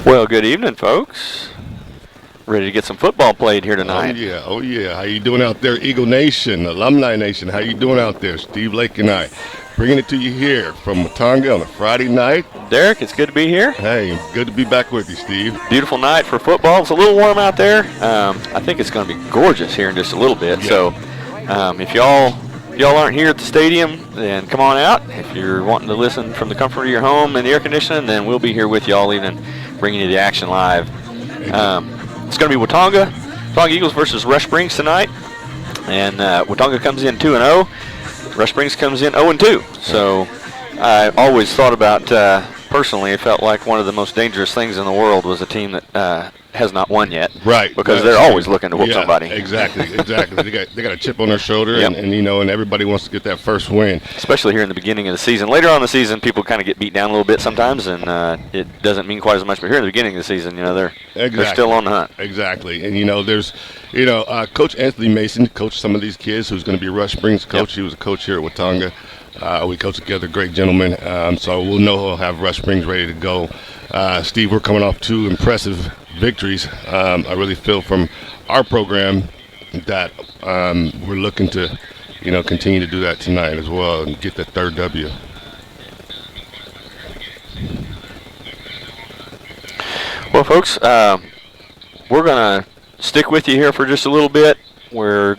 Well, good evening, folks. Ready to get some football played here tonight. Oh yeah. How you doing out there, Eagle Nation, Alumni Nation? How you doing out there? Steve Lake and I, bringing it to you here from Watonga on a Friday night. Derek, it's good to be here. Hey, good to be back with you, Steve. Beautiful night for football. It's a little warm out there. I think it's going to be gorgeous here in just a little bit. Yeah. So, if y'all aren't here at the stadium, then come on out. If you're wanting to listen from the comfort of your home and the air conditioning, then we'll be here with you all evening, bringing you the action live. It's going to be Watonga Eagles versus Rush Springs tonight, and Watonga comes in 2-0. Rush Springs comes in 0-2. So I always thought about, personally, it felt like one of the most dangerous things in the world was a team that has not won yet. Right. Because they're always looking to whoop somebody. Exactly. they got a chip on their shoulder, Yep. and everybody wants to get that first win. Especially here in the beginning of the season. Later on in the season, people kind of get beat down a little bit sometimes, and it doesn't mean quite as much. But here in the beginning of the season, they're still on the hunt. Exactly. And there's, Coach Anthony Mason coached some of these kids. Who's going to be Rush Springs coach. Yep. He was a coach here at Watonga. We coach together, great gentleman. So we'll know he'll have Rush Springs ready to go. Steve, we're coming off 2 impressive victories. I really feel from our program that we're looking to, continue to do that tonight as well and get that third W. Well, folks, we're going to stick with you here for just a little bit. We're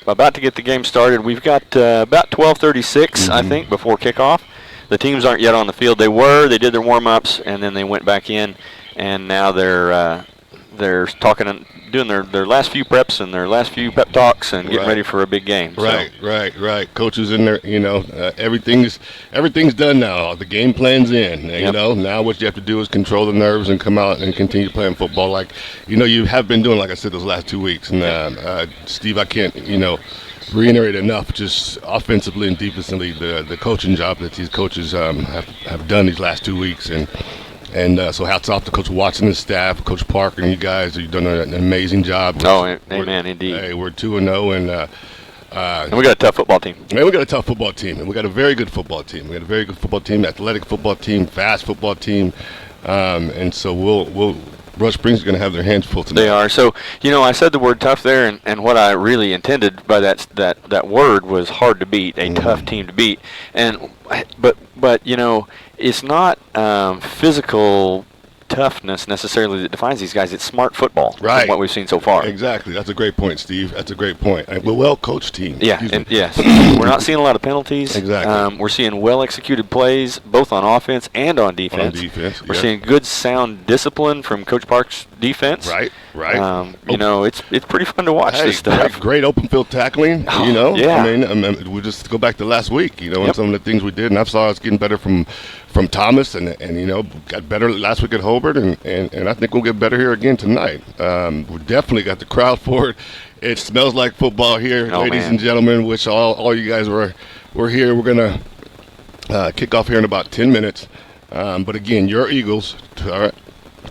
about to get the game started. We've got about 12:36, I think, before kickoff. The teams aren't yet on the field. They did their warm-ups, and then they went back in, and now they're talking and doing their last few preps and their last few pep talks and getting ready for a big game. Right. Coaches in there, everything's done now. The game plan's in. Yep. Now what you have to do is control the nerves and come out and continue playing football like, you have been doing, like I said, those last 2 weeks. And Steve, I can't, reiterate enough, just offensively and defensively, the coaching job that these coaches have done these last 2 weeks. And so hats off to Coach Watson and his staff, Coach Parker and you guys. You've done an amazing job. Amen, indeed. Hey, we're 2-0, and we got a tough football team. And we got a tough football team, and we got a very good football team. We got a very good football team, athletic football team, fast football team, and so Rush Springs is going to have their hands full tonight. They are. So, I said the word tough there, and what I really intended by that word was hard to beat, a tough team to beat. But it's not physical toughness necessarily that defines these guys. It's smart football. Right. From what we've seen so far. Exactly. That's a great point, Steve. That's a great point. We're a well-coached team. Yeah, yes. We're not seeing a lot of penalties. Exactly. We're seeing well-executed plays, both on offense and on defense. We're seeing good, sound discipline from Coach Park's defense. Right. It's pretty fun to watch this stuff. Great open field tackling. Yeah. I mean, we'll just go back to last week. And some of the things we did, and I saw us getting better from Thomas, and got better last week at Hobart, and I think we'll get better here again tonight. We definitely got the crowd for it. It smells like football here, ladies and gentlemen. Wish all you guys were here. We're gonna kick off here in about 10 minutes. But again, your Eagles,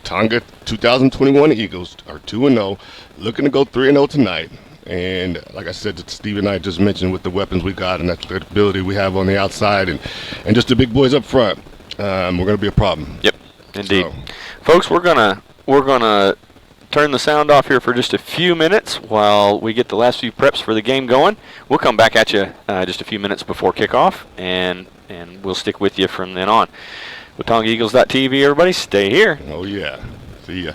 Tonga 2021 Eagles are 2-0, looking to go 3-0 tonight. And like I said, Steve and I just mentioned with the weapons we got and that ability we have on the outside and just the big boys up front, we're going to be a problem. Yep, indeed. Folks, we're gonna turn the sound off here for just a few minutes while we get the last few preps for the game going. We'll come back at you just a few minutes before kickoff, and we'll stick with you from then on. WatongaEagles.tv, everybody, stay here. Oh, yeah. See ya.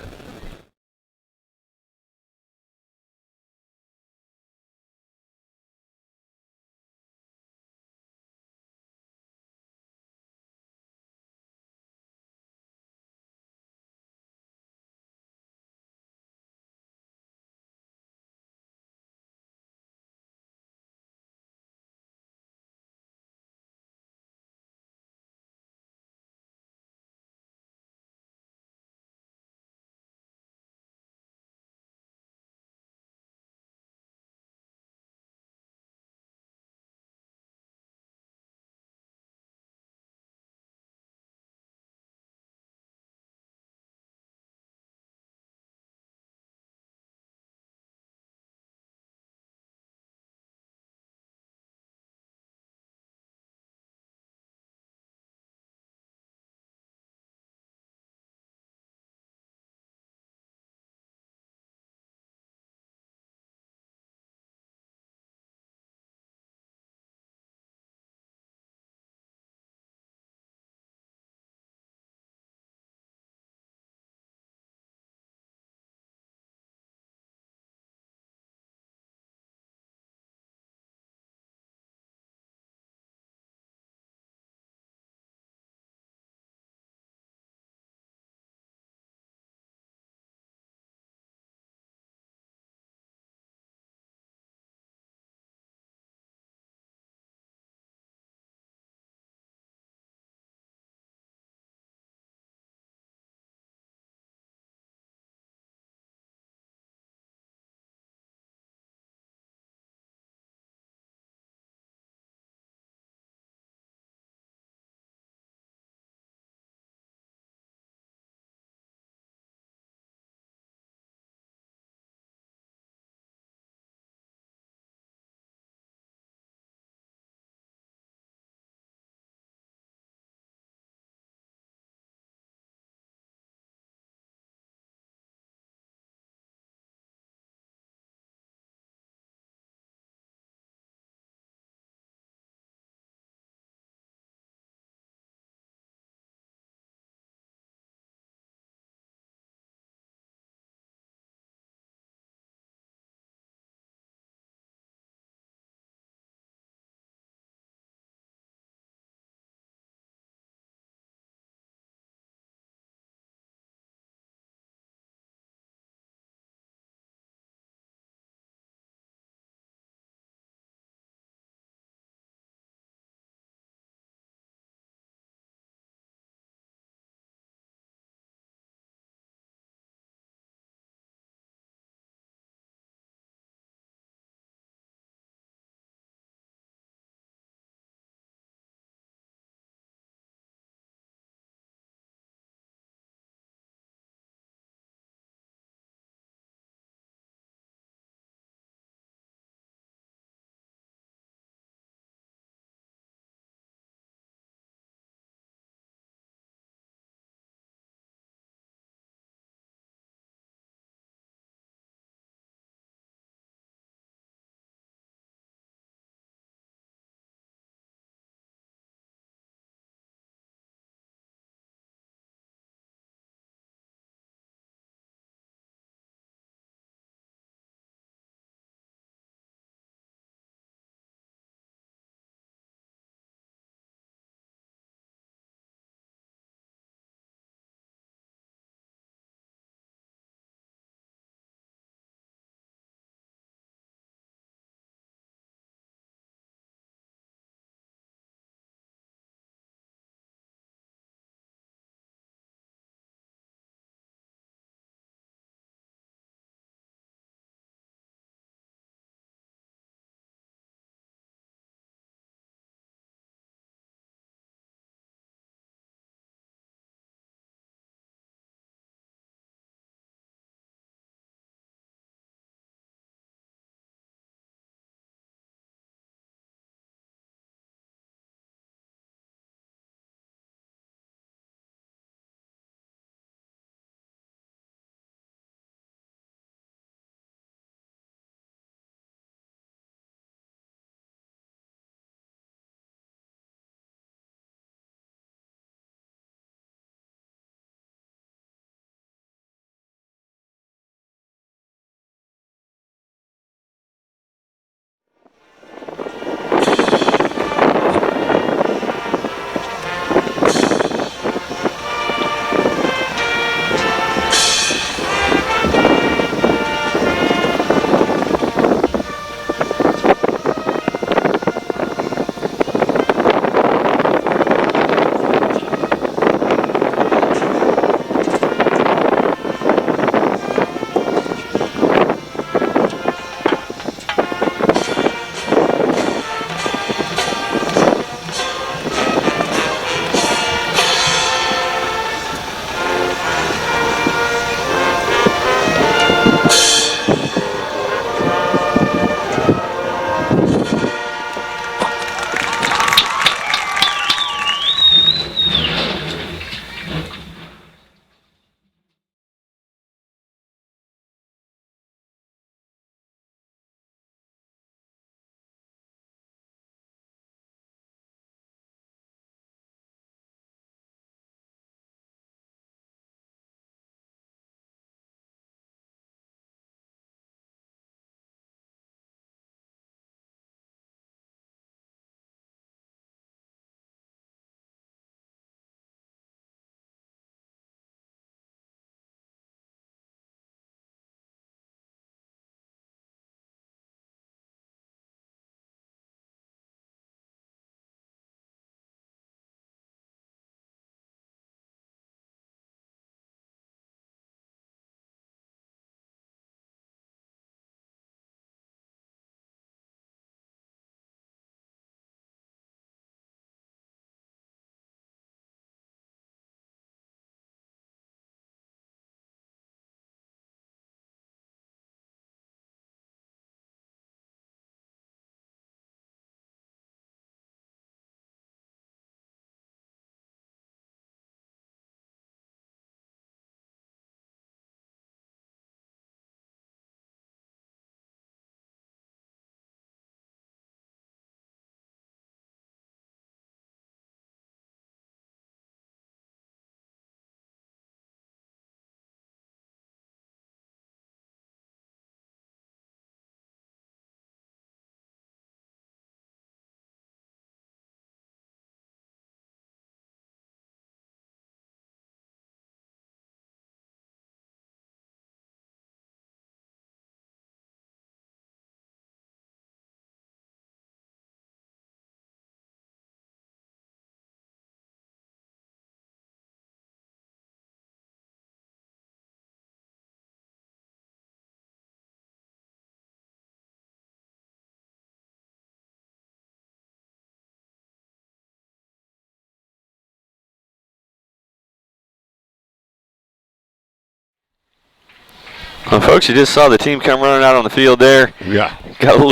folks, you just saw the team come running out on the field there. Yeah. Got a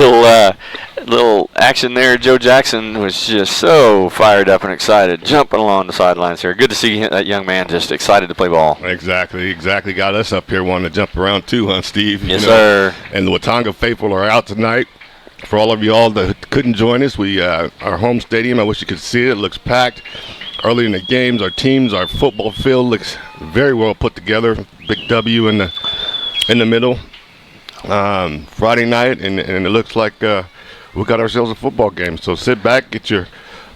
little action there. Joe Jackson was just so fired up and excited, jumping along the sidelines here. Good to see that young man just excited to play ball. Exactly. Got us up here wanting to jump around too, huh, Steve? Yes, sir. And the Watonga faithful are out tonight. For all of y'all that couldn't join us, our home stadium, I wish you could see it. It looks packed. Early in the games, our football field looks very well put together. Big W in the middle. Friday night, and it looks like we got ourselves a football game. So sit back, get your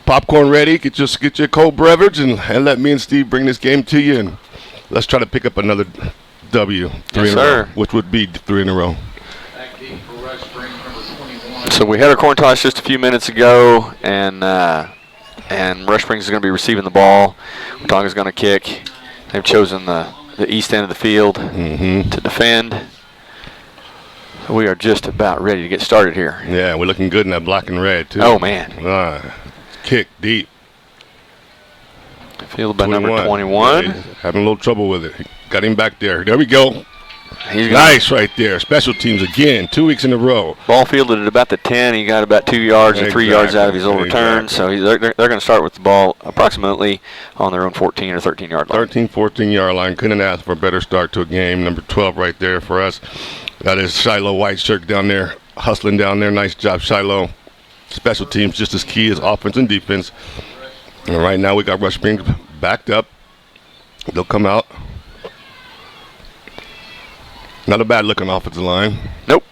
popcorn ready, get your cold beverage, and let me and Steve bring this game to you, and let's try to pick up another W, three in a row, which would be 3 in a row. So we had our coin toss just a few minutes ago, and Rush Springs is going to be receiving the ball. Watonga's going to kick. They've chosen the east end of the field to defend. So we are just about ready to get started here. Yeah, we're looking good in that black and red, too. Oh, man. Kick deep. Field by number 21. Yeah, having a little trouble with it. Got him back there. There we go. He's nice right there. Special teams again, 2 weeks in a row. Ball fielded at about the 10. He got about 2 yards and 3 yards out of his little return. So they're going to start with the ball approximately on their own 14 or 13-yard line. 13, 14-yard line. Couldn't ask for a better start to a game. Number 12 right there for us. That is Shiloh White shirt down there, hustling down there. Nice job, Shiloh. Special teams just as key as offense and defense. And right now we got Rush Springs backed up. They'll come out. Not a bad looking offensive line. Nope.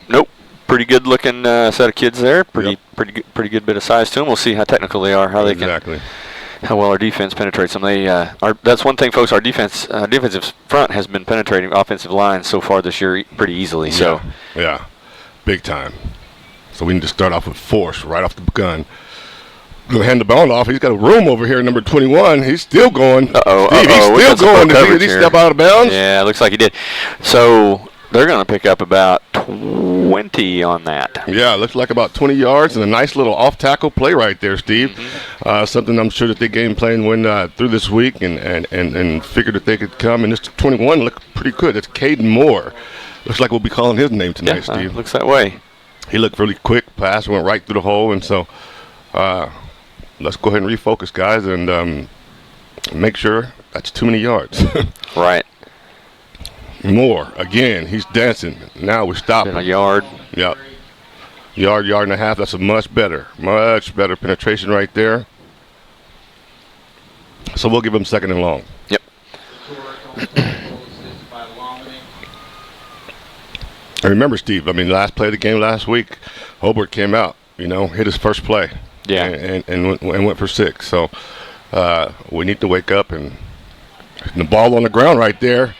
Pretty good looking set of kids there. Pretty good bit of size to them. We'll see how technical they are, how well our defense penetrates them. That's one thing, folks. Our defensive front has been penetrating offensive lines so far this year pretty easily. So yeah, big time. So we need to start off with force right off the gun. We'll hand the ball off. He's got a room over here, number 21. He's still going. He's still going. Did he step out of bounds? Yeah, it looks like he did. So they're going to pick up about 20 on that. Yeah, looks like about 20 yards and a nice little off-tackle play right there, Steve. Something I'm sure that they game plan went through this week and figured that they could come. And this 21 looked pretty good. It's Caden Moore. Looks like we'll be calling his name tonight, Steve. Looks that way. He looked really quick. Pass went right through the hole. And so let's go ahead and refocus, guys, and make sure that's too many yards. Right. Moore, again, he's dancing. Now we're stopping. A yard. Yep. Yard and a half. That's a much better penetration right there. So we'll give him 2nd and long. Yep. I remember, Steve, last play of the game last week, Hobart came out, hit his first play. Yeah. And went for 6. So we need to wake up and the ball on the ground right there.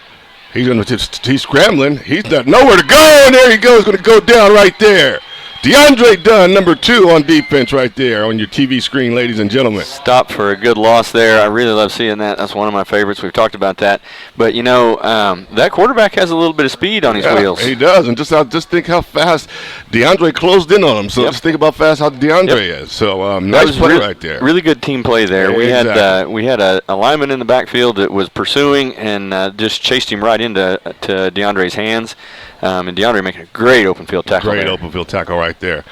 He's scrambling. He's got nowhere to go, and there he goes. Going to go down right there. DeAndre Dunn, number 2 on defense right there on your TV screen, ladies and gentlemen. Stop for a good loss there. I really love seeing that. That's one of my favorites. We've talked about that. But, that quarterback has a little bit of speed on his wheels. He does. And just think how fast DeAndre closed in on him. So just think about fast how DeAndre is. So nice play right there. Really good team play there. Yeah, we had a lineman in the backfield that was pursuing and just chased him right into DeAndre's hands. And DeAndre making a great open field tackle. Open field tackle right there.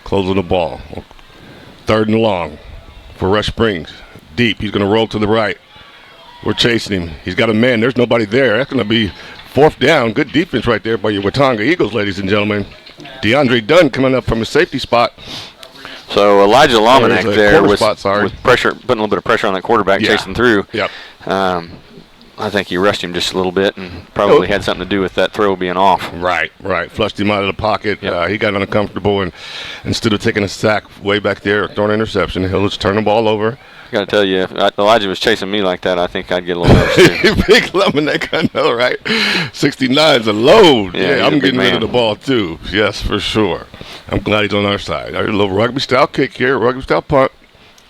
Closing the ball. 3rd and long for Rush Springs. Deep. He's going to roll to the right. We're chasing him. He's got a man. There's nobody there. That's going to be 4th down. Good defense right there by your Watonga Eagles, ladies and gentlemen. DeAndre Dunn coming up from a safety spot. So Elijah Lomanek there with pressure, putting a little bit of pressure on that quarterback, chasing through. Yep. I think he rushed him just a little bit and probably had something to do with that throw being off. Right. Flushed him out of the pocket. Yep. He got uncomfortable, and instead of taking a sack way back there or throwing an interception, he'll just turn the ball over. I got to tell you, if Elijah was chasing me like that, I think I'd get a little nervous too. Big Lemonade, I know, right? 69's a load. Yeah, I'm getting rid of the ball too. Yes, for sure. I'm glad he's on our side. A little rugby-style kick here, rugby-style punt.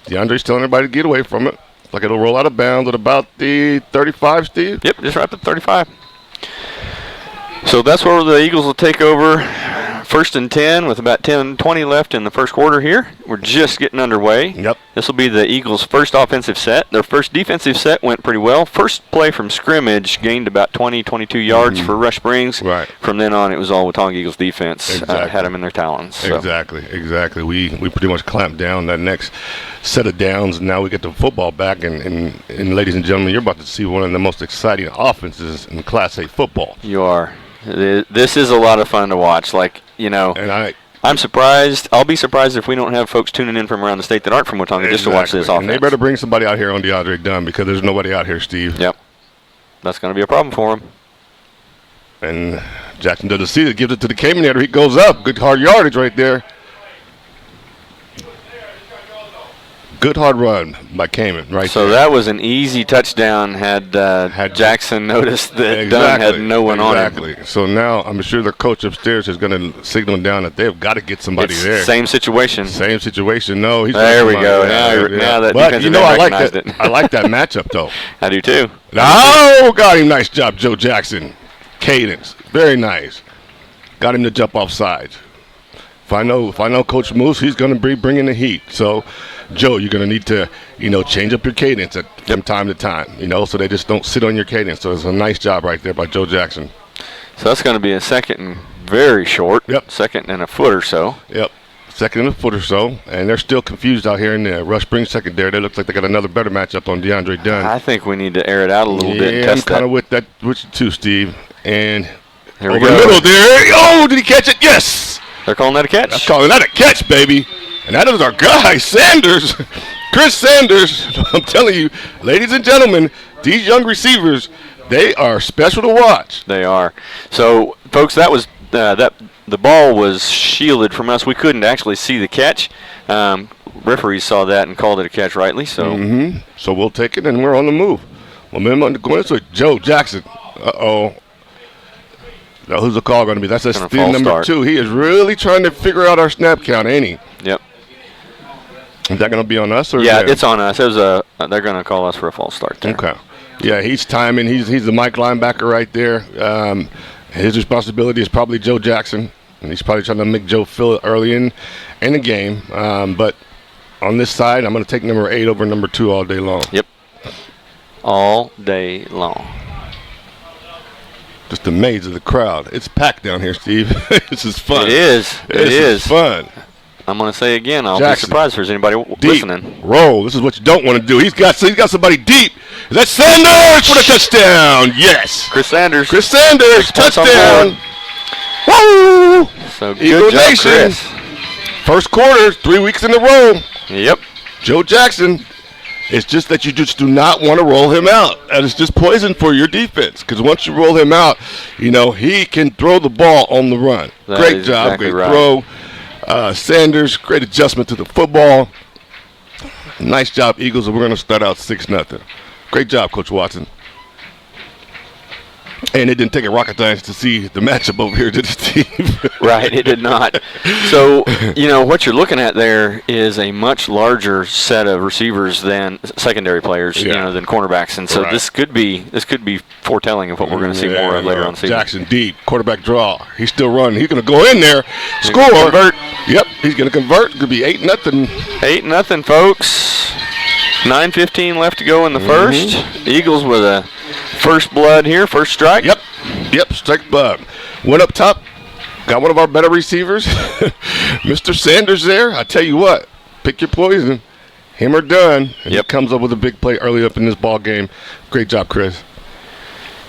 DeAndre's telling everybody to get away from it. Like it'll roll out of bounds at about the 35, Steve? Yep, just right at the 35. So that's where the Eagles will take over First and 10 with about 10-20 left in the first quarter here. We're just getting underway. Yep. This will be the Eagles' first offensive set. Their first defensive set went pretty well. First play from scrimmage gained about 22 yards for Rush Springs. Right. From then on, it was all Watonga Eagles defense. Exactly. Had them in their talons. So. Exactly. We pretty much clamped down that next set of downs. Now we get the football back, and ladies and gentlemen, you're about to see one of the most exciting offenses in Class A football. You are. This is a lot of fun to watch. And I'm surprised. I'll be surprised if we don't have folks tuning in from around the state that aren't from Watonga just to watch this offense. And they better bring somebody out here on DeAndre Dunn, because there's nobody out here, Steve. Yep. That's going to be a problem for him. And Jackson doesn't see it. Gives it to the Cayman. He goes up. Good hard yardage right there. Good hard run by Cayman right so there. That was an easy touchdown had Jackson noticed that Dunn had no one on him. Exactly. So now I'm sure the coach upstairs is going to signal down that they've got to get somebody there. Same situation. No, he's there we go. Now that but defensive I like recognized that. it. I like that matchup though. I do too. Oh, got him. Nice job, Joe Jackson. Cadence. Very nice. Got him to jump off sides. If I know Coach Moose, he's going to be bringing the heat. So, Joe, you're going to need to, change up your cadence from time to time, so they just don't sit on your cadence. So it's a nice job right there by Joe Jackson. So that's going to be a second and very short. Yep. Second and a foot or so. Yep. Second and a foot or so. And they're still confused out here in the Rush Springs secondary. They look like they got another better matchup on DeAndre Dunn. I think we need to air it out a little bit and test that. I'm kind of with you too, Steve. And here we over go. the middle there. Oh, did he catch it? Yes. They're calling that a catch? That's calling that a catch, baby. And that is our guy, Sanders. Chris Sanders. I'm telling you, ladies and gentlemen, these young receivers, they are special to watch. They are. So, folks, that was the ball was shielded from us. We couldn't actually see the catch. Referees saw that and called it a catch rightly. So, So we'll take it, and we're on the move. Momentum going this way. Joe Jackson. Uh-oh. Now, who's the call going to be? That's Steve number 2. He is really trying to figure out our snap count, ain't he? Yep. Is that going to be on us? Or yeah, it's on us. They're going to call us for a false start there. Okay. Yeah, he's timing. He's the Mike linebacker right there. His responsibility is probably Joe Jackson, and he's probably trying to make Joe feel it early in the game. But on this side, I'm going to take number 8 over number 2 all day long. Yep. All day long. Just amazed at the crowd. It's packed down here, Steve. This is fun. It is. It is fun. I'm going to say again, I'll Jackson, be surprised if there's anybody listening. Roll. This is what you don't want to do. He's got somebody deep. Is that Sanders for the touchdown? Yes. Chris Sanders. Touchdown. Woo! So Eagle good job, Nation. Chris. First quarter, 3 weeks in a row. Yep. Joe Jackson. It's just that you just do not want to roll him out. And it's just poison for your defense, because once you roll him out, he can throw the ball on the run. Great job, exactly great right. throw. Sanders, great adjustment to the football. Nice job, Eagles. We're going to start out 6-0. Great job, Coach Watson. And it didn't take a rocket science to see the matchup over here, did it, Steve? Right, it did not. So, what you're looking at there is a much larger set of receivers than secondary players, than cornerbacks. And so this could be foretelling of what we're going to see more of later on the season. Jackson deep, quarterback draw. He's still running. He's going to go in there, score. Convert. Yep, he's going to convert. It's going to be 8-0. 8-0, folks. 9:15 left to go in the first. Eagles with a first blood here, first strike. Yep, strike blood. Went up top, got one of our better receivers, Mr. Sanders there. I tell you what, pick your poison, him or Dunn. And he comes up with a big play early up in this ball game. Great job, Chris.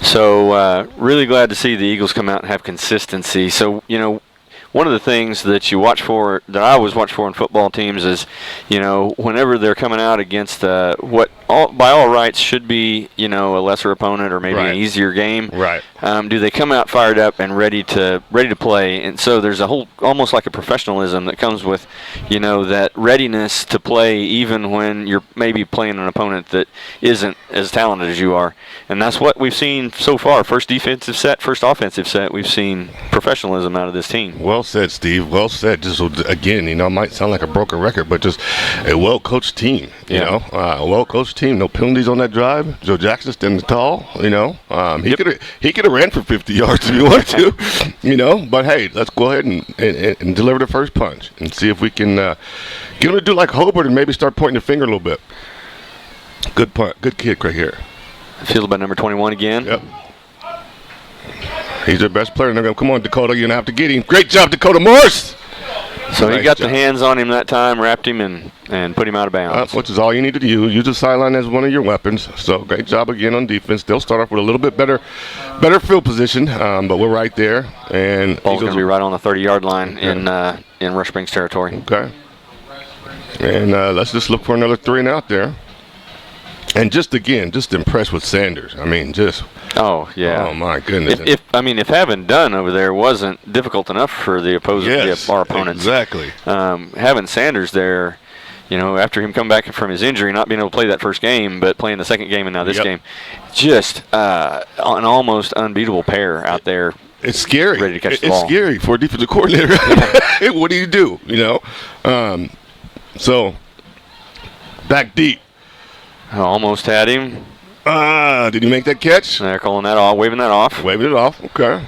So really glad to see the Eagles come out and have consistency. So, one of the things that you watch for, that I always watch for in football teams is, whenever they're coming out against what by all rights should be, a lesser opponent or maybe an easier game. Right. Do they come out fired up and ready to play? And so there's a whole, almost like a professionalism that comes with, that readiness to play even when you're maybe playing an opponent that isn't as talented as you are. And that's what we've seen so far. First defensive set, first offensive set, we've seen professionalism out of this team. Well Well said, Steve. Well said. Just again, it might sound like a broken record, but just a well-coached team. A well-coached team. No penalties on that drive. Joe Jackson standing tall. He could have ran for 50 yards if he wanted to. But hey, let's go ahead and deliver the first punch and see if we can get him to do like Hobart and maybe start pointing the finger a little bit. Good punt. Good kick right here. Fielded by number 21 again. Yep. He's their best player. And they're going to come on, Dakota. You're going to have to get him. Great job, Dakota Morris. So he got the hands on him that time, wrapped him, and put him out of bounds. Which is all you need to do. Use the sideline as one of your weapons. So great job again on defense. They'll start off with a little bit better field position, but we're right there. And ball's going to be right on the 30-yard line in Rush Springs territory. Okay. And let's just look for another 3 and out there. And just impressed with Sanders. I mean, oh yeah. Oh my goodness. If having done over there wasn't difficult enough for the our opponents. Exactly. Having Sanders there, after him coming back from his injury, not being able to play that first game, but playing the second game and now this game, just an almost unbeatable pair out there. It's scary. Ready to catch the ball. It's scary for a defensive coordinator. What do you do? So back deep. Almost had him. Did he make that catch? They're calling that off, waving that off. Waving it off. Okay.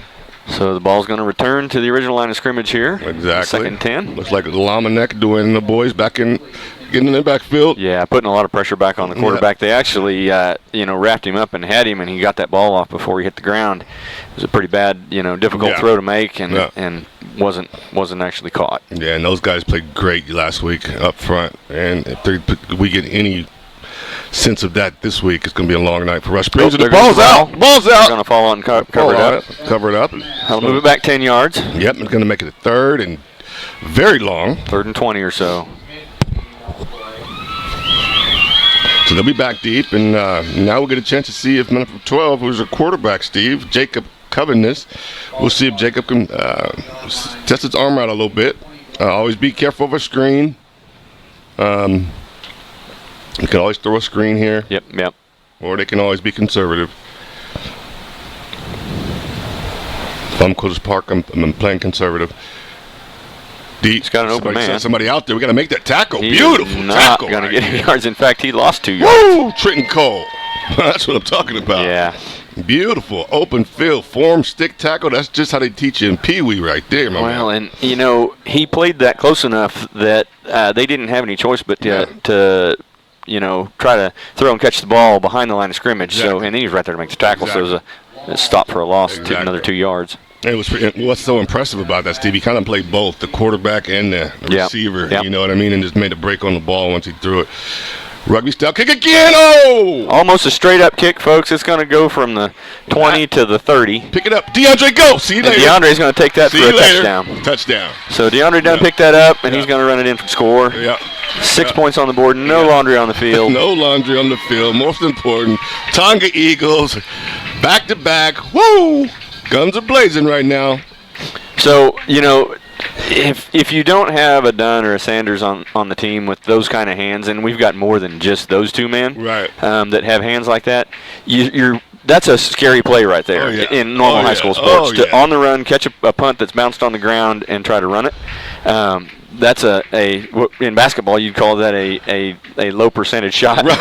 So the ball's going to return to the original line of scrimmage here. Exactly. Second 10. Looks like Lamanek doing the boys getting in the backfield. Yeah, putting a lot of pressure back on the quarterback. They actually, wrapped him up and had him, and he got that ball off before he hit the ground. It was a pretty bad, difficult throw to make, and wasn't actually caught. Yeah, and those guys played great last week up front, and if we get any sense of that this week, it's going to be a long night for Rush Springs. The ball's out. Ball's out. They're going to fall out and cover it up. Cover it up. I'll move it back 10 yards. Yep, it's going to make it a third and very long. 3rd and 20 or so. So they'll be back deep, and now we'll get a chance to see if number 12, who's a quarterback, Steve, Jacob Covenness. We'll see if Jacob can test his arm out a little bit. Always be careful of a screen. You can always throw a screen here. Yep. Or they can always be conservative. If I'm Coach Park, I'm playing conservative. He's got an open man. Somebody out there. We got to make that tackle. He's Beautiful not tackle. Going to get any yards. In fact, he lost 2 yards. Woo! Trenton Cole. That's what I'm talking about. Yeah. Beautiful. Open field. Form stick tackle. That's just how they teach you in Pee Wee right there, my man. And, he played that close enough that they didn't have any choice but to try to throw and catch the ball behind the line of scrimmage. Exactly. So, and then he's right there to make the tackle. So it was a stop for a loss, another 2 yards. What's so impressive about that, Steve? He kind of played both, the quarterback and the receiver. Yep. You know what I mean? And just made a break on the ball once he threw it. Rugby style kick again. Oh! Almost a straight up kick, folks. It's going to go from the 20 to the 30. Pick it up. DeAndre, go. See you later. DeAndre's going to take that for a touchdown. Touchdown. So DeAndre done picked that up, and he's going to run it in for score. Yeah. 6 points on the board. No laundry on the field. No laundry on the field. Most important, Tonga Eagles, back to back. Woo! Guns are blazing right now. So, if you don't have a Dunn or a Sanders on the team with those kind of hands, and we've got more than just those two men that have hands like that, that's a scary play right there in normal high school sports. To on the run, catch a punt that's bounced on the ground and try to run it. That's in basketball you'd call that a low percentage shot. Right.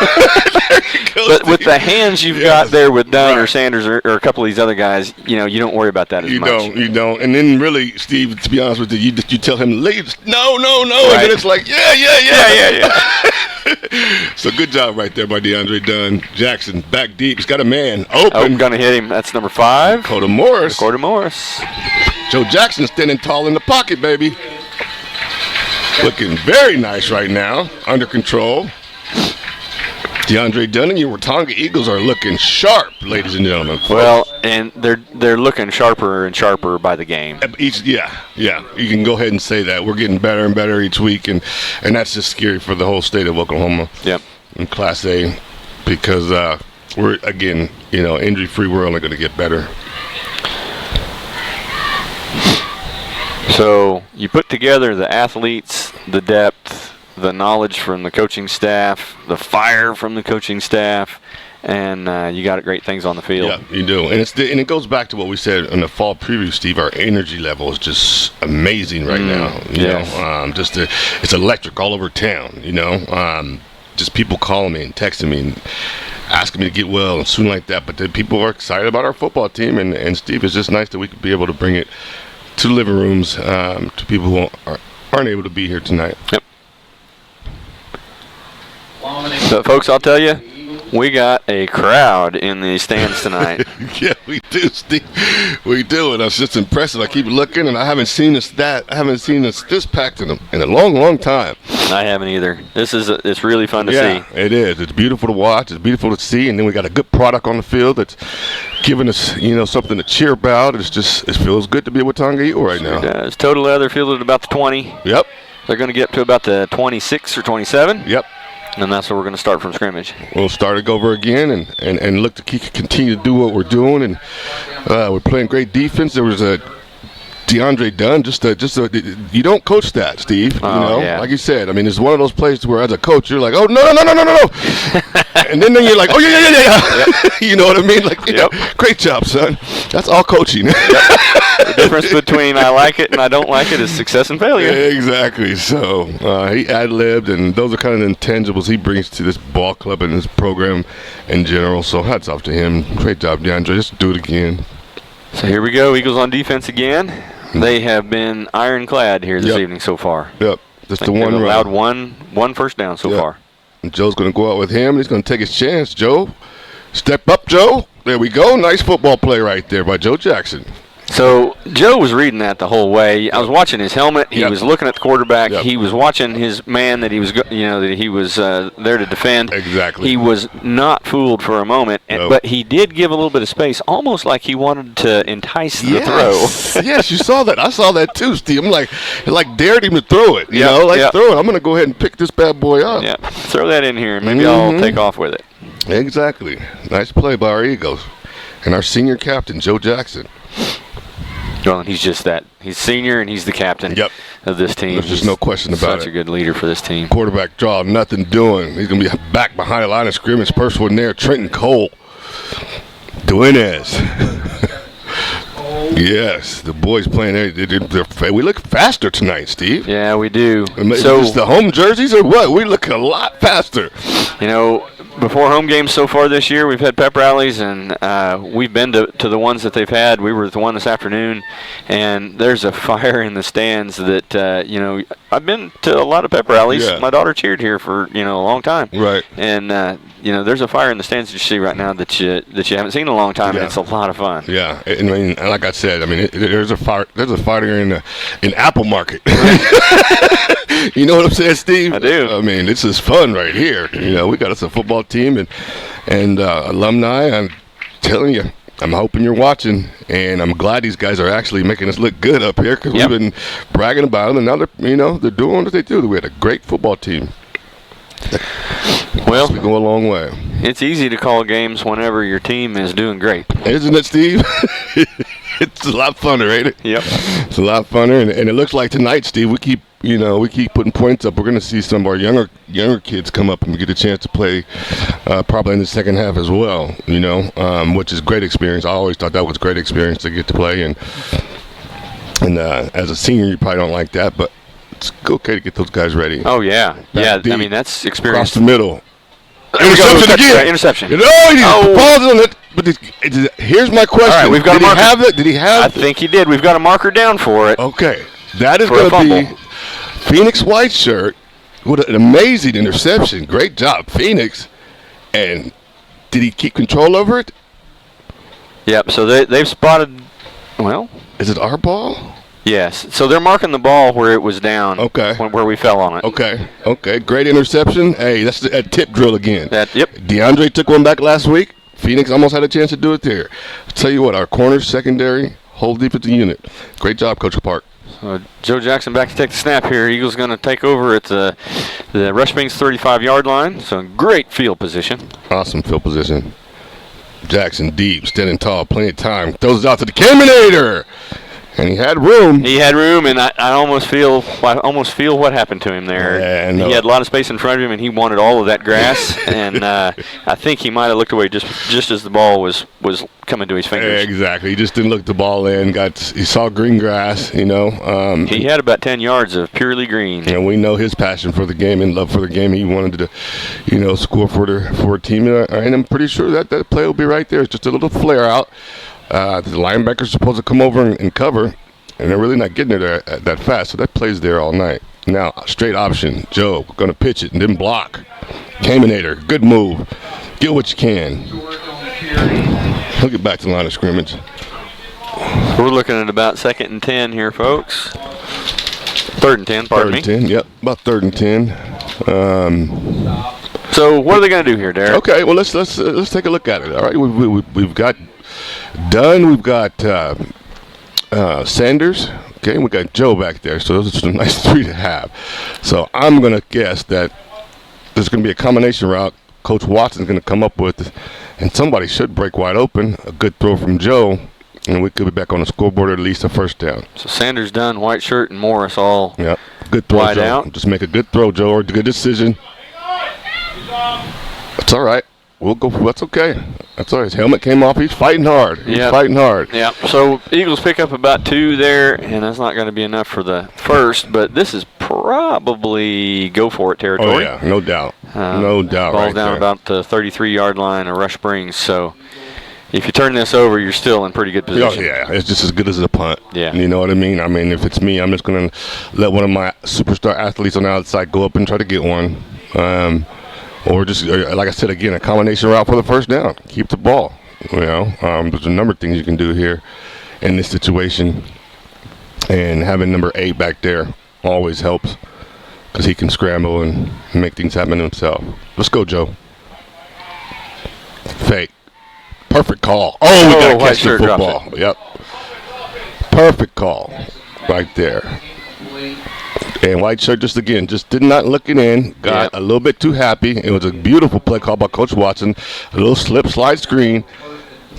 But with the hands you've got there with Dunn or Sanders or a couple of these other guys, you don't worry about that as much. You don't. And then really, Steve, to be honest with you, you tell him leave. No. Right. And then it's like yeah. So good job right there by DeAndre Dunn. Jackson back deep. He's got a man open. Gonna hit him. That's number 5. Dakota Morris. Joe Jackson standing tall in the pocket, baby. Looking very nice right now. Under control. DeAndre Dunn and your Watonga Eagles are looking sharp, ladies and gentlemen. Well, and they're looking sharper and sharper by the game. Yeah. You can go ahead and say that. We're getting better and better each week, and that's just scary for the whole state of Oklahoma. Yep. In Class A, because we're again, injury-free. We're only going to get better. So you put together the athletes, the depth, the knowledge from the coaching staff, the fire from the coaching staff, and you got great things on the field. Yeah, you do. And it goes back to what we said in the fall preview, Steve. Our energy level is just amazing right now. You know, it's electric all over town. You know, just people calling me and texting me and asking me to get well and soon like that. But then people are excited about our football team, and Steve, it's just nice that we could be able to bring it to living rooms to people who aren't able to be here tonight. Yep. So, folks, I'll tell you, we got a crowd in the stands tonight. Yeah, we do, Steve. We do, and it's just impressive. I keep looking, and I haven't seen us this packed in a long, long time. I haven't either. It's really fun to see. Yeah, it is. It's beautiful to watch. It's beautiful to see, and then we got a good product on the field that's giving us, something to cheer about. It feels good to be a Watonga Eagle right now. It's total leather field at about the 20. Yep. They're going to get up to about the 26 or 27. Yep. And that's where we're going to start from scrimmage. We'll start it over again and look to continue to do what we're doing. And we're playing great defense. There was a DeAndre Dunn, you don't coach that, Steve. Yeah. Like you said. I mean, it's one of those places where as a coach, you're like, oh, no. And then you're like, oh, yeah. Yep. You know what I mean? Like, great job, son. That's all coaching. Yep. The difference between I like it and I don't like it is success and failure. Exactly. So he ad-libbed, and those are kind of the intangibles he brings to this ball club and this program in general. So hats off to him. Great job, DeAndre. Just do it again. So here we go. Eagles on defense again. They have been ironclad here this evening so far. Yep. Just the one allowed one first down so far. And Joe's going to go out with him. He's going to take his chance. Joe, step up, Joe. There we go. Nice football play right there by Joe Jackson. So Joe was reading that the whole way. I was watching his helmet. He was looking at the quarterback. Yep. He was watching his man that he was, there to defend. Exactly. He was not fooled for a moment, but he did give a little bit of space, almost like he wanted to entice the throw. Yes, you saw that. I saw that too, Steve. I'm like dared him to throw it. Throw it. I'm going to go ahead and pick this bad boy up. Yeah, throw that in here, and maybe I'll take off with it. Exactly. Nice play by our Eagles and our senior captain, Joe Jackson. Well, and he's just that. He's senior, and he's the captain of this team. There's just no question about it. Such a good leader for this team. Quarterback draw, nothing doing. He's going to be back behind the line of scrimmage. First one there, Trenton Cole. Duenes. Yes, the boys playing there. We look faster tonight, Steve. Yeah, we do. So is the home jerseys or what? We look a lot faster. Before home games so far this year, we've had pep rallies, and we've been to the ones that they've had. We were at the one this afternoon, and there's a fire in the stands that, I've been to a lot of pep rallies. Yeah. My daughter cheered here for, a long time. Right. And, there's a fire in the stands that you see right now that you haven't seen in a long time, and it's a lot of fun. Yeah. I mean, like I said, there's a fire here in Apple Market. You know what I'm saying, Steve? I do. I mean, this is fun right here. We got us a football team and alumni. I'm telling you, I'm hoping you're watching, and I'm glad these guys are actually making us look good up here because we've been bragging about them, and now they're doing what they do. We had a great football team. Well, we go a long way. It's easy to call games whenever your team is doing great, isn't it, Steve? It's a lot funner, ain't it? Yep. It's a lot funner, and it looks like tonight, Steve, we keep putting points up. We're going to see some of our younger kids come up and get a chance to play probably in the second half as well, which is great experience. I always thought that was great experience to get to play, and as a senior, you probably don't like that, but it's okay to get those guys ready. Oh, yeah. Deep, that's experience. Across the middle. Interception again. Interception. He paused on it. But here's my question. All right, we've got a marker. Did he have I think he did. We've got a marker down for it. Okay. That is going to be Phoenix White shirt. What an amazing interception. Great job, Phoenix. And did he keep control over it? Yep. So they've spotted, is it our ball? Yes. So they're marking the ball where it was down. Okay. Where we fell on it. Okay. Great interception. Hey, that's a tip drill again. Yep. DeAndre took one back last week. Phoenix almost had a chance to do it there. I'll tell you what, our corners, secondary, whole defensive unit. Great job, Coach Park. Joe Jackson back to take the snap here. Eagles going to take over at the Rush Bing's 35-yard line. So great field position. Awesome field position. Jackson deep, standing tall, plenty of time. Throws it out to the Caminator. And he had room. He had room, and I almost feel what happened to him there. Yeah, no. He had a lot of space in front of him, and he wanted all of that grass. And I think he might have looked away just as the ball was coming to his fingers. Exactly. He just didn't look the ball in. He saw green grass. You know. He had about 10 yards of purely green. And we know his passion for the game and love for the game. He wanted to, you know, score for a team. And I'm pretty sure that play will be right there. It's just a little flare out. The linebacker's supposed to come over and cover, and they're really not getting it there that fast, so that play's there all night. Now, straight option. Joe going to pitch it and then block. Caminator, good move. Get what you can. He'll get back to the line of scrimmage. We're looking at about 2nd and 10 here, folks. 3rd and 10, pardon me. 3rd and 10, yep, about 3rd and 10. So what are they going to do here, Derek? Okay, well, let's take a look at it. All right, we've got Dunn, we've got Sanders, okay, and we got Joe back there. So those are some nice 3 to have. So I'm going to guess that there's going to be a combination route Coach Watson's going to come up with, and somebody should break wide open. A good throw from Joe, and we could be back on the scoreboard, or at least a first down. So Sanders, Dunn, White Shirt, and Morris all good throw, wide Joe. out. Just make a good throw, Joe, or a good decision. That's all right. We'll go. That's okay. That's all right. His helmet came off. He's fighting hard. Fighting hard. Yeah. So Eagles pick up about 2 there, and that's not going to be enough for the first. But this is probably go for it territory. Oh yeah, no doubt. No doubt. Ball's right down there. about the 33-yard line of Rush Springs. So if you turn this over, you're still in pretty good position. Oh yeah, it's just as good as a punt. Yeah. You know what I mean? I mean, if it's me, I'm just going to let one of my superstar athletes on the outside go up and try to get one. Or just, like I said, again, a combination route for the first down. Keep the ball. You know, there's a number of things you can do here in this situation. And having number 8 back there always helps because he can scramble and make things happen himself. Let's go, Joe. Fake. Perfect call. Oh, we got to catch the football. Yep. Perfect call right there. And White Shirt just did not look it in. Got a little bit too happy. It was a beautiful play call by Coach Watson. A little slide screen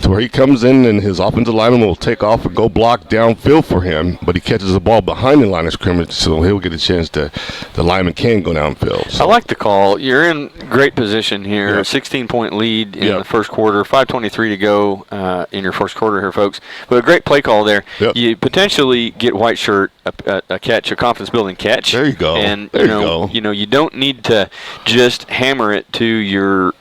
to where he comes in and his offensive lineman will take off and go block downfield for him, but he catches the ball behind the line of scrimmage, so he'll get a chance the lineman can go downfield. So. I like the call. You're in great position here. 16-point lead in the first quarter. 5:23 to go in your first quarter here, folks. But a great play call there. Yep. You potentially get White Shirt a catch, a confidence-building catch. There you go. And there you go. You know, you don't need to just hammer it to your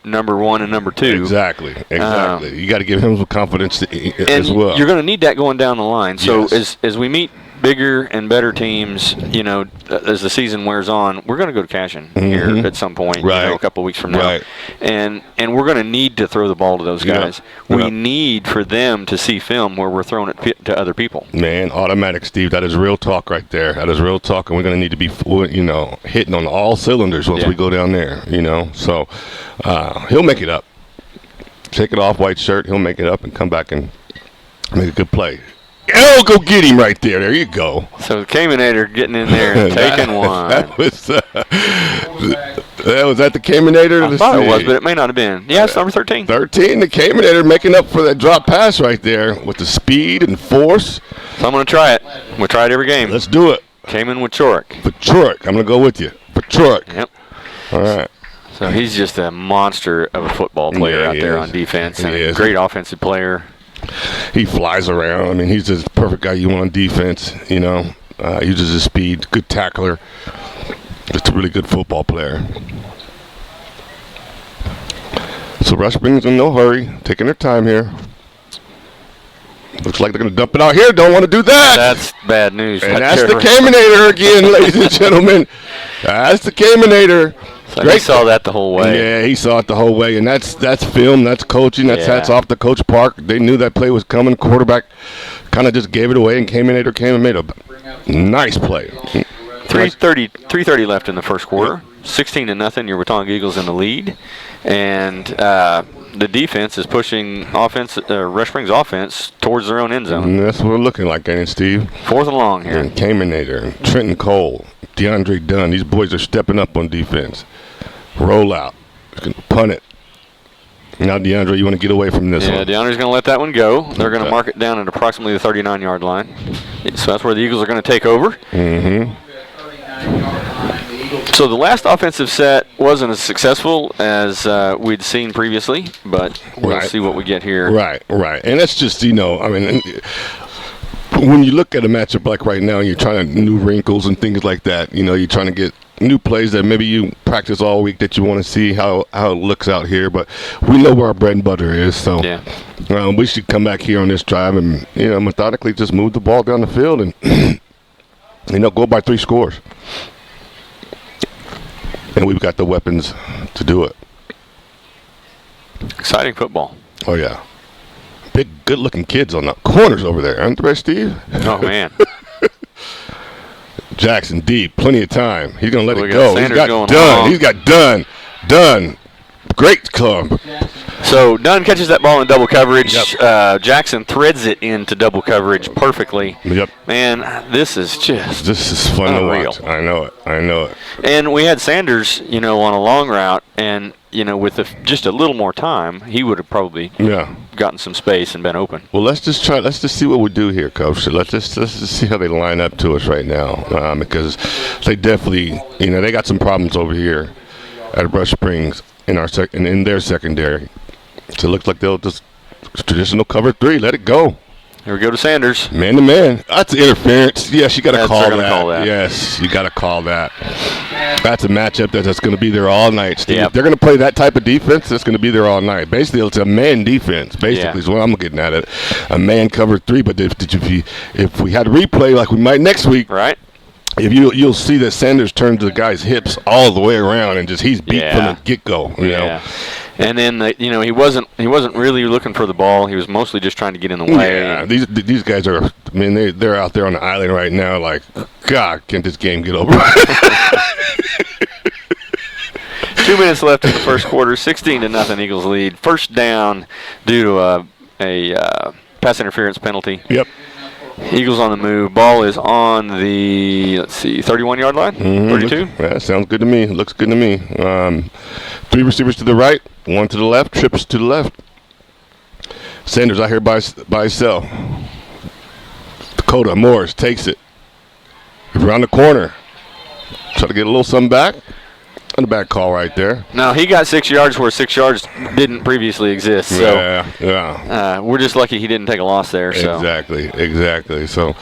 number 1 and number 2. Exactly. You got to give him some confidence as well. You're going to need that going down the line. So as we meet bigger and better teams, you know, as the season wears on, we're going to go to Cashin here at some point, right. you know, a couple of weeks from now. Right. And we're going to need to throw the ball to those guys. We need for them to see film where we're throwing it to other people. Man, automatic, Steve. That is real talk right there. That is real talk, and we're going to need to be, you know, hitting on all cylinders once we go down there, you know. So he'll make it up. Take it off, White Shirt. He'll make it up and come back and make a good play. Oh, go get him right there. There you go. So Caminator getting in there and taking one. That was that the Caminator? I thought it was, but it may not have been. Yeah, it's number 13. 13, the Caminator making up for that drop pass right there with the speed and force. So I'm going to try it. We'll try it every game. Let's do it. Came in with Chorick. For Chorick. I'm going to go with you. For Chorick. Yep. All right. So he's just a monster of a football player out there on defense, and a great offensive player. He flies around. I mean, he's just the perfect guy you want on defense, you know. Uses his speed, good tackler. Just a really good football player. So Rush Springs in no hurry, taking their time here. Looks like they're going to dump it out here. Don't want to do that. That's bad news. And that's the Caminator again, ladies and gentlemen. That's the Caminator. So he saw that the whole way. Yeah, he saw it the whole way, and that's film, that's coaching, that's hats off to Coach Park. They knew that play was coming. Quarterback kind of just gave it away, and Caminator came and made a nice play. 3:30 left in the first quarter. 16-0. Your Watonga Eagles in the lead, and the defense is pushing Rush Springs offense towards their own end zone. And that's what we're looking like, ain't it, Steve? 4th and long here. And Caminator, and Trenton Cole, DeAndre Dunn. These boys are stepping up on defense. Roll out. Punt it. Now, DeAndre, you want to get away from this one? Yeah, DeAndre's going to let that one go. They're going to mark it down at approximately the 39-yard line. So that's where the Eagles are going to take over. Mm-hmm. So the last offensive set wasn't as successful as we'd seen previously, but we'll see what we get here. Right. And that's just, I mean, when you look at a matchup like right now and you're trying to new wrinkles and things like that, you're trying to get new plays that maybe you practice all week that you want to see how it looks out here. But we know where our bread and butter is, so we should come back here on this drive and, methodically just move the ball down the field and, go by 3 scores. And we've got the weapons to do it. Exciting football. Oh, yeah. Big, good-looking kids on the corners over there, aren't they, Steve? Oh, man. Jackson deep, plenty of time. He's going to let it go. He's got done. Great club. So Dunn catches that ball in double coverage. Yep. Jackson threads it into double coverage perfectly. Yep. Man, this is fun unreal. To watch. I know it. And we had Sanders, on a long route, and with just a little more time, he would have probably gotten some space and been open. Well, let's just see what we do here, Coach. Let's just see how they line up to us right now, because they definitely, they got some problems over here at Brush Springs in their secondary. So it looks like they'll just traditional cover 3. Let it go. Here we go to Sanders. Man to man. That's interference. Yes, you got to call that. Yes, you got to call that. That's a matchup that's going to be there all night, Steve. Yep. If they're going to play that type of defense, that's going to be there all night. Basically, it's a man defense, is what I'm getting at it. A man cover 3, but if we had a replay like we might next week, right? If you'll see that Sanders turns the guy's hips all the way around and he's beat from the get-go. You know? And then he wasn't really looking for the ball. He was mostly just trying to get in the way. Yeah, these guys are. I mean, they're out there on the island right now. Like, God, can't this game get over? 2 minutes left in the first quarter. 16-0 Eagles lead. First down due to a pass interference penalty. Yep. Eagles on the move. Ball is on the 31-yard line. 32. Yeah, sounds good to me. Looks good to me. 3 receivers to the right, 1 to the left, trips to the left. Sanders out here by himself. Dakota Morris takes it around the corner. Try to get a little something back. Not a bad call right there. No, he got 6 yards where 6 yards didn't previously exist. So we're just lucky he didn't take a loss there. So. Exactly. So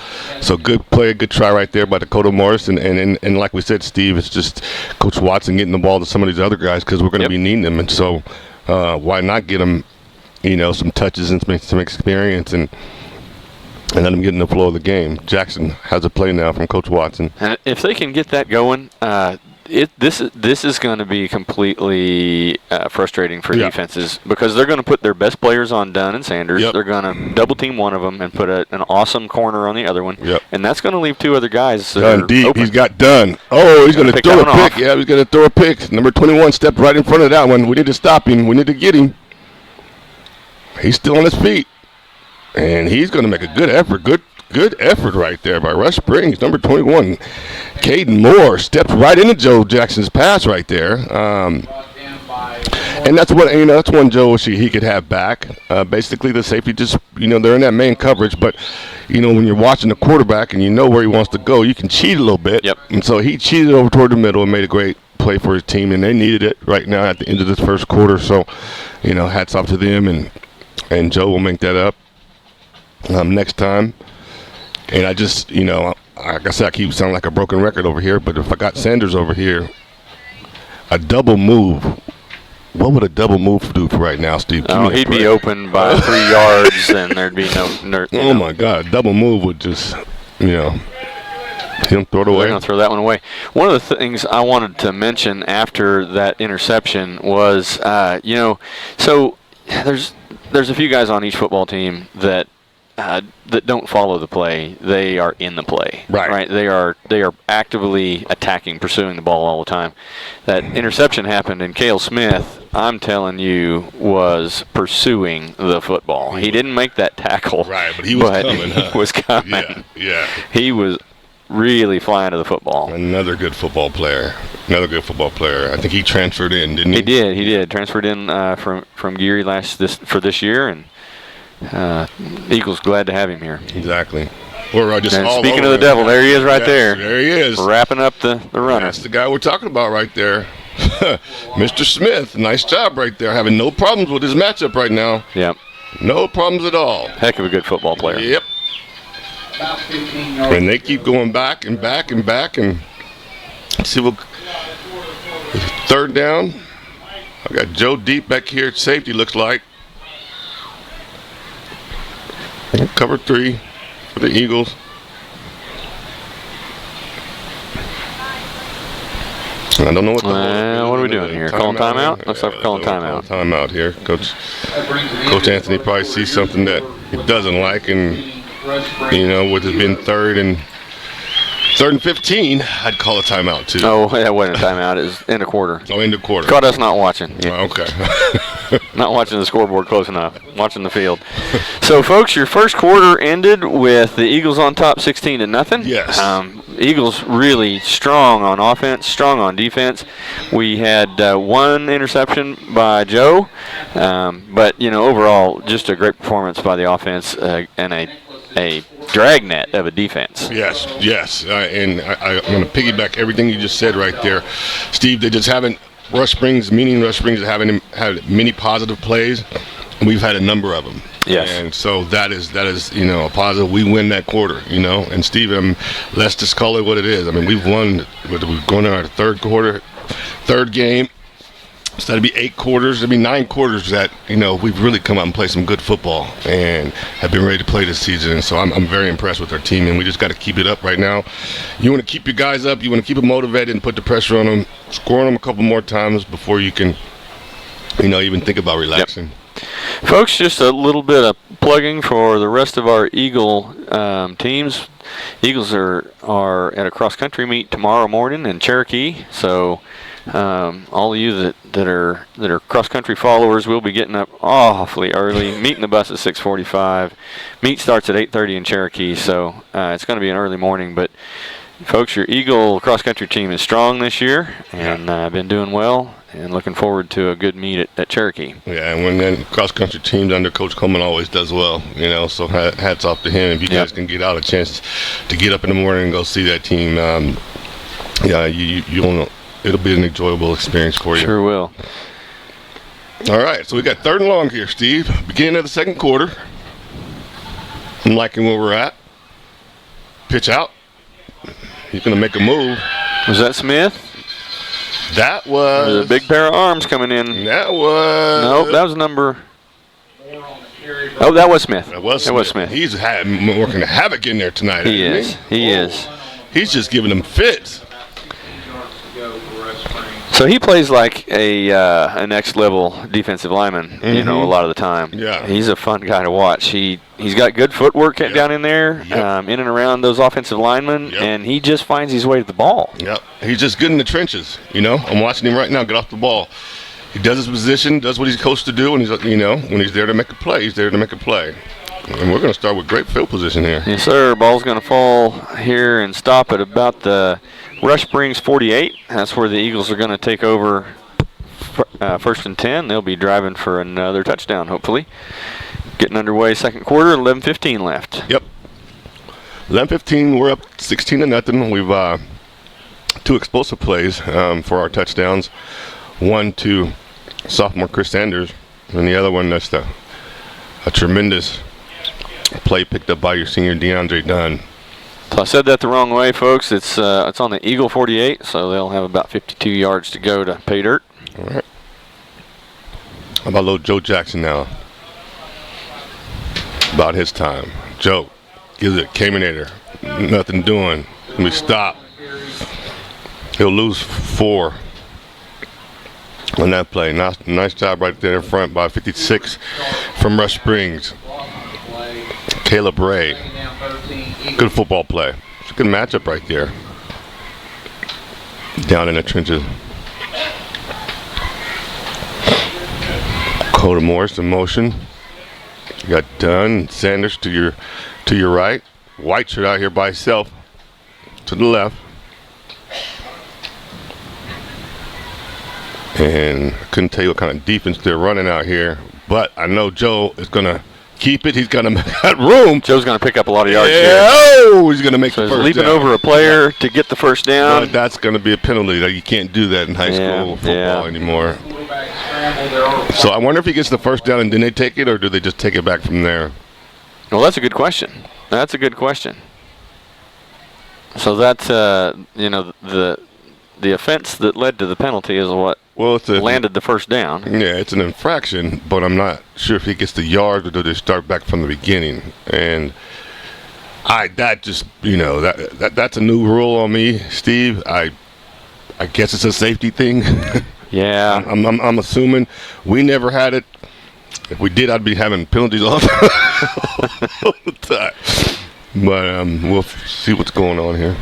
good play, good try right there by Dakota Morris. And like we said, Steve, it's just Coach Watson getting the ball to some of these other guys because we're going to be needing them. And so why not get them, some touches and some experience and let them get in the flow of the game. Jackson has a play now from Coach Watson. And if they can get that going, this is going to be completely frustrating for defenses because they're going to put their best players on Dunn and Sanders. They're going to double team one of them and put an awesome corner on the other one. And that's going to leave 2 other guys. Dunn deep. Open. He's got Dunn. Oh, he's going to throw a pick. Off. Yeah, he's going to throw a pick. Number 21 stepped right in front of that one. We need to stop him. We need to get him. He's still on his feet. And he's going to make a good effort. Good effort right there by Rush Springs, number 21. Caden Moore stepped right into Joe Jackson's pass right there. And that's what that's one Joe he could have back. Basically, the safety just they're in that main coverage, but when you're watching the quarterback and you know where he wants to go, you can cheat a little bit. And so he cheated over toward the middle and made a great play for his team, and they needed it right now at the end of this first quarter. So, hats off to them, and Joe will make that up next time. And I just, like I said, I keep sounding like a broken record over here, but if I got Sanders over here, a double move, what would a double move do for right now, Steve? He'd be open by 3 yards, and there'd be no. Oh, my God. A double move would just, him throw it away. They're going to throw that one away. One of the things I wanted to mention after that interception was, so there's a few guys on each football team that don't follow the play. They are in the play. Right. They are actively attacking, pursuing the ball all the time. That interception happened, and Cale Smith, I'm telling you, was pursuing the football. He didn't make that tackle. Right, but he was coming. He was coming. Yeah. He was really flying to the football. Another good football player. I think he transferred in, didn't he? He did. Transferred in from Geary for this year, and Eagles glad to have him here. Exactly. We're just and all speaking over of the him. devil, there he is right there. There he is. Wrapping up the runner. That's the guy we're talking about right there. Mr. Smith, nice job right there. Having no problems with his matchup right now. Yep. No problems at all. Heck of a good football player. Yep. And they keep going back and back and back. And see what third down. I got Joe Deep back here at safety, looks like. Cover 3 for the Eagles. I don't know what the what are we doing here? Calling timeout? Looks like we're calling timeout. Timeout here. Coach Anthony probably sees something that he doesn't like, and with it being third and 15, I'd call a timeout too. Oh, that wasn't a timeout. It was end of quarter. Oh, end of quarter. Caught us not watching. Okay. Not watching the scoreboard close enough. Watching the field. So, folks, your first quarter ended with the Eagles on top 16-0. Yes. Eagles really strong on offense, strong on defense. We had one interception by Joe, but overall, just a great performance by the offense and a dragnet of a defense. Yes. And I'm going to piggyback everything you just said right there, Steve. They just haven't. Rush Springs haven't had many positive plays. We've had a number of them. Yes. And so that is a positive. We win that quarter, And Steve, let's just call it what it is. I mean, we've won. We're going on our third game. So that'd be 8 quarters. It'd be 9 quarters that we've really come out and played some good football and have been ready to play this season. And so I'm very impressed with our team, and we just got to keep it up right now. You want to keep your guys up. You want to keep them motivated and put the pressure on them, scoring them a couple more times before you can, even think about relaxing. Yep. Folks, just a little bit of plugging for the rest of our Eagle teams. Eagles are at a cross-country meet tomorrow morning in Cherokee, so all of you that are cross-country followers will be getting up awfully early, meeting the bus at 6:45. Meet starts at 8:30 in Cherokee, so it's going to be an early morning. But, folks, your Eagle cross-country team is strong this year and been doing well, and looking forward to a good meet at Cherokee. Yeah, and when the cross-country teams under Coach Coleman always does well, so hats off to him. If you guys can get out a chance to get up in the morning and go see that team, it'll be an enjoyable experience for you. Sure will. All right, so we got 3rd and long here, Steve. Beginning of the second quarter. I'm liking where we're at. Pitch out. He's going to make a move. Was that Smith? That was... There's a big pair of arms coming in. That was... Nope, that was number... Oh, that was Smith. That was Smith. He's working havoc in there tonight. He is. He's just giving them fits. So he plays like a next-level defensive lineman, a lot of the time. Yeah. He's a fun guy to watch. He's got good footwork down in there, in and around those offensive linemen, and he just finds his way to the ball. Yep. He's just good in the trenches, I'm watching him right now get off the ball. He does his position, does what he's coached to do, and he's, when he's there to make a play, he's there to make a play. And we're going to start with great field position here. Yes, sir. Ball's going to fall here and stop at about the Rush Springs 48. That's where the Eagles are going to take over 1st and 10. They'll be driving for another touchdown, hopefully. Getting underway second quarter, 11:15 left. Yep. 11:15, we're up 16-0. We've 2 explosive plays for our touchdowns. One to sophomore Chris Sanders, and the other one that's a tremendous play picked up by your senior DeAndre Dunn. So I said that the wrong way, folks. It's on the Eagle 48, so they'll have about 52 yards to go to pay dirt. All right. How about little Joe Jackson now? About his time. Joe gives it Caminator. Nothing doing. We stop. He'll lose 4 on that play. Nice job right there in front by 56 from Rush Springs. Caleb Ray. Good football play. It's a good matchup right there. Down in the trenches. Dakota Morris in motion. You got Dunn, Sanders to your right. White shirt out here by himself. to the left. And I couldn't tell you what kind of defense they're running out here. But I know Joe is going to keep it. He's going to make that room. Joe's going to pick up a lot of yards here. Oh, he's going to make the first leaping down. over a player to get the first down. But that's going to be a penalty. You can't do that in high school football anymore. So I wonder if he gets the first down and then they take it, or do they just take it back from there? Well, that's a good question. That's a good question. So that's, the offense that led to the penalty is what landed the first down. Yeah, it's an infraction, but I'm not sure if he gets the yards or do they start back from the beginning. And that's a new rule on me, Steve. I guess it's a safety thing. Yeah. I'm assuming we never had it. If we did, I'd be having penalties all the time. But we'll see what's going on here.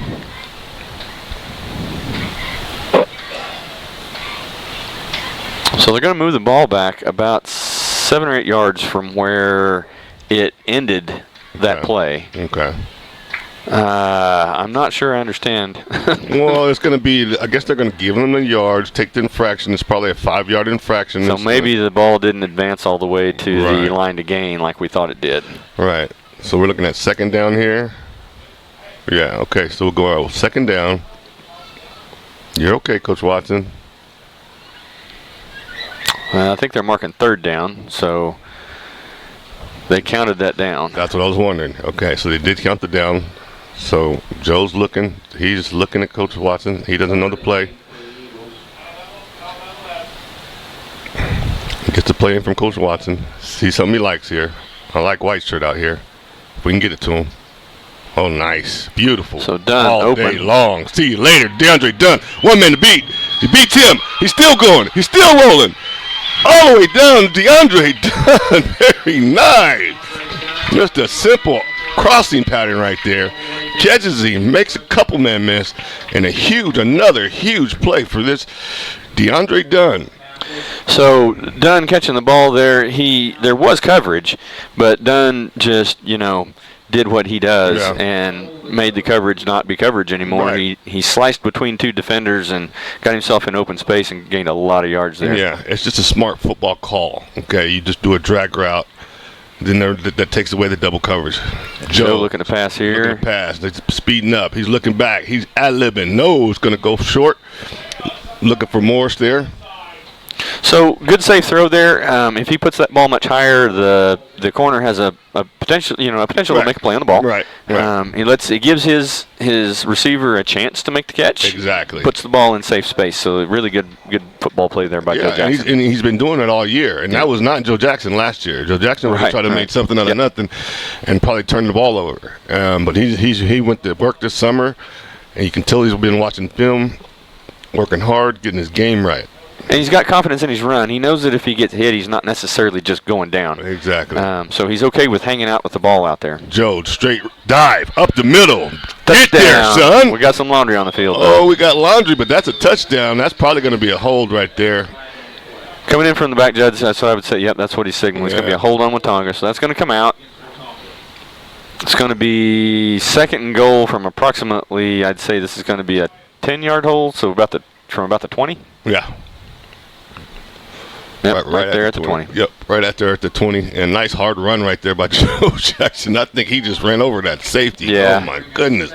So they're going to move the ball back about 7 or 8 yards from where it ended that play. Okay. I'm not sure I understand. Well, it's going to be, I guess they're going to give them the yards, take the infraction. It's probably a 5-yard infraction. So maybe the ball didn't advance all the way to the line to gain like we thought it did. Right. So we're looking at second down here. Yeah, okay. So we'll go out second down. You're okay, Coach Watson. I think they're marking third down, so they counted that down. That's what I was wondering. Okay, so they did count the down. So Joe's looking. He's looking at Coach Watson. He doesn't know the play. He gets the play in from Coach Watson. See something he likes here. I like white shirt out here. If we can get it to him. Oh, nice. Beautiful. So Dunn all open. day long. See you later. DeAndre Dunn. 1 man to beat. He beats him. He's still going. He's still rolling. All the way down, DeAndre Dunn. Very nice. Just a simple crossing pattern right there. Catches him, makes a couple man miss, and another huge play for this DeAndre Dunn. So Dunn catching the ball there, there was coverage, but Dunn just, did what he does and made the coverage not be coverage anymore. Right. He sliced between 2 defenders and got himself in open space and gained a lot of yards there. Yeah, it's just a smart football call. Okay, you just do a drag route. Then that takes away the double coverage. Joe looking to pass here. Looking to pass. They're speeding up. He's looking back. He's ad-libbing. No, it's going to go short. Looking for Morris there. So good safe throw there. If he puts that ball much higher, the corner has a potential, to make a play on the ball. Right. He gives his receiver a chance to make the catch. Exactly. Puts the ball in safe space. So really good football play there by Joe Jackson. And he's been doing it all year, and that was not Joe Jackson last year. Joe Jackson was trying to make something out of nothing, and probably turn the ball over. But he went to work this summer, and you can tell he's been watching film, working hard, getting his game right. And he's got confidence in his run. He knows that if he gets hit, he's not necessarily just going down. Exactly. So he's okay with hanging out with the ball out there. Joe, straight dive, up the middle. Touchdown. Get there, son. We got some laundry on the field. Oh, we got laundry, but that's a touchdown. That's probably going to be a hold right there. Coming in from the back, Judge, that's what I would say. Yep, that's what he's signaling. It's going to be a hold on Watonga. So that's going to come out. It's going to be second and goal from approximately, I'd say this is going to be a 10-yard hold, so from about the 20. Yeah. Yep, right there at the 20. Yep, right at there at the 20. And nice hard run right there by Joe Jackson. I think he just ran over that safety. Yeah. Oh, my goodness.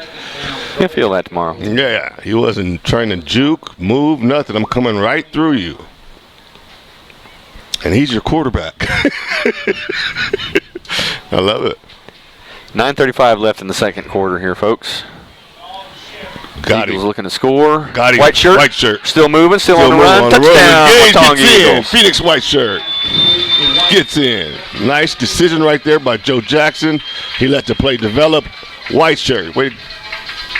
He'll feel that tomorrow. Yeah, he wasn't trying to juke, move, nothing. I'm coming right through you. And he's your quarterback. I love it. 9:35 left in the second quarter here, folks. Eagles looking to score. Got him. White shirt. Still moving. Still on the run. Touchdown. Watonga Eagles. Phoenix white shirt gets in. Nice decision right there by Joe Jackson. He let the play develop. White shirt. Wait.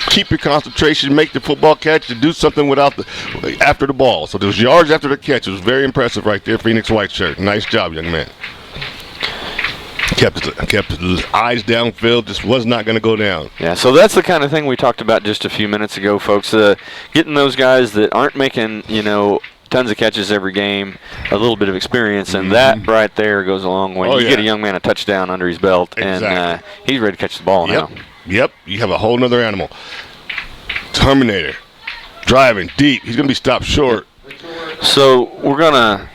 Keep your concentration. Make the football catch. And do something after the ball. So those yards after the catch was very impressive right there. Phoenix white shirt. Nice job, young man. Kept his eyes downfield, just was not going to go down. Yeah, so that's the kind of thing we talked about just a few minutes ago, folks. Getting those guys that aren't making, tons of catches every game, a little bit of experience, and that right there goes a long way. You get a young man a touchdown under his belt, and he's ready to catch the ball now. Yep, you have a whole nother animal. Terminator. Driving deep. He's going to be stopped short. So we're gonna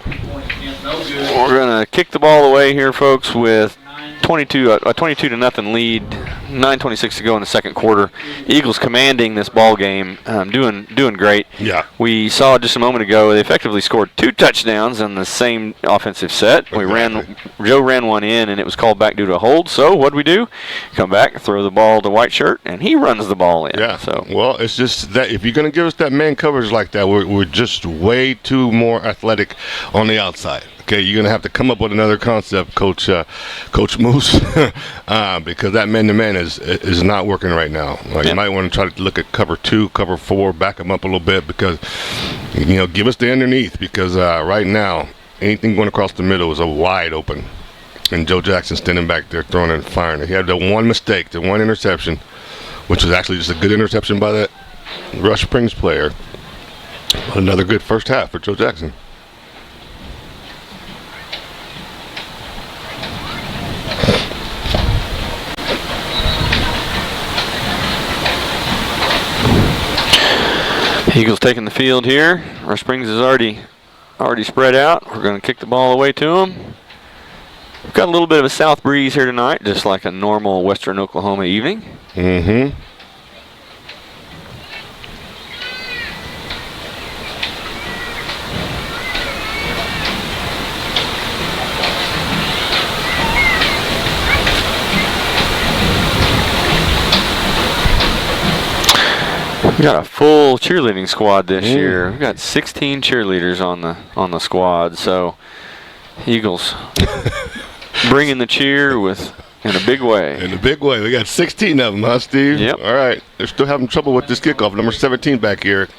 kick the ball away here, folks, with a 22-0 lead. 9:26 to go in the second quarter. Eagles commanding this ball game, doing great. Yeah. We saw just a moment ago they effectively scored 2 touchdowns in the same offensive set. Exactly. Joe ran one in, and it was called back due to a hold. So what do we do? Come back, throw the ball to White Shirt, and he runs the ball in. Yeah. So Well, it's just that if you're going to give us that man coverage like that, we're just way too more athletic on the outside. Okay, you're going to have to come up with another concept, Coach Moose, because that man-to-man is not working right now. You might want to try to look at cover 2, cover 4, back them up a little bit because, give us the underneath because right now, anything going across the middle is a wide open. And Joe Jackson standing back there throwing and firing. He had the one mistake, the one interception, which was actually just a good interception by that Rush Springs player. Another good first half for Joe Jackson. Eagles taking the field here. Rush Springs is already spread out. We're going to kick the ball away to them. We've got a little bit of a south breeze here tonight, just like a normal western Oklahoma evening. Mm-hmm. We got a full cheerleading squad this year. We've got 16 cheerleaders on the squad. So Eagles bringing the cheer in a big way. In a big way. We got 16 of them, huh, Steve? Yep. All right. They're still having trouble with this kickoff. Number 17 back here.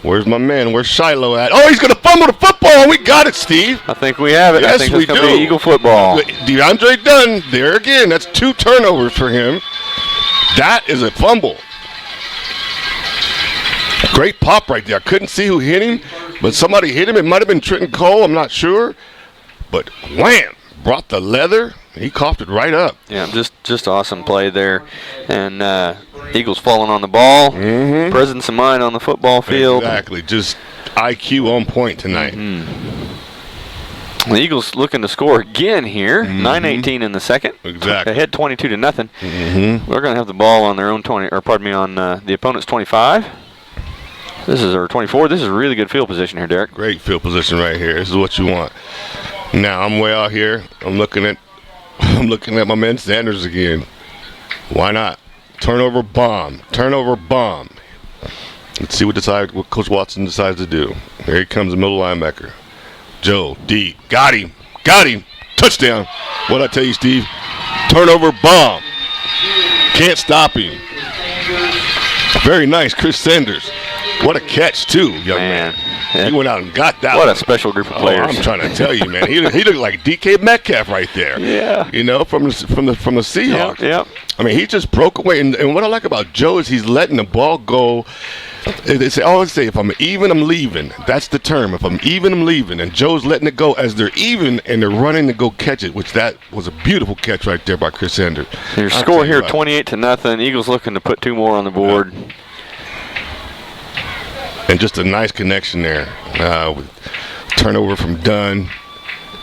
Where's my man? Where's Shiloh at? Oh, he's going to fumble the football. We got it, Steve. I think we have it. Yes, I think we it's going to be do. Eagle football. DeAndre Dunn, there again. That's 2 turnovers for him. That is a fumble. Great pop right there. I couldn't see who hit him, but somebody hit him. It might have been Trenton Cole. I'm not sure. But wham! Brought the leather. He coughed it right up. Yeah, just awesome play there. And Eagles falling on the ball. Mm-hmm. Presence of mind on the football field. Exactly. Just IQ on point tonight. The Eagles looking to score again here. 9:18 in the second. Exactly. Ahead 22-0. Mm-hmm. We're going to have the ball on their own 20, or pardon me, on the opponent's 25. This is our 24. This is a really good field position here, Derek. Great field position right here. This is what you want. Now I'm way out here. I'm looking at my man Sanders again. Why not? Turnover bomb. Turnover bomb. Let's see what Coach Watson decides to do. Here he comes, the middle linebacker. Joe D. Got him. Touchdown. What'd I tell you, Steve? Turnover bomb. Can't stop him. Very nice, Chris Sanders. What a catch, too, young man. He went out and got that What one. a special group of players. I'm trying to tell you, man. He looked like DK Metcalf right there. Yeah. From the Seahawks. Yep. I mean, he just broke away. And what I like about Joe is he's letting the ball go. They always say, if I'm even, I'm leaving. That's the term. If I'm even, I'm leaving. And Joe's letting it go as they're even, and they're running to go catch it, which that was a beautiful catch right there by Chris Sanders. Your score here, 28-0. Eagles looking to put 2 more on the board. Yeah. And just a nice connection there. With turnover from Dunn.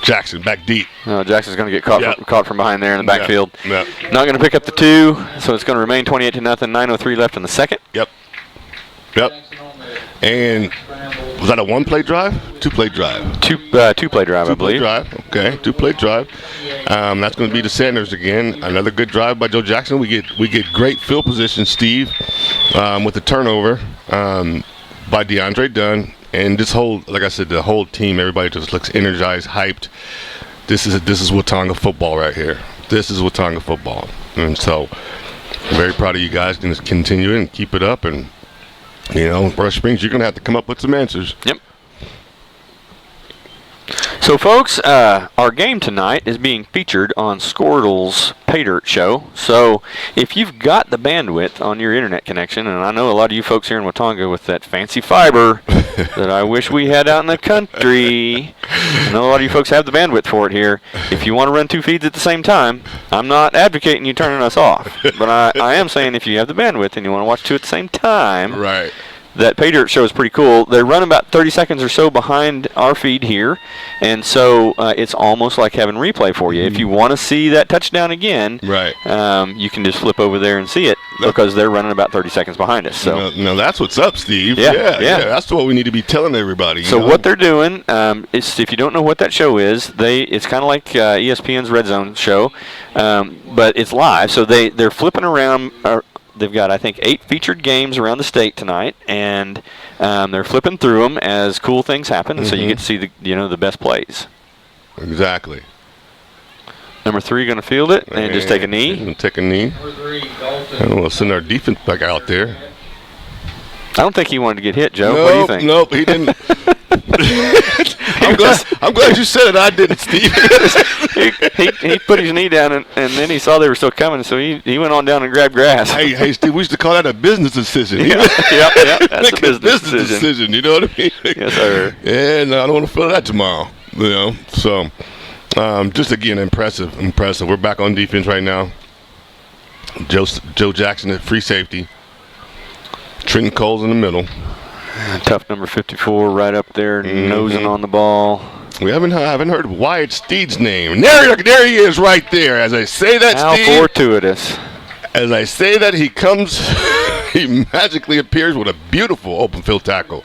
Jackson back deep. Jackson's going to get caught from behind there in the backfield. Yep. Not going to pick up the 2, so it's going to remain 28-0. 9:03 left in the second. Yep. And was that a 1-play drive? 2-play drive? 2-play drive, I believe. 2-play drive. Okay, 2-play drive. That's going to be to Sanders again. Another good drive by Joe Jackson. We get great field position, Steve, with the turnover by DeAndre Dunn. And this whole, like I said, the whole team, everybody just looks energized, hyped. This is Watonga football right here. This is Watonga football. And so, I'm very proud of you guys. Going to continue it and keep it up. And, Rush Springs, you're going to have to come up with some answers. Yep. So, folks, our game tonight is being featured on Squirtle's Pay Dirt Show. So, if you've got the bandwidth on your internet connection, and I know a lot of you folks here in Watonga with that fancy fiber that I wish we had out in the country, I know a lot of you folks have the bandwidth for it here. If you want to run 2 feeds at the same time, I'm not advocating you turning us off, but I am saying if you have the bandwidth and you want to watch 2 at the same time, Right. that Pay Dirt Show is pretty cool. They run about 30 seconds or so behind our feed here, and so it's almost like having replay for you. If you want to see that touchdown again, Right. You can just flip over there and see it because they're running about 30 seconds behind us. So, no, that's what's up, Steve. Yeah. That's what we need to be telling everybody. So what they're doing is, if you don't know what that show is, it's kind of like ESPN's Red Zone show, but it's live. So they're flipping around. They've got, I think, 8 featured games around the state tonight, and they're flipping through them as cool things happen. So you get to see the best plays. Exactly. Number 3 going to field it and just take a knee. And take a knee. And we'll send our defense back out there. I don't think he wanted to get hit, Joe. What do you think? Nope, he didn't. I'm glad you said it. I didn't, Steve. he put his knee down, and then he saw they were still coming, so he went on down and grabbed grass. Hey, Steve, we used to call that a business decision. Yeah, that's a business decision. You know what I mean? Yes, sir. Yeah, no, I don't want to feel that tomorrow. So just again, impressive. We're back on defense right now. Joe Jackson at free safety. Trenton Cole's in the middle. Tough number 54 right up there, nosing on the ball. We haven't heard Wyatt Steed's name. There he is right there. As I say that, How Steve. fortuitous. As I say that, he comes, he magically appears with a beautiful open field tackle.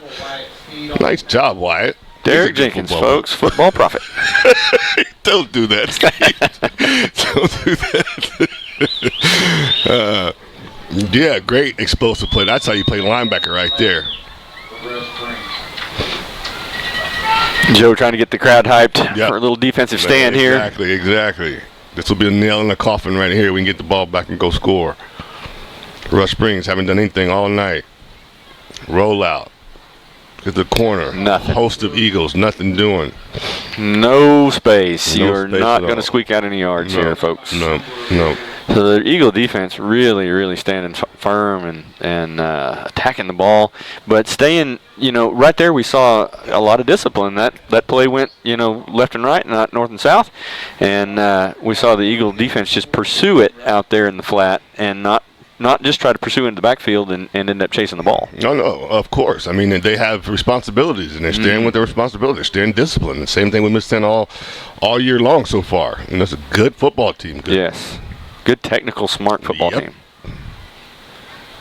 Nice job, Wyatt. Derek Jenkins, folks, football prophet. Don't do that, Steve. Don't do that. Yeah, great explosive play. That's how you play linebacker right there. Joe trying to get the crowd hyped for a little defensive stand here. Exactly. This will be a nail in the coffin right here. We can get the ball back and go score. Rush Springs haven't done anything all night. Roll out. Get the corner. Nothing. Host of Eagles. Nothing doing. No space. No You're space not at going all. to squeak out any yards here, folks. No. So the Eagle defense really standing firm and attacking the ball, but staying, right there we saw a lot of discipline. That play went, left and right, not north and south, and we saw the Eagle defense just pursue it out there in the flat and not just try to pursue into the backfield and end up chasing the ball. No, of course. I mean, they have responsibilities, and they stand with their responsibilities. They stand disciplined. The same thing with Miss 10 all year long so far. And it's a good football team. Yes. Good technical, smart football team.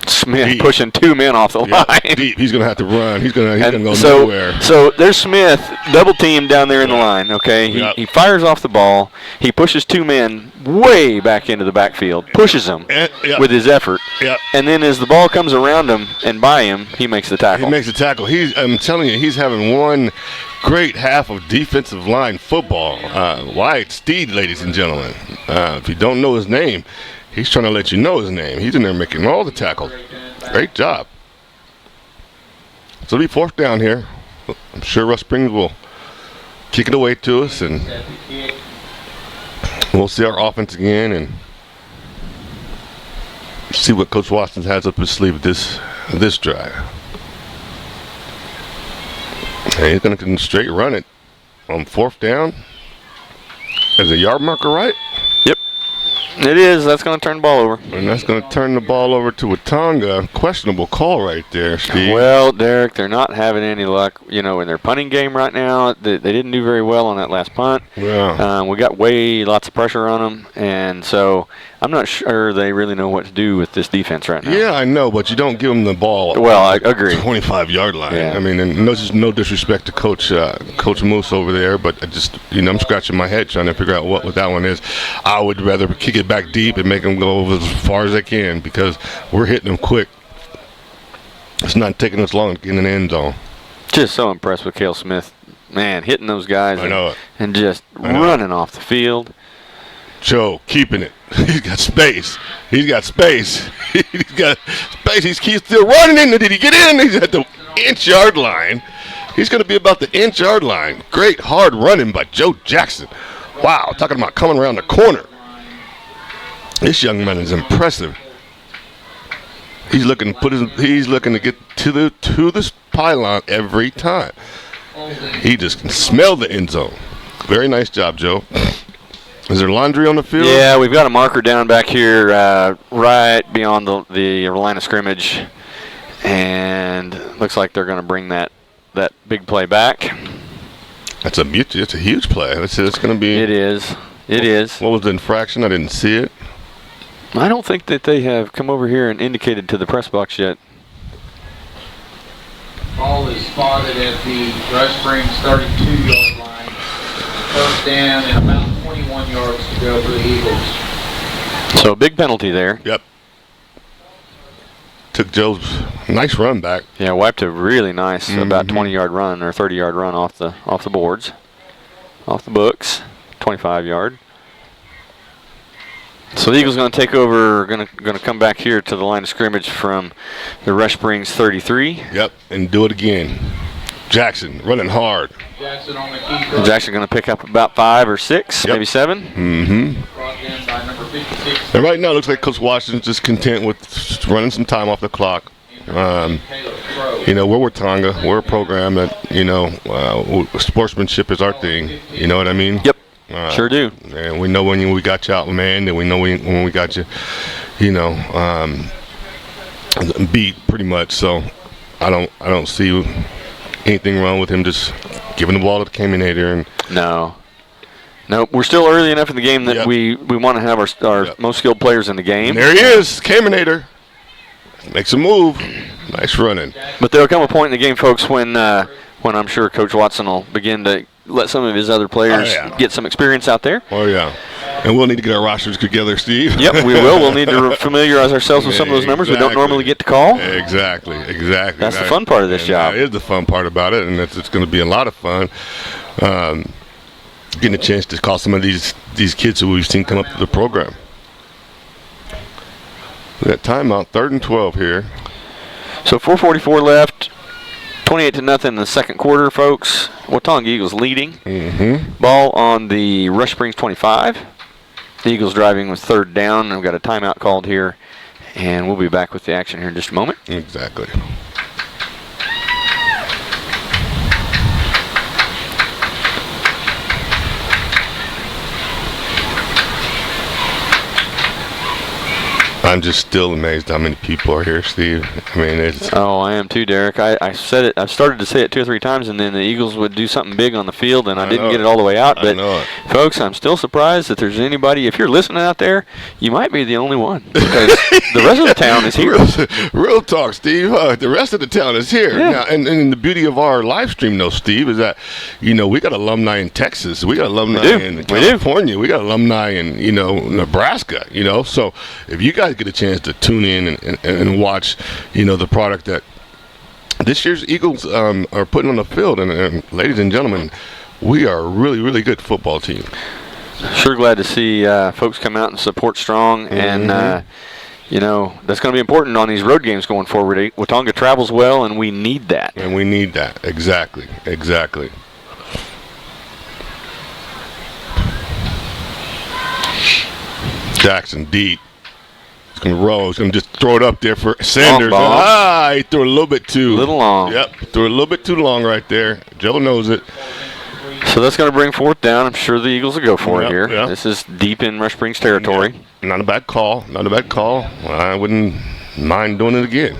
Smith Deep. pushing 2 men off the line. Deep. He's going to have to run. He's going to go so, nowhere. So there's Smith, double team down there in the line, okay? He fires off the ball. He pushes 2 men way back into the backfield, pushes them with his effort. And then as the ball comes around him and by him, he makes the tackle. He makes the tackle. I'm telling you, he's having one great half of defensive line football. Wyatt Steed, ladies and gentlemen. If you don't know his name, he's trying to let you know his name. He's in there making all the tackles. Great job. So it'll be 4th down here. I'm sure Rush Springs will kick it away to us, and we'll see our offense again and see what Coach Watson has up his sleeve this drive. And he's going to straight run it on 4th down. Is a yard marker right? Yep. It is. That's going to turn the ball over. And that's going to turn the ball over to Watonga. Questionable call right there, Steve. Well, Derek, they're not having any luck, in their punting game right now. They didn't do very well on that last punt. Yeah. We got lots of pressure on them, and so I'm not sure they really know what to do with this defense right now. Yeah, I know, but you don't give them the ball. Well, I agree. 25-yard line. Yeah. I mean, and no disrespect to Coach Moose over there, but I just, I'm scratching my head trying to figure out what that one is. I would rather kick it back deep and make them go as far as they can because we're hitting them quick. It's not taking us long to get in the end zone. Just so impressed with Cale Smith. Man, hitting those guys and just running off the field. Joe, keeping it. He's got space. He's got space. He's got space. He's still running in. Did he get in? He's at the inch-yard line. He's going to be about the inch-yard line. Great hard running by Joe Jackson. Wow, talking about coming around the corner. This young man is impressive. He's looking to get to the pylon every time. He just can smell the end zone. Very nice job, Joe. Is there laundry on the field? Yeah, we've got a marker down back here right beyond the line of scrimmage. And looks like they're going to bring that big play back. It's a huge play. It's going to be. It is. It is. What was the infraction? I didn't see it. I don't think that they have come over here and indicated to the press box yet. Ball is spotted at the Rush Springs 32-yard line. First down and about 21 yards to go for the Eagles. So a big penalty there. Yep. Took Joe's nice run back. Yeah, wiped a really nice about 20-yard run or 30-yard run off the boards, off the books, 25-yard. So the Eagles going to take over, going to come back here to the line of scrimmage from the Rush Springs 33. Yep, and do it again. Jackson running hard. Jackson on the keeper. Jackson going to pick up about 5 or 6, maybe 7. Brought in by number 56. And right now it looks like Coach Washington's just content with running some time off the clock. You know, we're Watonga. We're a program that, sportsmanship is our thing. You know what I mean? Yep. Sure do. And we know when we got you outmanned, and we know when we got you, beat pretty much. So I don't see anything wrong with him just giving the ball to the Caminator. And no, we're still early enough in the game that we want to have our most skilled players in the game. And there he is, Caminator. Makes a move. Nice running. But there'll come a point in the game, folks, when I'm sure Coach Watson will begin to let some of his other players get some experience out there. Oh, yeah. And we'll need to get our rosters together, Steve. Yep, we will. We'll need to familiarize ourselves with some of those numbers we don't normally get to call. Exactly. That's the fun part of this job. That is the fun part about it, and it's going to be a lot of fun. Getting a chance to call some of these kids who we've seen come up to the program. We got timeout, 3rd and 12 here. So 4:44 left, 28-0 in the second quarter, folks. Watonga Eagles leading. Ball on the Rush Springs 25. The Eagles driving with 3rd down. We've got a timeout called here, and we'll be back with the action here in just a moment. Exactly. I'm just still amazed how many people are here, Steve. I mean, it's... Oh, I am too, Derek. I said it. I started to say it 2 or 3 times, and then the Eagles would do something big on the field, and I didn't get it all the way out. But, folks, I'm still surprised that there's anybody. If you're listening out there, you might be the only one, because the rest of the town is here. Real talk, Steve. The rest of the town is here. Yeah. Now, and the beauty of our live stream, though, Steve, is that, we got alumni in Texas. We got alumni in California. We got alumni in, Nebraska, So if you guys get a chance to tune in and watch, the product that this year's Eagles are putting on the field, and ladies and gentlemen, we are a really, really good football team. Sure glad to see folks come out and support strong, and that's going to be important on these road games going forward. Watonga travels well, and we need that. Exactly. Jackson deep. He's going to roll. He's going to just throw it up there for Sanders. He threw a little bit too. Long. Yep, threw a little bit too long right there. Joe knows it. So that's going to bring 4th down. I'm sure the Eagles will go for it here. Yep. This is deep in Rush Springs territory. Yep. Not a bad call. I wouldn't mind doing it again.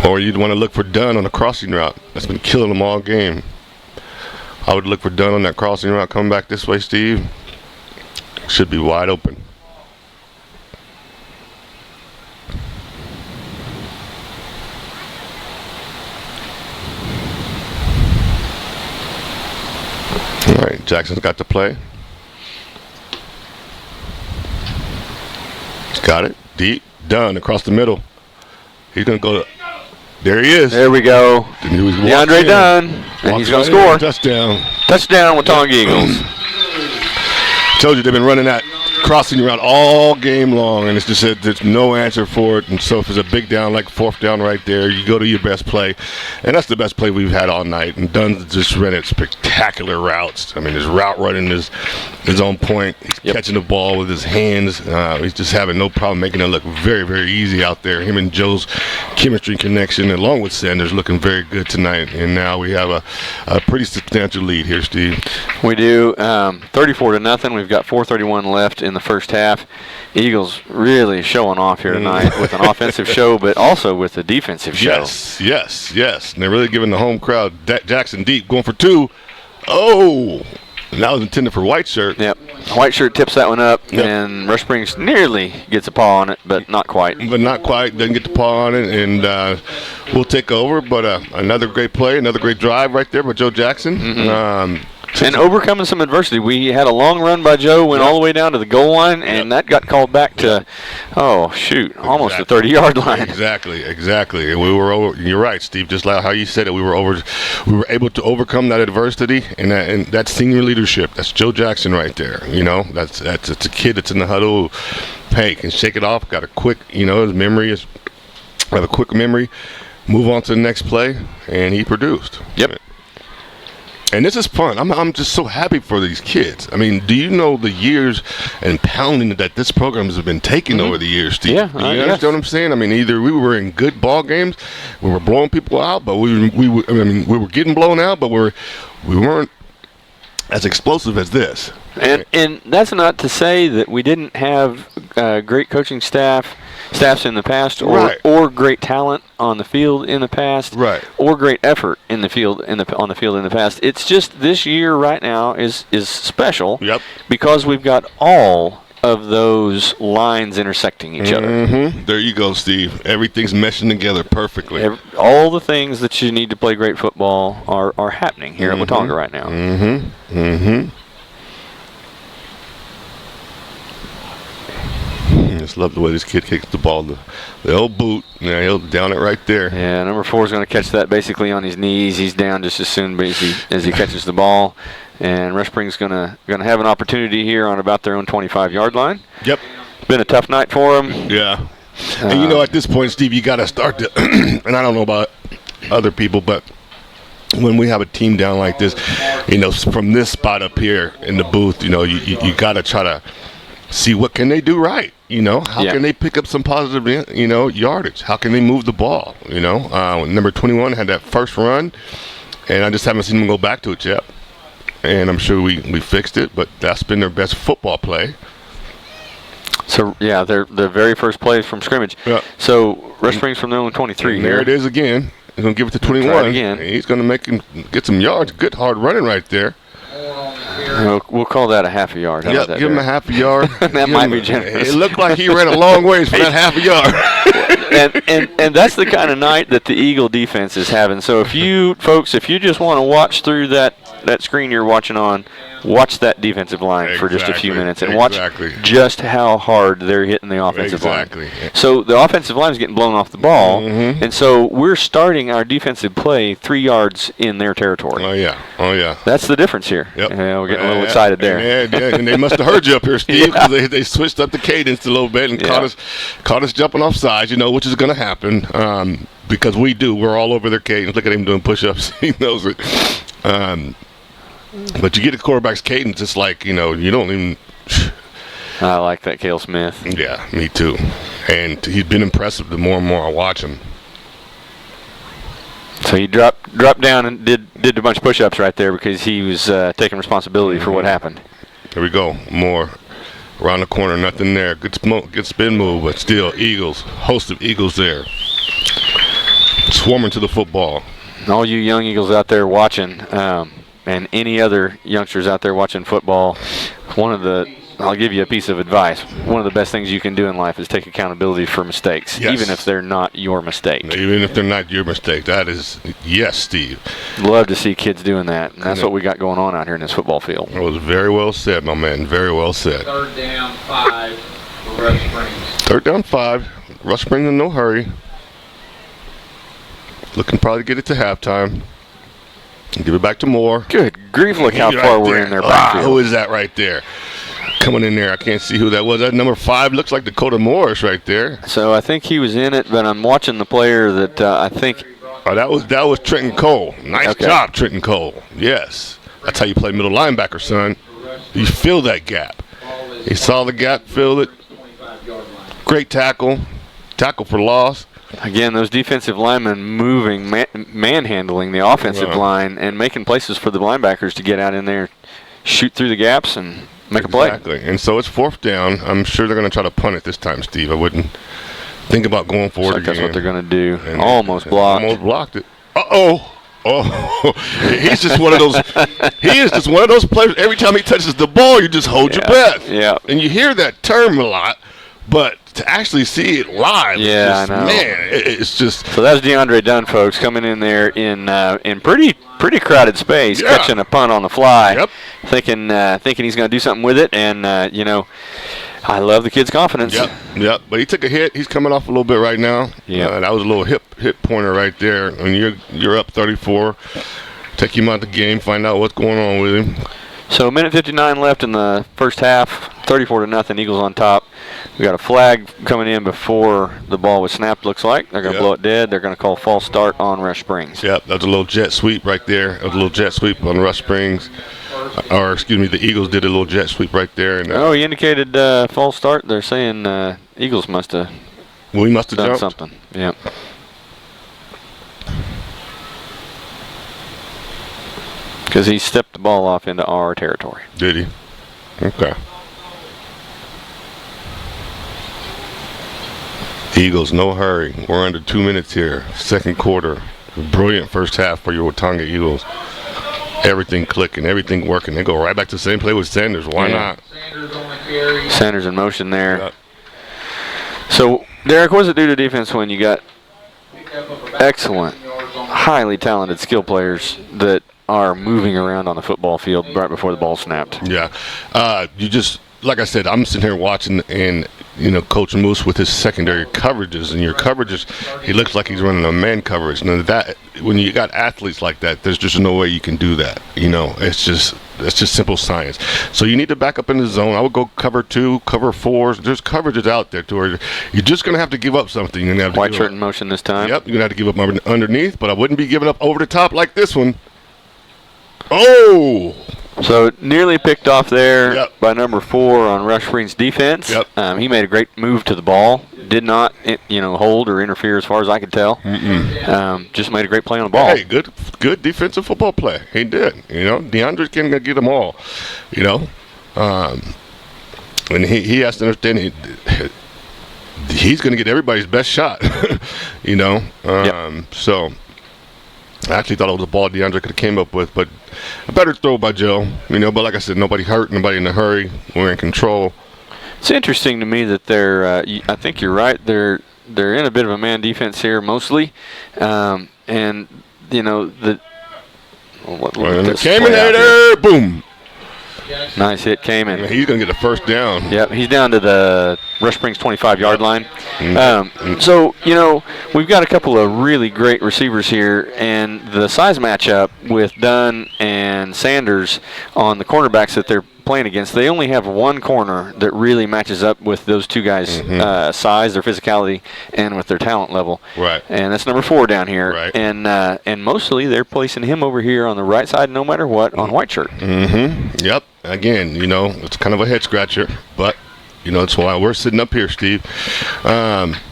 Or you'd want to look for Dunn on a crossing route. That's been killing them all game. I would look for Dunn on that crossing route coming back this way, Steve. Should be wide open. All right, Jackson's got to play. He's got it. Deep. Dunn across the middle. He's going to go to... There he is. There we go. DeAndre Dunn. And he's going to score. Touchdown. Touchdown, Watonga Eagles. Told you they've been running that crossing route all game long, and it's just that there's no answer for it. And so if it's a big down, like 4th down right there, you go to your best play. And that's the best play we've had all night. And Dunn's just ran spectacular routes. I mean, his route running is on point. He's catching the ball with his hands. He's just having no problem making it look very, very easy out there. Him and Joe's chemistry connection, along with Sanders, looking very good tonight. And now we have a pretty substantial lead here, Steve. We do. 34-0. We've got 4:31 left in the first half. Eagles really showing off here tonight with an offensive show, but also with a defensive show. Yes. And they're really giving the home crowd Jackson deep, going for 2. Oh, and that was intended for White Shirt. Yep. White Shirt tips that one up, and Rush Springs nearly gets a paw on it, but not quite. Doesn't get the paw on it, and we'll take over. But another great play, another great drive right there by Joe Jackson. And overcoming some adversity. We had a long run by Joe, went all the way down to the goal line, and that got called back to, almost the 30-yard line. Exactly. And we were over. You're right, Steve. Just like how you said it, we were able to overcome that adversity, and that senior leadership. That's Joe Jackson right there. That's it's a kid that's in the huddle. Hey, can shake it off. Got a quick, his memory is. Have a quick memory. Move on to the next play, and he produced. Yep. And this is fun. I'm just so happy for these kids. I mean, do you know the years and pounding that this program has been taking over the years, Steve? Yeah, you understand what I'm saying? I mean, either we were in good ball games, we were blowing people out, but we were getting blown out, but we weren't as explosive as this. And that's not to say that we didn't have great coaching staffs in the past, or great talent on the field in the past, or great effort in the field on the field in the past. It's just this year right now is special because we've got all of those lines intersecting each other. There you go, Steve. Everything's meshing together perfectly. All the things that you need to play great football are happening here at Watonga right now. Just love the way this kid kicks the ball. The old boot, he'll down it right there. Yeah, number 4 is going to catch that basically on his knees. He's down just as soon as he catches the ball. And Rush Springs going to have an opportunity here on about their own 25-yard line. Yep. It's been a tough night for them. Yeah. And at this point, Steve, you got to start to, and I don't know about other people, but when we have a team down like this, from this spot up here in the booth, you got to try to see what can they do right. How can they pick up some positive, yardage? How can they move the ball? Number 21 had that first run, and I just haven't seen them go back to it yet. And I'm sure we fixed it, but that's been their best football play. So, yeah, their very first play from scrimmage. Yeah. So, Rush Springs from their own 23 and here. There it is again. He's going to give it to 21. Again. He's going to make him get some yards. Good hard running right there. We'll call that a half a yard. Yep, give him a half a yard. That might be generous. It looked like he ran a long ways for that half a yard. and that's the kind of night that the Eagle defense is having. So if you just want to watch through that screen you're watching on, watch that defensive line for just a few minutes and watch just how hard they're hitting the offensive line. So the offensive line is getting blown off the ball, and so we're starting our defensive play 3 yards in their territory. Oh yeah. That's the difference here. Yep. We're getting a little excited there. Yeah, and they must have heard you up here, Steve, because they switched up the cadence a little bit and caught us jumping off sides, which is going to happen because we're all over their cadence. Look at him doing push-ups. He knows it. But you get a quarterback's cadence, it's like, you don't even... I like that, Cale Smith. Yeah, me too. And he's been impressive the more and more I watch him. So he dropped down and did a bunch of push-ups right there because he was taking responsibility for what happened. Here we go. More around the corner, nothing there. Good spin move, but still Eagles, host of Eagles there. Swarming to the football. All you young Eagles out there watching, and any other youngsters out there watching football, I'll give you a piece of advice. One of the best things you can do in life is take accountability for mistakes, even if they're not your mistake. Even if they're not your mistake. That is, yes, Steve. Love to see kids doing that, and that's what we got going on out here in this football field. It was very well said, my man. Very well said. 3rd down 5 for Rush Springs. 3rd down 5. Rush Springs in no hurry. Looking probably to get it to halftime. Give it back to Moore. Good grief, look how far we're in their backfield. Who is that right there? coming in there. I can't see who that was. That number 5 looks like Dakota Morris right there. So I think he was in it, but I'm watching the player that I think. Oh, that was Trenton Cole. Nice Okay. job, Trenton Cole. Yes. That's how you play middle linebacker, son. You fill that gap. He saw the gap, filled it. Great tackle. Tackle for loss. Again, those defensive linemen moving, manhandling the offensive line and making places for the linebackers to get out in there, shoot through the gaps, and make a play. Exactly. And so it's 4th down. I'm sure they're going to try to punt it this time, Steve. I wouldn't think about going forward again. That's what they're going to do. And almost blocked. Almost blocked it. Uh-oh. Oh, he's just one of those. He is just one of those players. Every time he touches the ball, you just hold your breath. Yeah. And you hear that term a lot, but to actually see it live, Yeah, it's just, I know. man, it's just. So that was DeAndre Dunn, folks, coming in there in pretty crowded space, Yeah. catching a punt on the fly, Yep. thinking he's going to do something with it, and I love the kid's confidence. Yep. But he took a hit. He's coming off a little bit right now. Yep. That was a little hip pointer right there. When you're up 34, take him out the game, find out what's going on with him. So a minute 59 left in the first half, 34-0, Eagles on top. We got a flag coming in before the ball was snapped, looks like. They're going to blow it dead. They're going to call false start on Rush Springs. Yep, that was a little jet sweep right there. That was a little jet sweep on Rush Springs. Or, excuse me, the Eagles did a little jet sweep right there. And he indicated false start. They're saying Eagles must have we must have done jumped. something. Yep. Because he stepped the ball off into our territory. Did he? Okay. Eagles, no hurry. We're under 2 minutes here. Second quarter. Brilliant first half for your Watonga Eagles. Everything clicking, everything working. They go right back to the same play with Sanders. Why not? Sanders on the carry. Sanders in motion there. Yep. So, Derek, what does it do to defense when you got Picked up about excellent, 7 yards on the highly talented skill players that are moving around on the football field right before the ball snapped? Yeah. You just, like I said, I'm sitting here watching, and, Coach Moose with his secondary coverages, and your coverages, he looks like he's running a man coverage. Now, that, when you got athletes like that, there's just no way you can do that. It's just simple science. So you need to back up in the zone. I would go cover 2, cover 4s. There's coverages out there to where you're just going to have to give up something. You're gonna have to White give shirt up. in motion this time. Yep, you're going to have to give up underneath, but I wouldn't be giving up over the top like this one. Oh! So nearly picked off there Yep. by number 4 on Rush Springs defense. Yep. He made a great move to the ball. Did not, hold or interfere as far as I could tell. Just made a great play on the ball. Hey, good defensive football play. He did. DeAndre can get them all. And he has to understand he's going to get everybody's best shot. So I actually thought it was a ball DeAndre could have came up with, but a better throw by Joe. But like I said, nobody hurt, nobody in a hurry. We're in control. It's interesting to me that they're. I think you're right. They're in a bit of a man defense here mostly, and the. Let this play out here. Terminator, boom. Nice hit came in. He's going to get a first down. Yep, he's down to the Rush Springs 25-yard line. Mm-hmm. So, we've got a couple of really great receivers here, and the size matchup with Dunn and Sanders on the cornerbacks that they're playing against, they only have one corner that really matches up with those two guys' size, their physicality, and with their talent level. Right. And that's number 4 down here. Right. And mostly they're placing him over here on the right side, no matter what, on white shirt. Mm-hmm. Yep. Again, it's kind of a head scratcher, but that's why we're sitting up here, Steve.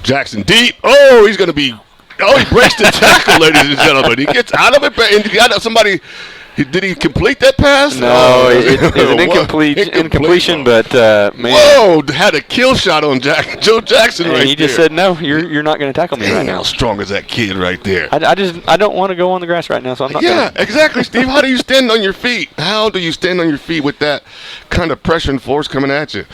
Jackson deep. Oh, he's going to be. Oh, he breaks the tackle, ladies and gentlemen. He gets out of it, and he got somebody. Did he complete that pass? No, it's an incompletion, but man. Whoa, had a kill shot on Joe Jackson and right there. he just said, no, you're not going to tackle me right Dang, now. how strong is that kid right there? I don't want to go on the grass right now, so I'm not Yeah, gonna. exactly, Steve. How do you stand on your feet? How do you stand on your feet with that kind of pressure and force coming at you?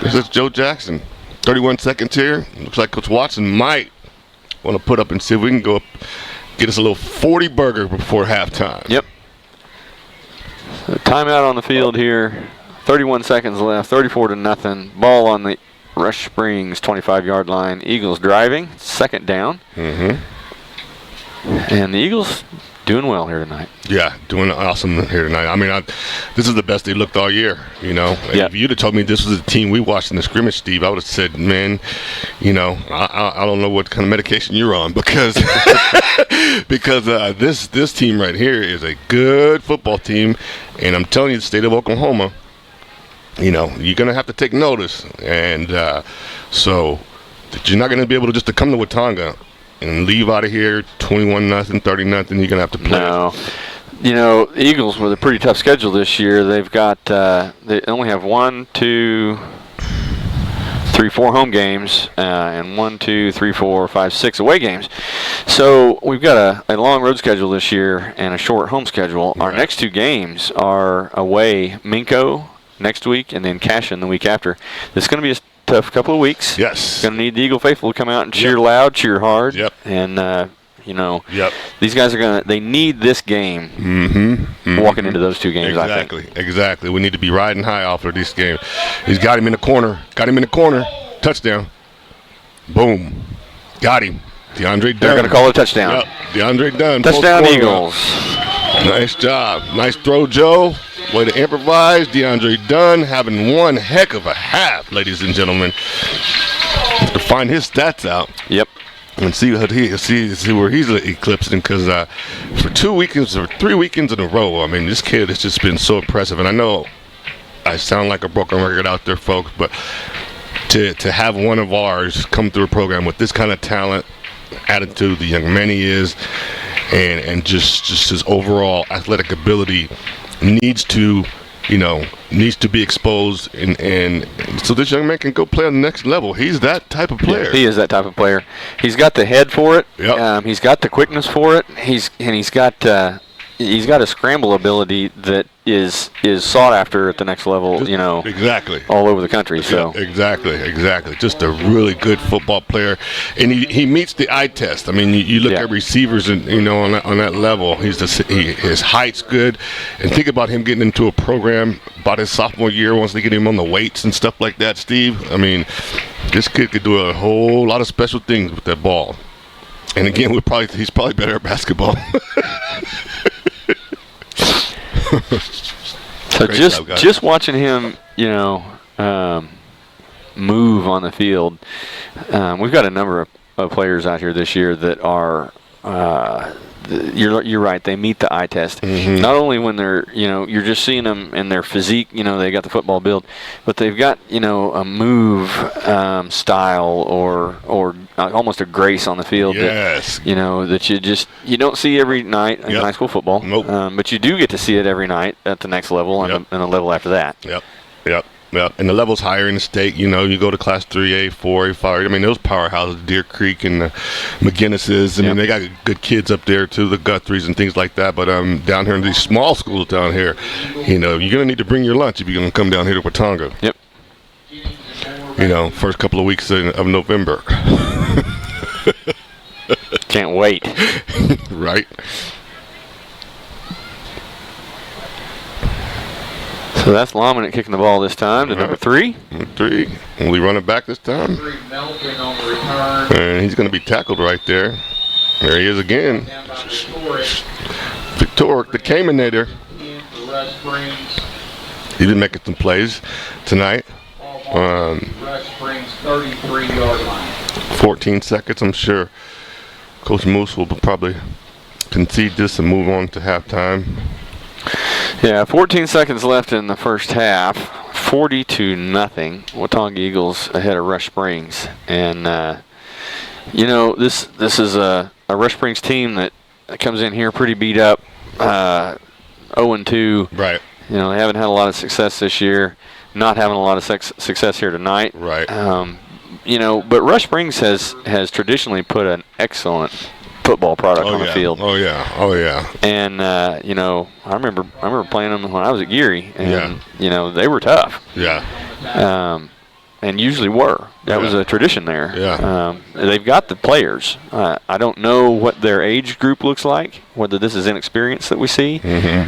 This is Joe Jackson. 31 seconds here. Looks like Coach Watson might want to put up and see if we can go up, get us a little 40 burger before halftime. Yep. So timeout on the field here. 31 seconds left. 34-0. Ball on the Rush Springs 25-yard line. Eagles driving. Second down. Mm-hmm. And the Eagles doing well here tonight. Yeah, doing awesome here tonight. I mean, this is the best they looked all year, you know. Yep. If you'd have told me this was the team we watched in the scrimmage, Steve, I would have said, man, you know, I don't know what kind of medication you're on because because this team right here is a good football team, and I'm telling you, the state of Oklahoma, you know, you're going to have to take notice. And so that you're not going to be able to just to come to Watonga and leave out of here 21-0, 30-0. You're going to have to play. No. You know, the Eagles with a pretty tough schedule this year. They've got, they only have 1, 2, 3, 4 home games, and 1, 2, 3, 4, 5, 6 away games. So we've got a long road schedule this year and a short home schedule. Our next 2 games are away, Minko next week, and then Cashin the week after. This is going to be a tough couple of weeks. Yes. Going to need the Eagle faithful to come out and cheer loud, cheer hard. Yep. And, you know, these guys are they need this game walking into those 2 games, exactly, I think. Exactly. We need to be riding high off of this game. He's got him in the corner. Touchdown. Boom. Got him. DeAndre Dunn. They're going to call it a touchdown. Yep. DeAndre Dunn. Touchdown, Eagles. Nice job. Nice throw, Joe. Way to improvise. DeAndre Dunn having one heck of a half, ladies and gentlemen. To find his stats out. Yep. And see where he's eclipsing, because for 2 weekends or 3 weekends in a row, I mean, this kid has just been so impressive. And I know I sound like a broken record out there, folks, but to have one of ours come through a program with this kind of talent, attitude, the young man he is, and just his overall athletic ability needs to be exposed, and so this young man can go play on the next level. He's that type of player. Yeah, he is that type of player. He's got the head for it. Yep. He's got the quickness for it. He's got a scramble ability that is sought after at the next level. You know, exactly, all over the country. So exactly. Just a really good football player, and he meets the eye test. I mean, you look at receivers, and on that level, his height's good, and think about him getting into a program about his sophomore year once they get him on the weights and stuff like that. Steve, I mean, this kid could do a whole lot of special things with that ball. And again, he's probably better at basketball. So just watching him, move on the field. We've got a number of players out here this year that are. You're right. They meet the eye test. Mm-hmm. Not only when they're, you're just seeing them in their physique. They got the football build, but they've got, a move style or almost a grace on the field. Yes. That you don't see every night in high school football. Nope. But you do get to see it every night at the next level and the level after that. Yep. And the level's higher in the state. You go to Class 3A, 4A, 5. I mean, those powerhouses, Deer Creek and the McGinnis's. I mean, they got good kids up there too, the Guthries and things like that. But down here in these small schools down here, you're gonna need to bring your lunch if you're gonna come down here to Watonga. Yep. First couple of weeks of November. Can't wait. Right. So that's Laminate kicking the ball this time to number 3. 3. And we run it back this time. Melton on the return. And he's going to be tackled right there. There he is again. Victoric, the Caminator. He's been making some plays tonight. Rush Springs 33-yard line. 14 seconds, I'm sure. Coach Moose will probably concede this and move on to halftime. Yeah, 14 seconds left in the first half. 40-0. Watonga Eagles ahead of Rush Springs, and this is a Rush Springs team that comes in here pretty beat up, 0-2. Right. They haven't had a lot of success this year. Not having a lot of success here tonight. Right. But Rush Springs has traditionally put an excellent football product on the field. Oh yeah. And I remember playing them when I was at Geary, and they were tough. Yeah. And usually were. That was a tradition there. Yeah. They've got the players. I don't know what their age group looks like, whether this is inexperience that we see,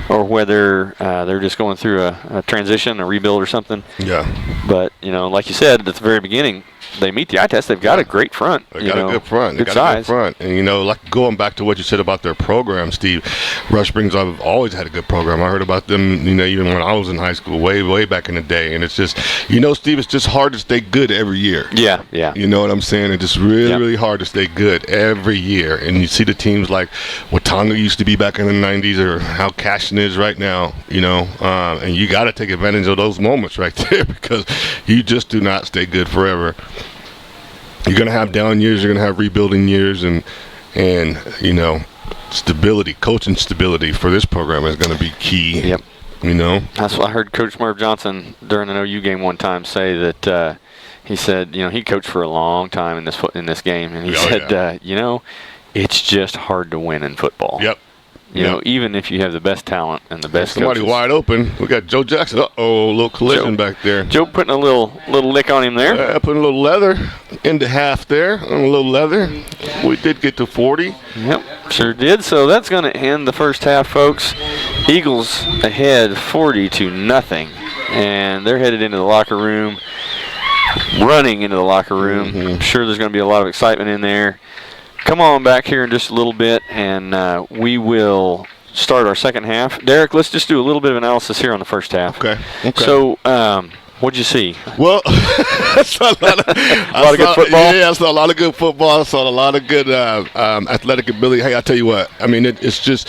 or whether they're just going through a transition, a rebuild or something. Yeah. But, like you said at the very beginning, they meet the eye test. They've got a great front. They got a good front. They Good got a size. good front. And, like going back to what you said about their program, Steve, Rush Springs have always had a good program. I heard about them, even when I was in high school, way, way back in the day. And it's just, Steve, it's just hard to stay good every year. Yeah, yeah. You know what I'm saying? It's just really, really hard to stay good every year. And you see the teams like Watonga used to be back in the 90s, or how Cashin is right now, and you got to take advantage of those moments right there, because you just do not stay good forever. You're going to have down years, you're going to have rebuilding years, and stability, coaching stability for this program is going to be key. Yep. That's what I heard Coach Merv Johnson during an OU game one time say, that he said, he coached for a long time in this game, and he said, it's just hard to win in football. Yep. Even if you have the best talent and the best somebody coaches. wide open. We got Joe Jackson. A little collision back there. Joe putting a little lick on him there. Putting a little leather into half there. A little leather. We did get to 40. Yep, sure did. So that's going to end the first half, folks. Eagles ahead 40-0, and they're headed into the locker room, running into the locker room. I'm sure there's going to be a lot of excitement in there. Come on back here in just a little bit, and we will start our second half. Derek, let's just do a little bit of analysis here on the first half. Okay. So, what'd you see? Well, I saw a lot of good football. Yeah, I saw a lot of good football. I saw a lot of good athletic ability. Hey, I tell you what. I mean, it's just,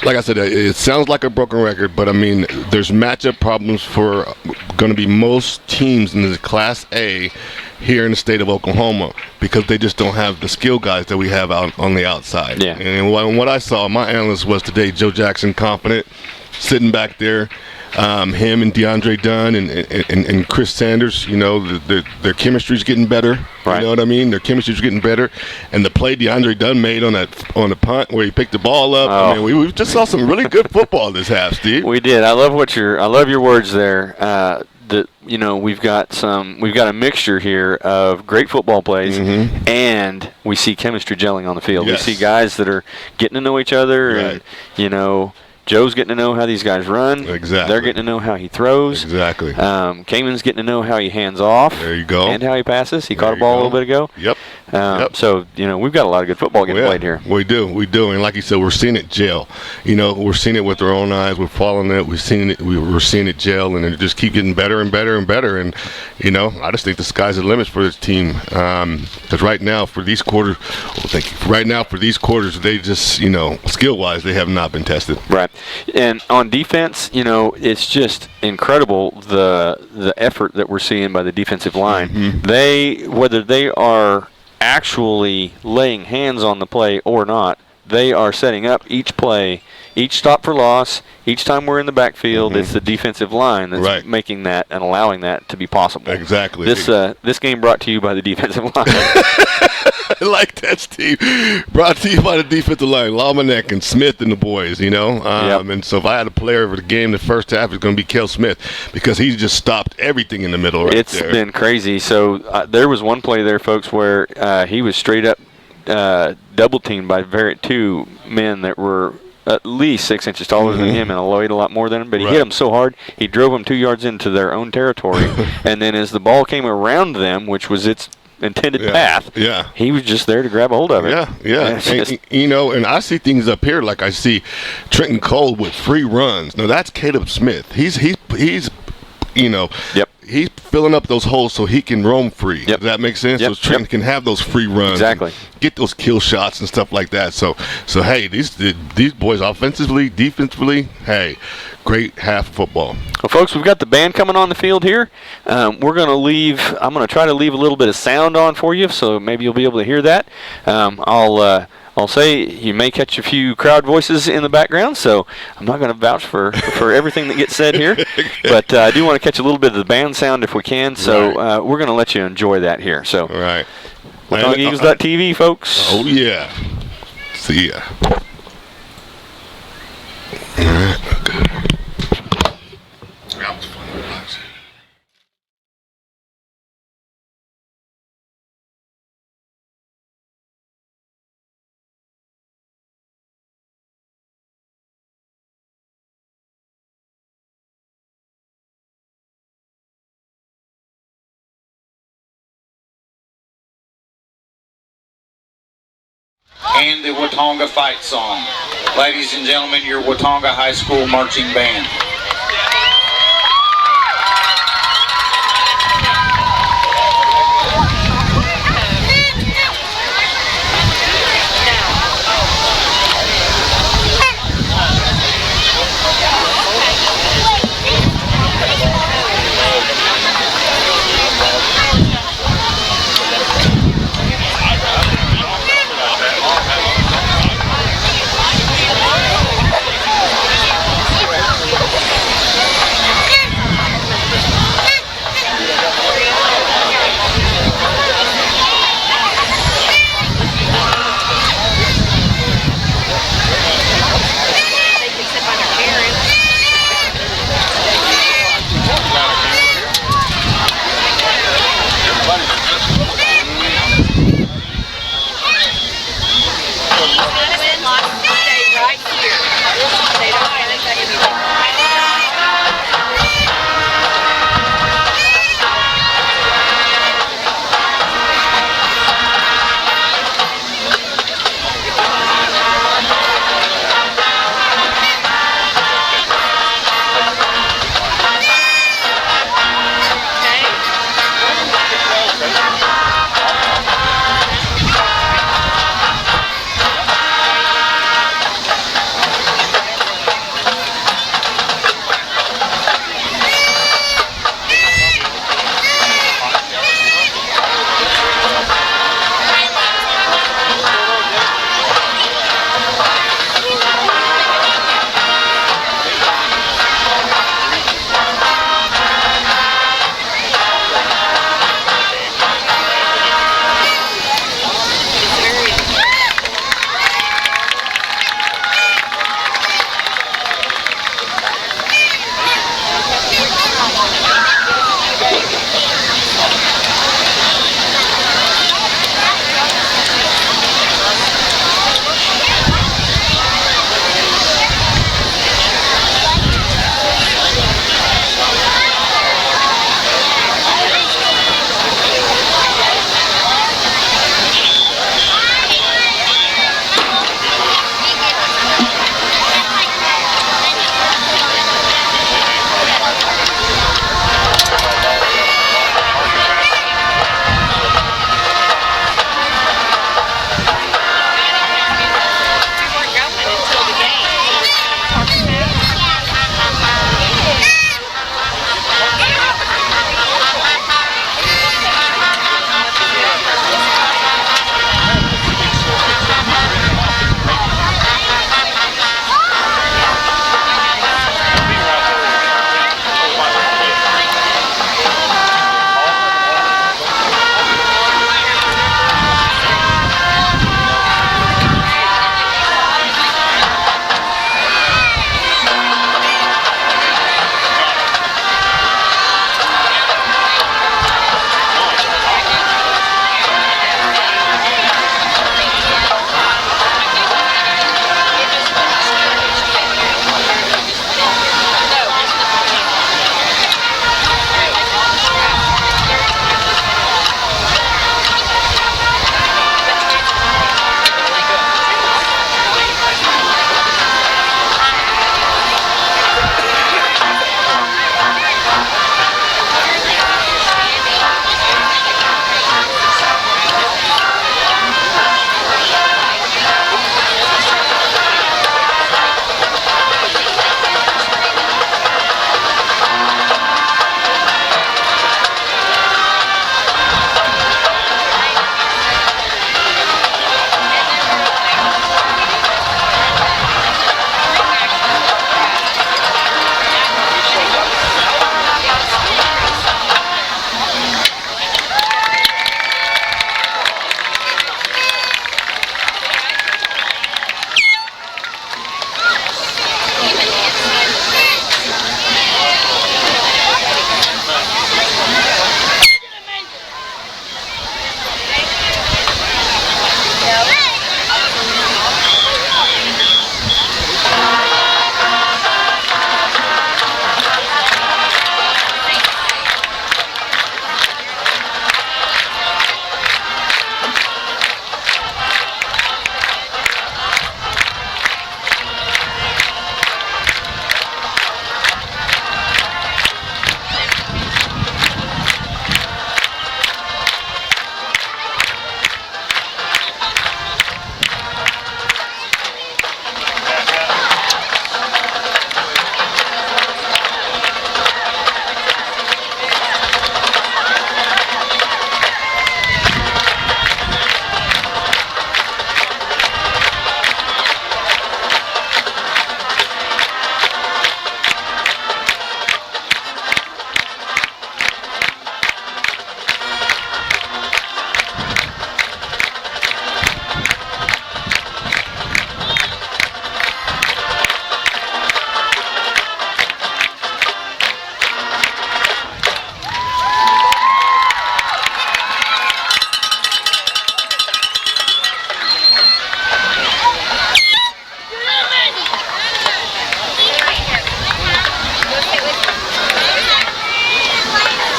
like I said, it sounds like a broken record, but I mean, there's matchup problems for going to be most teams in the Class A here in the state of Oklahoma, because they just don't have the skill guys that we have out on the outside. Yeah. And what I saw, my analyst was today, Joe Jackson, confident, sitting back there. Him and DeAndre Dunn and Chris Sanders, their chemistry's getting better. Right. You know what I mean? Their chemistry's getting better. And the play DeAndre Dunn made on the punt where he picked the ball up. Oh. I mean, we just saw some really good football this half, Steve. We did. I love your words there. We've got a mixture here of great football plays, and we see chemistry gelling on the field. Yes. We see guys that are getting to know each other, Right. and Joe's getting to know how these guys run. Exactly. They're getting to know how he throws. Exactly. Kamin's getting to know how he hands off. There you go. And how he passes. He caught There a ball you a little go. bit ago. Yep. So, we've got a lot of good football getting played here. We do. And like you said, we're seeing it gel. We're seeing it with our own eyes. We're following it. We're seeing it gel, and it just keep getting better and better and better. And, I just think the sky's the limit for this team. Because right now, for these quarters, they just, skill-wise, they have not been tested. Right. And on defense, it's just incredible the effort that we're seeing by the defensive line. Whether they are actually laying hands on the play or not, they are setting up each play, each stop for loss, each time we're in the backfield. It's the defensive line that's making that and allowing that to be possible. Exactly. This game brought to you by the defensive line. I like that, Steve. Brought to you by the defensive line, Lamanek and Smith and the boys, And so if I had a player of the game the first half, it's going to be Kel Smith, because he just stopped everything in the middle there. It's been crazy. So there was one play there, folks, where he was straight up double-teamed by two men that were at least 6 inches taller than him and weighed a lot more than him. But he hit them so hard, he drove them 2 yards into their own territory. And then as the ball came around them, which was its intended path, he was just there to grab a hold of it. Yeah. And I see things up here, like I see Trenton Cole with free runs. Now that's Caleb Smith. He's he's filling up those holes so he can roam free. Does that make sense? So Trenton can have those free runs. Exactly. Get those kill shots and stuff like that. So hey, these boys offensively, defensively, hey, great half of football. Well, folks, we've got the band coming on the field here. I'm going to try to leave a little bit of sound on for you, so maybe you'll be able to hear that. I'll say you may catch a few crowd voices in the background, so I'm not going to vouch for everything that gets said here. But I do want to catch a little bit of the band sound if we can, so we're going to let you enjoy that here. So, right. WatongaEagles.tv, folks. Oh, yeah. See ya. All right. Good. and the Watonga fight song. Ladies and gentlemen, your Watonga High School marching band.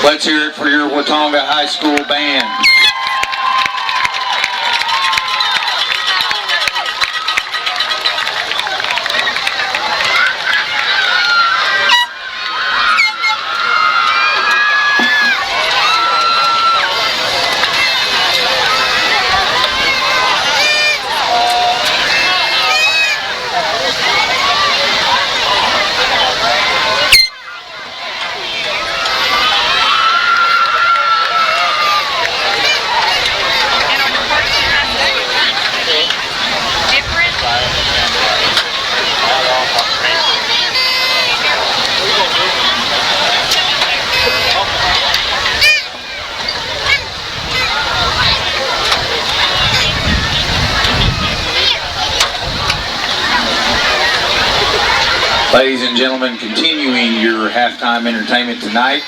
Let's hear it for your Watonga High School band. Ladies and gentlemen, continuing your halftime entertainment tonight,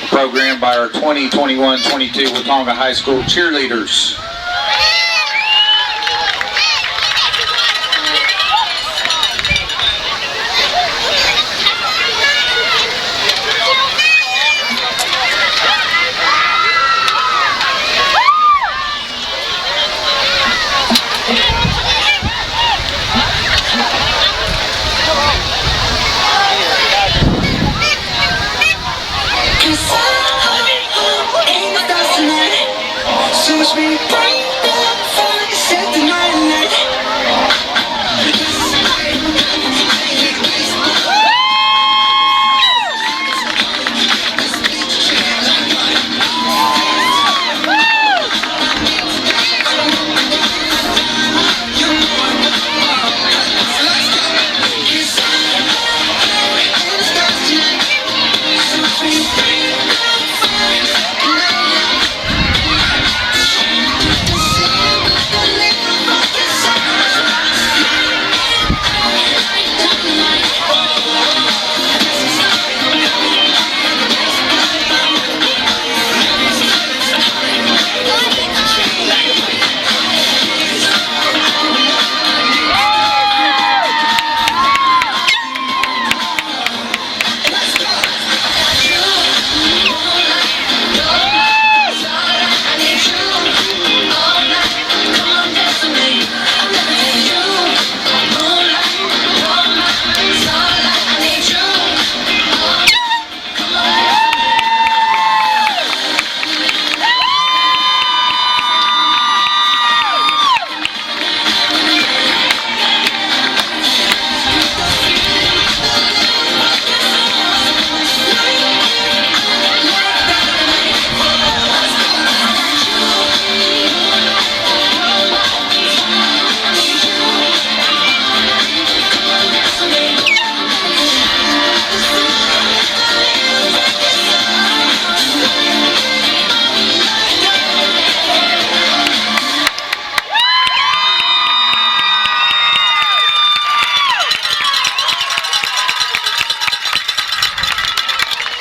programmed by our 2021-22 Watonga High School cheerleaders.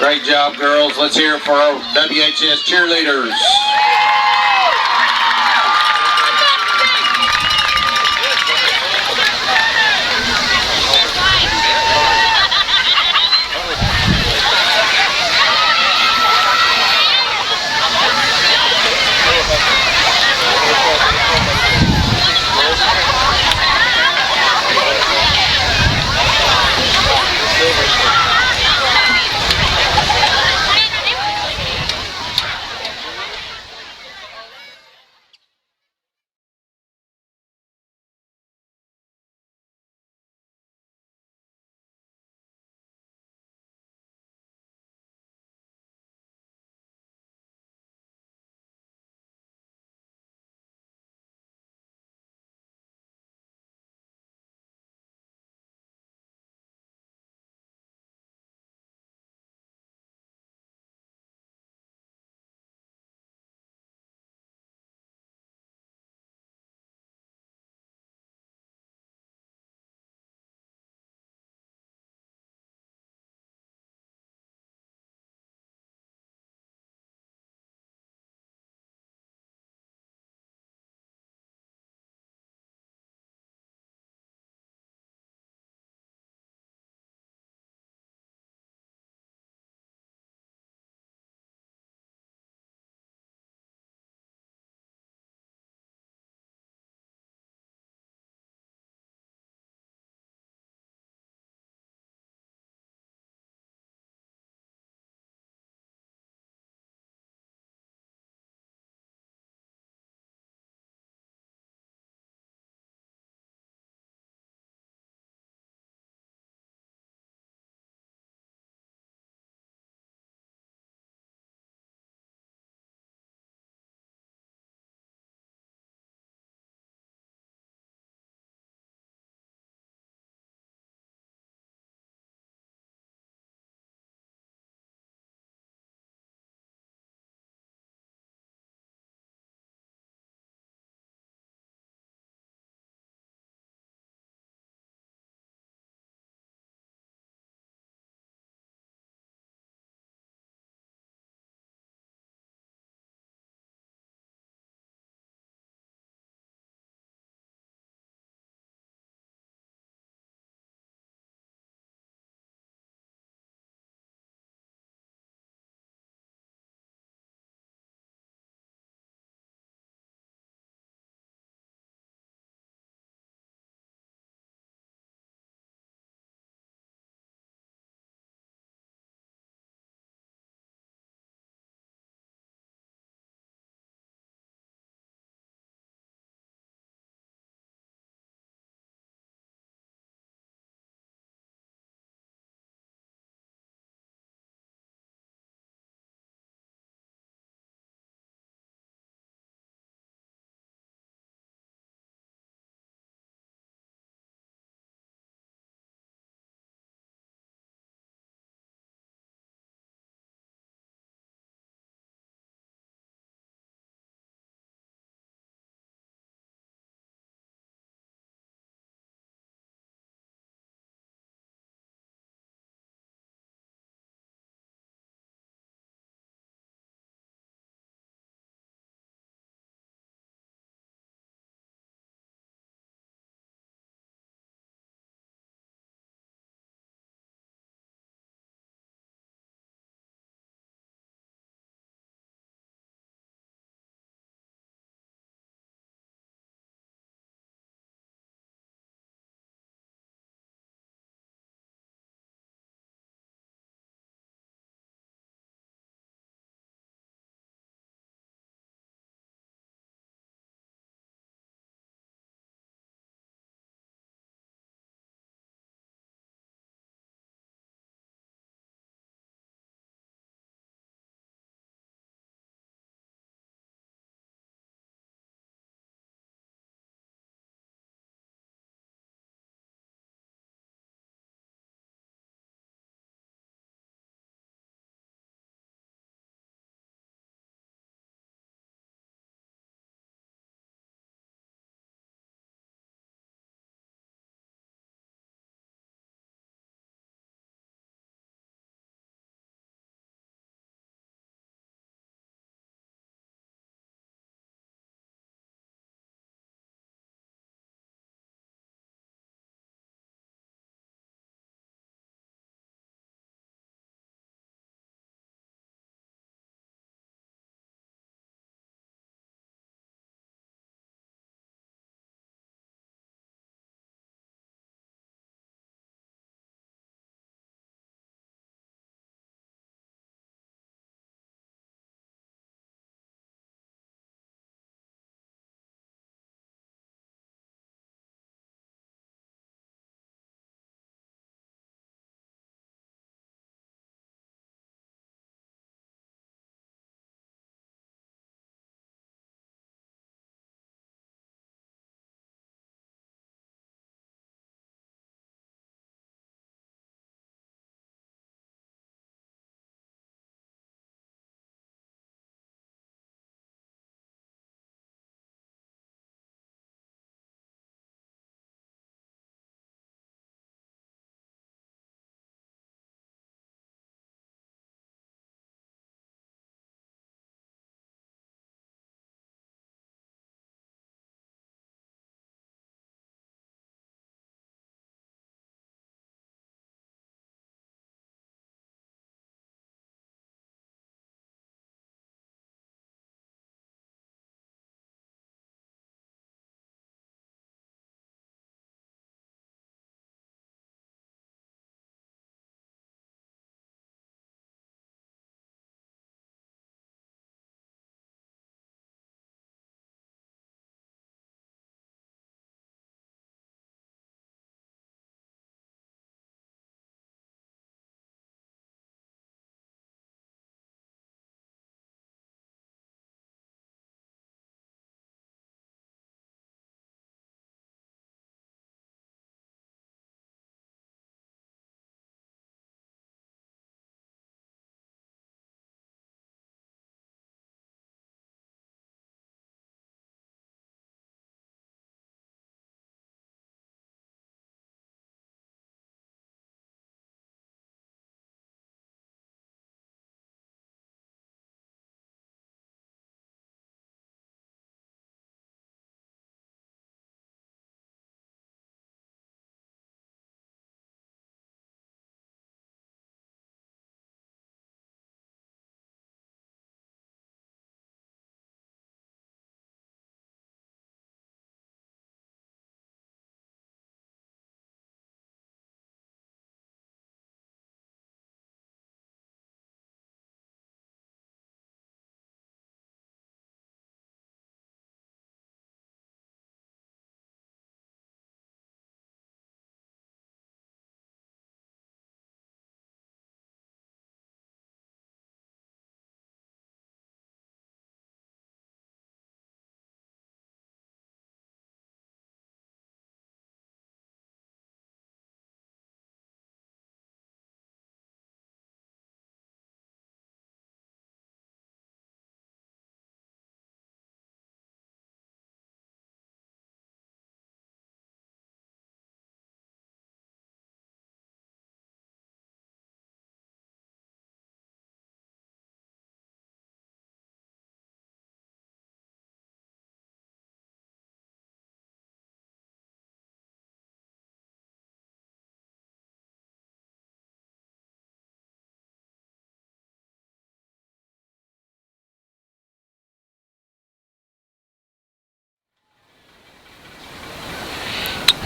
Great job, girls. Let's hear it for our WHS cheerleaders.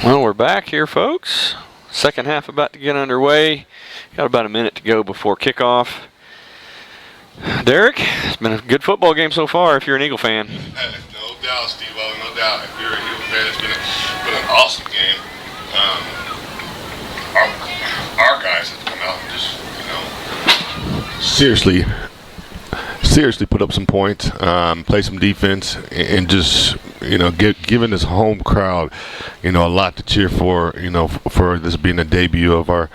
Well, we're back here, folks. Second half about to get underway. Got about a minute to go before kickoff. Derek, it's been a good football game so far if you're an Eagle fan. No doubt, Steve. No doubt. If you're a Eagle fan, it's been an awesome game. Our guys have come out and just, seriously put up some points, play some defense, and just, giving this home crowd, a lot to cheer for, for this being the debut of our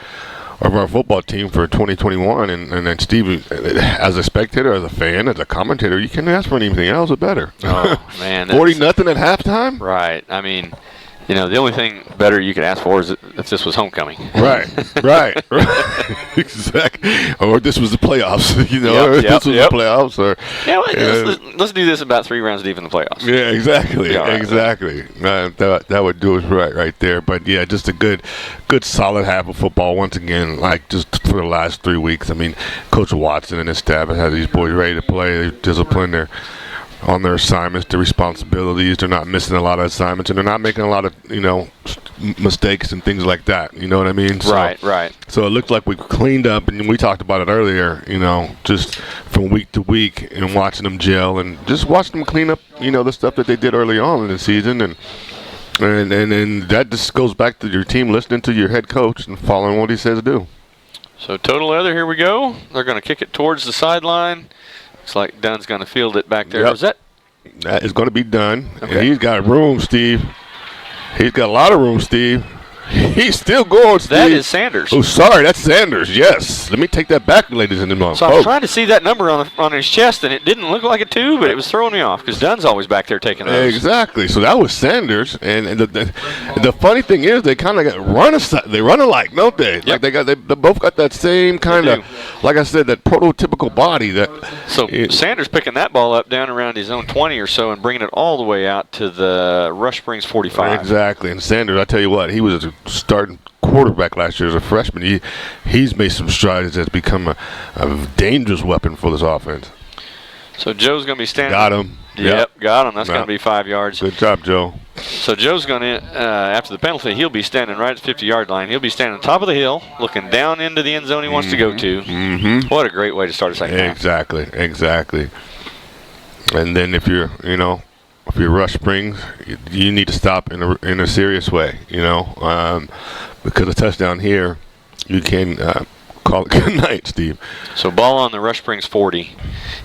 football team for 2021. And then Steve, as a spectator, as a fan, as a commentator, you can't ask for anything else but better. Oh, man. 40-0 at halftime? Right. I mean, the only thing better you could ask for is if this was homecoming. Right. Exactly. Or this was the playoffs, this was the playoffs. Or, let's do this about 3 rounds deep in the playoffs. Yeah, exactly. Right. Exactly. That would do us right there. But, yeah, just a good solid half of football once again, like just for the last 3 weeks. I mean, Coach Watson and his staff have had these boys ready to play. They're disciplined. On their assignments, their responsibilities. They're not missing a lot of assignments, and they're not making a lot of, mistakes and things like that. You know what I mean? So, right. So it looked like we cleaned up, and we talked about it earlier, just from week to week and watching them gel and just watching them clean up, the stuff that they did early on in the season. And that just goes back to your team listening to your head coach and following what he says to do. So total leather, here we go. They're going to kick it towards the sideline. Looks like Dunn's going to field it back there. Yep. Is that? That is going to be done. Okay. And he's got room, Steve. He's got a lot of room, Steve. He's still going, Steve. That is Sanders. Oh, sorry, that's Sanders. Yes. Let me take that back, ladies and gentlemen. So I was trying to see that number on his chest, and it didn't look like a 2, but it was throwing me off because Dunn's always back there taking those. Exactly. So that was Sanders, and the funny thing is they kind of run alike, don't they? Yep. Like they both got that same kind of, like I said, that prototypical body. Sanders picking that ball up down around his own 20 or so and bringing it all the way out to the Rush Springs 45. Exactly. And Sanders, I tell you what, he was a starting quarterback last year as a freshman. He's made some strides that's become a dangerous weapon for this offense. So Joe's going to be standing. Got him. Yep, got him. That's going to be 5 yards. Good job, Joe. So Joe's going to, after the penalty, he'll be standing right at the 50-yard line. He'll be standing on top of the hill, looking down into the end zone he wants to go to. Mm-hmm. What a great way to start a second half. Exactly. And then if you're Rush Springs, you need to stop in a serious way, because a touchdown here, you can call it good night, Steve. So ball on the Rush Springs 40.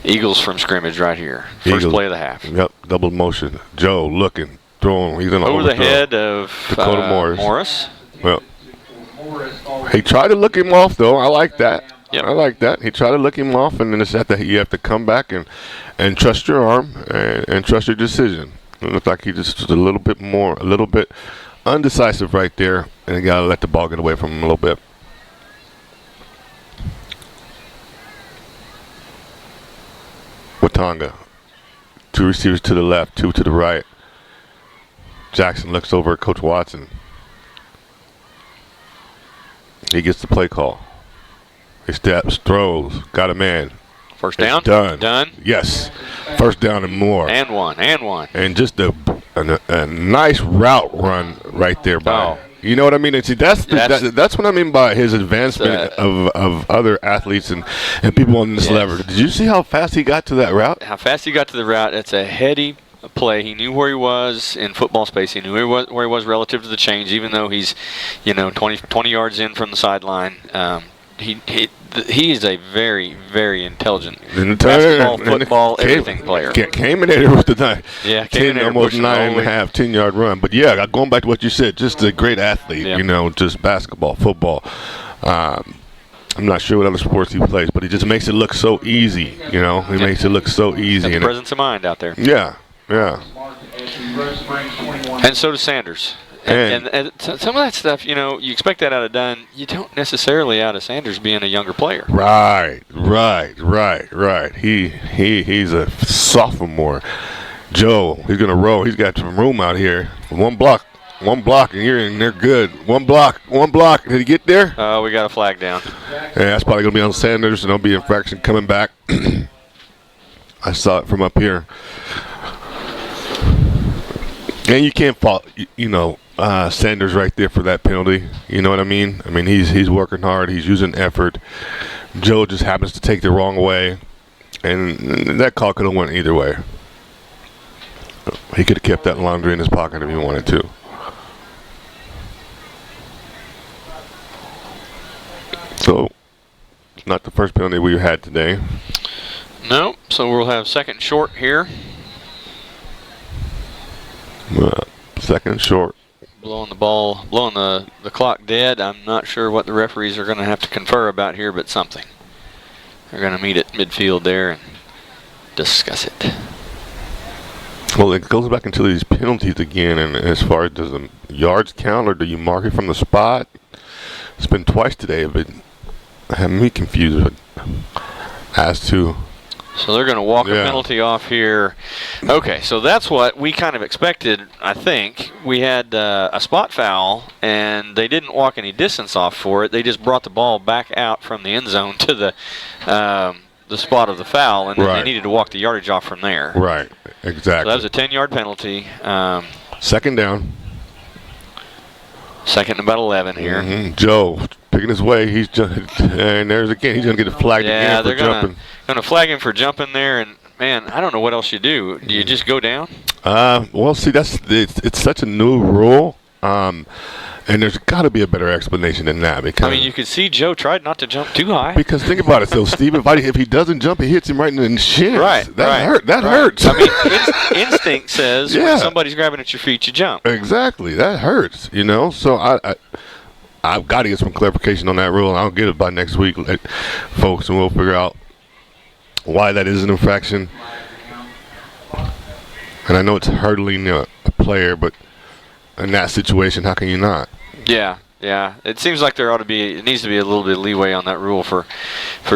Eagles from scrimmage right here. First play of the half. Yep, double motion. Joe looking, throwing. He's going to over the head of Dakota Morris. Well, he tried to look him off, though. I like that. Yep. I like that. He tried to look him off, and then it's at you have to come back and trust your arm and trust your decision. It looked like he just was a little bit undecisive right there, and you got to let the ball get away from him a little bit. Watonga. 2 receivers to the left, 2 to the right. Jackson looks over at Coach Watson. He gets the play call. He steps, throws, got a man. First down? Done. Yes. First down and more. And one. And just a nice route run right there by him. You know what I mean? See, that's what I mean by his advancement of other athletes and people on this level. Did you see how fast he got to that route? How fast he got to the route. It's a heady play. He knew where he was in football space. He knew where he was relative to the chains, even though he's 20 yards in from the sideline. He is a very, very intelligent basketball, football, everything player. Came in there with the 10-yard 10-yard run. But yeah, going back to what you said, just a great athlete. Just basketball, football. I'm not sure what other sports he plays, but he just makes it look so easy. He makes it look so easy. Got the presence of mind out there. Yeah. And so does Sanders. And some of that stuff, you expect that out of Dunn. You don't necessarily out of Sanders being a younger player. Right. He's a sophomore. Joe, he's going to roll. He's got some room out here. One block, and they're good. One block. Did he get there? Oh, we got a flag down. Yeah, that's probably going to be on Sanders, and there'll be infraction coming back. I saw it from up here. And you can't fault, Sanders right there for that penalty. You know what I mean? I mean, he's working hard. He's using effort. Joe just happens to take the wrong way, and that call could have went either way. He could have kept that laundry in his pocket if he wanted to. So, it's not the first penalty we've had today. No, so we'll have second short here. Second short. Blowing the clock dead. I'm not sure what the referees are going to have to confer about here, but something. They're going to meet at midfield there and discuss it. Well, it goes back into these penalties again, and as far as does the yards count, or do you mark it from the spot? It's been twice today, but having me confused as to. So they're going to walk a penalty off here. Okay, so that's what we kind of expected, I think. We had a spot foul, and they didn't walk any distance off for it. They just brought the ball back out from the end zone to the spot of the foul, and then they needed to walk the yardage off from there. Right, exactly. So that was a 10-yard penalty. Second down. Second and about 11 here. Joe picking his way. He's just, and there's again. He's going to get flagged again for jumping. Going to flag him for jumping there, and man, I don't know what else you do. Do you just go down? Well, see, it's such a new rule, and there's got to be a better explanation than that. Because I mean, you could see Joe tried not to jump too high. Because think about it, so Steve, if he doesn't jump, he hits him right in the shins. Right, That hurts. I mean, instinct says when somebody's grabbing at your feet, you jump. Exactly, that hurts. You know, so I've got to get some clarification on that rule, and I'll get it by next week, folks, and we'll figure out why that is an infraction. And I know it's hurdling a player, but in that situation, how can you not? Yeah. It seems like it needs to be a little bit of leeway on that rule for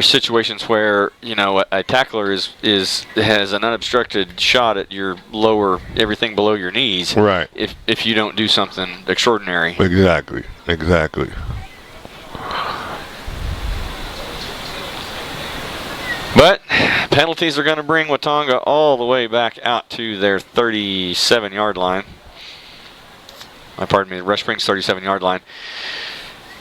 situations where, you know, a tackler has an unobstructed shot at your everything below your knees. Right. If you don't do something extraordinary. Exactly. But penalties are going to bring Watonga all the way back out to their 37-yard line. Pardon me, Rush Springs 37-yard line.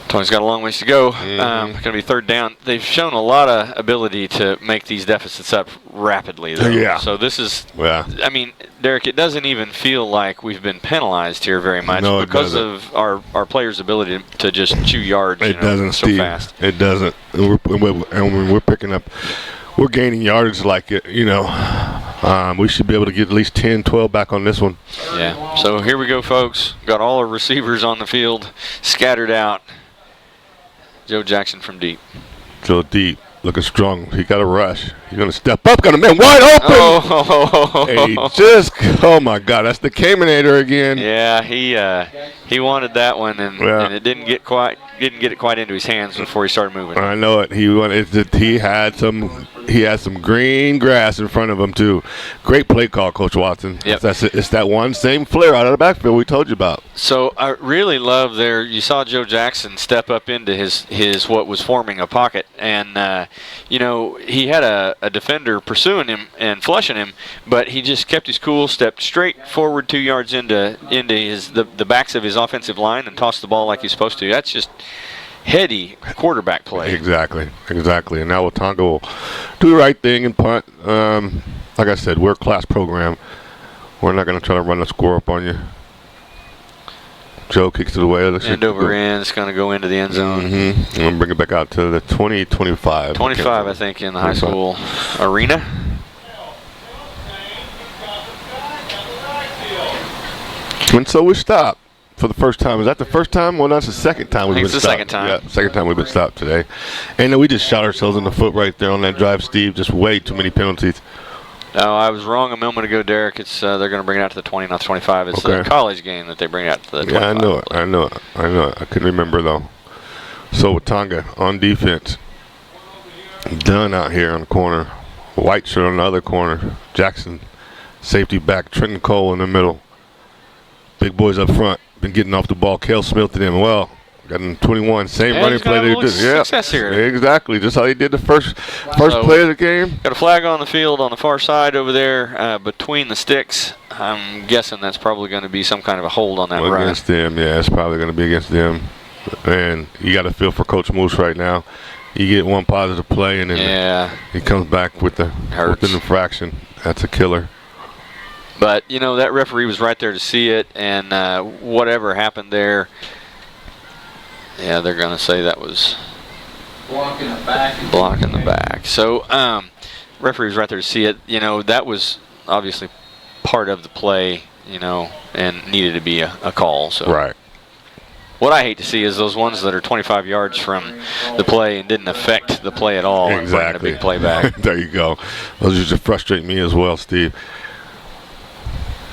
Tony's got a long ways to go. Going to be third down. They've shown a lot of ability to make these deficits up rapidly, though. Yeah. So this is, I mean, Derek, it doesn't even feel like we've been penalized here very much because of our players' ability to just chew yards so fast. It doesn't. And when we're picking up, we're gaining yardage like it, you know. We should be able to get at least 10, 12 back on this one. Yeah. So here we go, folks. Got all our receivers on the field, scattered out. Joe Jackson from deep. Joe deep, looking strong. He got a rush. He's going to step up. Got a man wide open. Oh my God, that's the Caminator again. Yeah, he wanted that one, and it didn't get it quite into his hands before he started moving. I know it. He had some green grass in front of him too. Great play call, Coach Watson. Yep. It's that one same flare out of the backfield we told you about. So I really love you saw Joe Jackson step up into his what was forming a pocket, and you know, he had a defender pursuing him and flushing him, but he just kept his cool, stepped straight forward 2 yards into the backs of his offensive line and tossed the ball like he's supposed to. That's just heady quarterback play. Exactly. And now Watonga will do the right thing and punt. Like I said, we're a class program. We're not going to try to run the score up on you. Joe kicks it away. End over end. It's going to go into the end zone. And we'll bring it back out to the 25. 25, I think, in the high school arena. And so we stop for the first time. Is that the first time? Well, that's the second time we've been stopped. It's the second time. Yeah, second time we've been stopped today. And we just shot ourselves in the foot right there on that drive, Steve. Just way too many penalties. No, I was wrong a moment ago, Derek. It's they're going to bring it out to the 20, not the 25. It's the college game that they bring it out to the 25. Yeah, I know it. I couldn't remember, though. So, Watonga on defense. Dunn out here on the corner. White shirt on the other corner. Jackson, safety back. Trenton Cole in the middle. Big boys up front. Been getting off the ball. Cale Smith to them. Well, got in 21. Same running play they did. Success here. Exactly. Just how he did the first play of the game. Got a flag on the field on the far side over there between the sticks. I'm guessing that's probably going to be some kind of a hold on that run. Against them, yeah, it's probably going to be against them. And you got to feel for Coach Moose right now. You get one positive play, and then he comes back with an infraction. That's a killer. But, you know, that referee was right there to see it, and whatever happened there, yeah, they're going to say that was Blocking the back. blocking the back. So, referee was right there to see it. You know, that was obviously part of the play, you know, and needed to be a call. So. Right. What I hate to see is those ones that are 25 yards from the play and didn't affect the play at all. Exactly. And bring a big play back. There you go. Those used to frustrate me as well, Steve.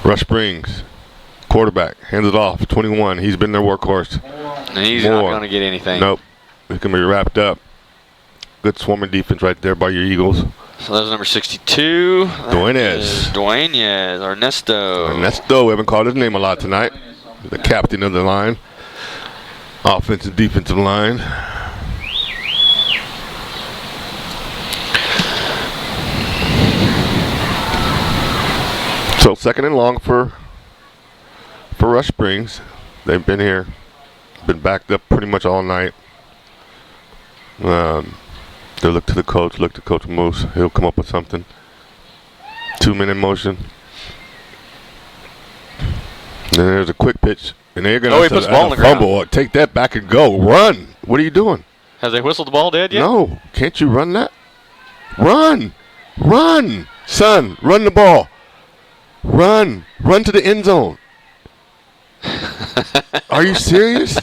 Rush Springs, quarterback, hands it off, 21. He's been their workhorse. And he's not going to get anything. Nope. He's going to be wrapped up. Good swarming defense right there by your Eagles. So that's number 62. Dueñez. Ernesto. Ernesto, we haven't called his name a lot tonight. The captain of the line. Offensive, defensive line. So second and long for Rush Springs. They've been here, been backed up pretty much all night. They look to Coach Moose. He'll come up with something. 2-minute motion. Then there's a quick pitch. And they're going to he puts the ball on the ground. Fumble. Take that back and go. Run. What are you doing? Has they whistled the ball dead yet? No. Can't you run that? Run. Run. Son, run the ball. Run. Run to the end zone. Are you serious?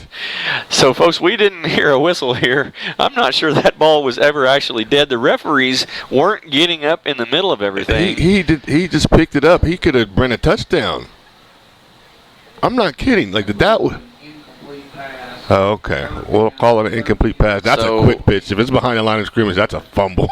So, folks, we didn't hear a whistle here. I'm not sure that ball was ever actually dead. The referees weren't getting up in the middle of everything. He just picked it up. He could have been a touchdown. I'm not kidding. Like, did that one? Oh, okay. We'll call it an incomplete pass. That's a quick pitch. If it's behind the line of scrimmage, that's a fumble.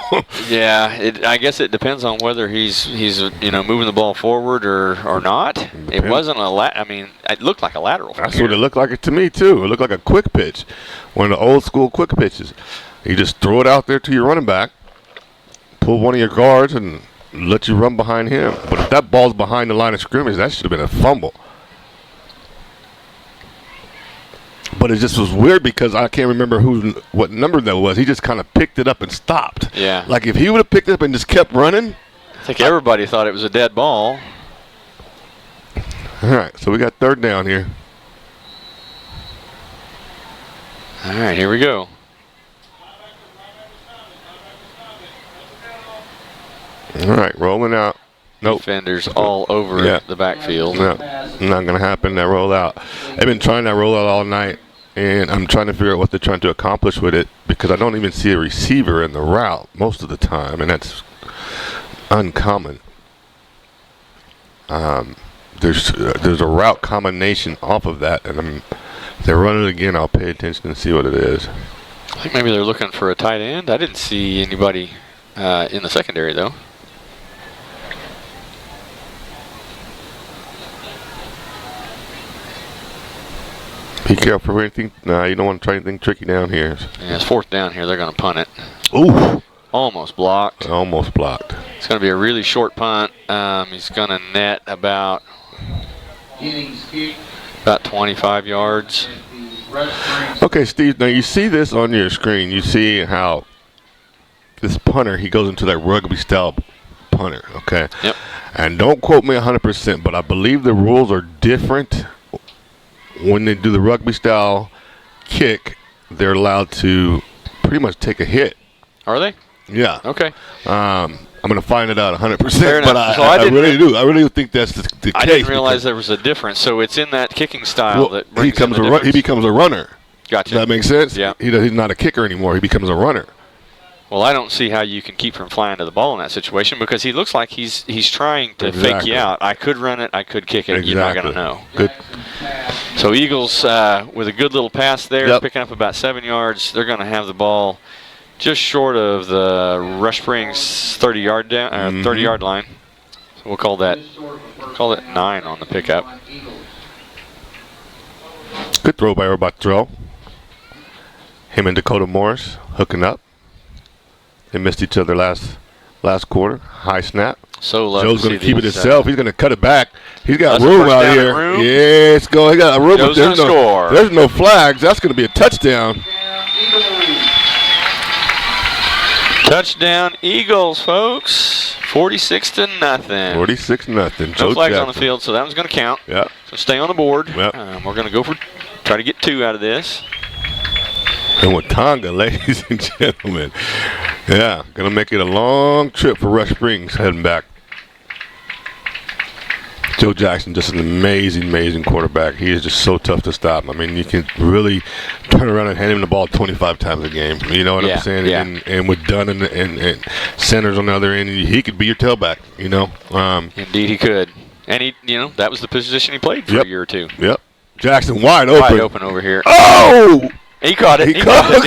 Yeah, I guess it depends on whether he's moving the ball forward or not. It wasn't it looked like a lateral. That's what it looked like to me too. It looked like a quick pitch, one of the old school quick pitches. You just throw it out there to your running back, pull one of your guards, and let you run behind him. But if that ball's behind the line of scrimmage, that should have been a fumble. But it just was weird because I can't remember what number that was. He just kind of picked it up and stopped. Yeah. Like if he would have picked it up and just kept running. I think everybody thought it was a dead ball. All right, so we got third down here. All right, here we go. All right, rolling out. Nope. Defenders all over the backfield. No, not going to happen. That rollout. They've been trying that rollout all night, and I'm trying to figure out what they're trying to accomplish with it because I don't even see a receiver in the route most of the time, and that's uncommon. There's a route combination off of that, and if they run it again, I'll pay attention and see what it is. I think maybe they're looking for a tight end. I didn't see anybody in the secondary, though. Be careful for anything. No, you don't want to try anything tricky down here. Yeah, it's fourth down here. They're going to punt it. Ooh. Almost blocked. Almost blocked. It's going to be a really short punt. He's going to net about 25 yards. Okay, Steve, now you see this on your screen. You see how this punter, he goes into that rugby-style punter, okay? Yep. And don't quote me 100%, but I believe the rules are different. When they do the rugby-style kick, they're allowed to pretty much take a hit. Are they? Yeah. Okay. I'm going to find it out 100%, Fair enough. but So I really do. I really think that's the case. I didn't realize there was a difference. So it's in that kicking style that brings in the difference. He becomes a runner. Gotcha. Does that make sense? Yeah. He's not a kicker anymore. He becomes a runner. Well, I don't see how you can keep from flying to the ball in that situation because he looks like he's trying to fake you out. I could run it. I could kick it. Exactly. You're not going to know. Good. So Eagles with a good little pass there, picking up about 7 yards. They're going to have the ball just short of the Rush Springs 30-yard down, 30-yard line. So we'll call it 9 on the pickup. Good throw by everybody. Throw. Him and Dakota Morris hooking up. They missed each other last last quarter. High snap. So love Joe's to going to see keep it these, himself. He's going to cut it back. He's got That's a room first out down here. and room. Yeah, it's going. He got a room. Joe's But gonna score. There's no flags. That's going to be a touchdown. Touchdown Eagles, folks. 46-0. 46-0. No flags on the field, so that one's going to count. Yeah. So stay on the board. Yep. We're going to try to get 2 out of this. And Watonga, ladies and gentlemen. Yeah, going to make it a long trip for Rush Springs heading back. Joe Jackson, just an amazing quarterback. He is just so tough to stop. I mean, you can really turn around and hand him the ball 25 times a game. You know what I'm saying? Yeah. And with Dunn and centers on the other end, he could be your tailback, you know. Indeed he could. And that was the position he played for a year or two. Yep. Jackson wide open. Wide open over here. Oh! He caught it. He caught it.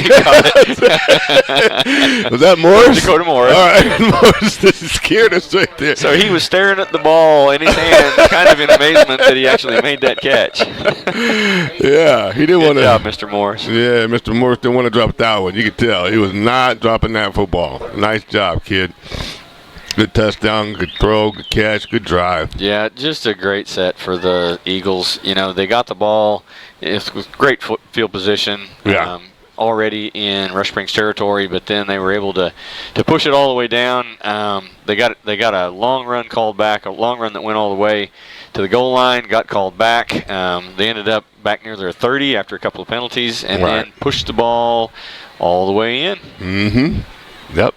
Was that Morris? Dakota Morris. All right, Morris, this scared us right there. So he was staring at the ball in his hand, kind of in amazement that he actually made that catch. Yeah, he didn't want to. Good job, Mr. Morris. Yeah, Mr. Morris didn't want to drop that one. You could tell. He was not dropping that football. Nice job, kid. Good touchdown, good throw, good catch, good drive. Yeah, just a great set for the Eagles. They got the ball. It was great field position. Yeah. Already in Rush Springs territory, but then they were able to push it all the way down. They got a long run called back, a long run that went all the way to the goal line, got called back. They ended up back near their 30 after a couple of penalties, and then pushed the ball all the way in. Mm-hmm. Yep.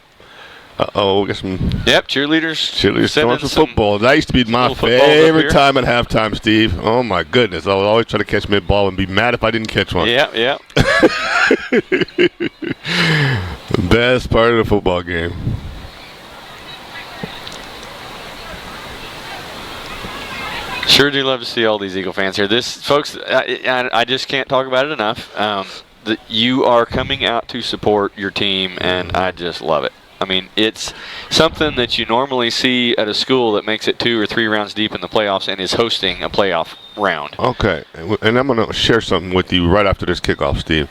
Uh-oh, we got some... Yep, cheerleaders throwing some football. That used to be my favorite time at halftime, Steve. Oh, my goodness. I would always try to catch mid-ball and be mad if I didn't catch one. Yeah. The best part of the football game. Sure do love to see all these Eagle fans here. Folks, I just can't talk about it enough. That you are coming out to support your team, and I just love it. I mean, it's something that you normally see at a school that makes it 2 or 3 rounds deep in the playoffs and is hosting a playoff round. Okay, and I'm going to share something with you right after this kickoff, Steve.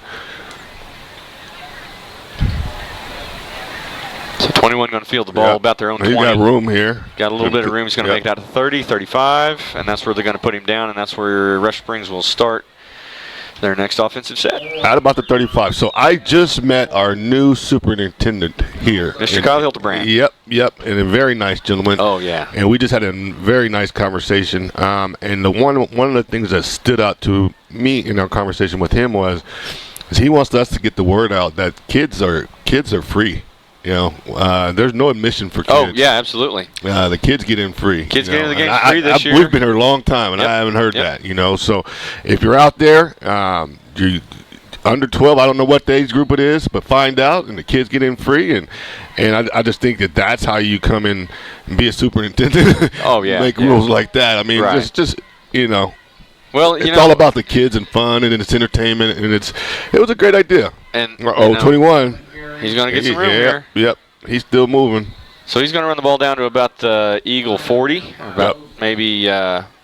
So 21 going to field the ball about their own 20. He's got room here. Got a little bit of room. He's going to make it out to 30, 35, and that's where they're going to put him down, and that's where Rush Springs will start their next offensive set. At about the 35. So I just met our new superintendent here. Mr. Kyle Hildebrand. Yep. And a very nice gentleman. Oh, yeah. And we just had a very nice conversation. And one of the things that stood out to me in our conversation with him is he wants us to get the word out that kids are free. There's no admission for kids. Oh, yeah, absolutely. The kids get in free. Kids get in the game free this year. We've been here a long time, and I haven't heard that. So if you're out there, you under 12, I don't know what the age group it is, but find out, and the kids get in free, and I just think that's how you come in and be a superintendent. Oh, yeah. Make rules like that. I mean, just Well, it's all about the kids and fun, and it's entertainment, and it was a great idea. And 21. He's going to get some room here. Yep. He's still moving. So he's going to run the ball down to about the Eagle 40, or about maybe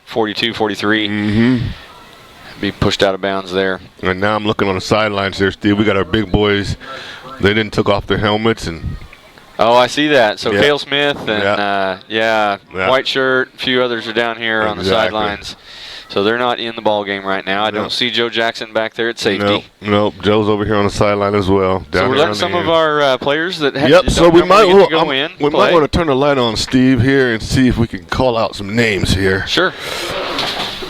42, 43. Mm-hmm. Be pushed out of bounds there. And now I'm looking on the sidelines there, Steve. We got our big boys. They didn't took off their helmets. Oh, I see that. So Cale Smith and, white shirt, a few others are down here on the sidelines. So they're not in the ball game right now. I don't see Joe Jackson back there at safety. Nope. Joe's over here on the sideline as well. So we're letting some of our players that so we might want to turn the light on, Steve, here and see if we can call out some names here. Sure.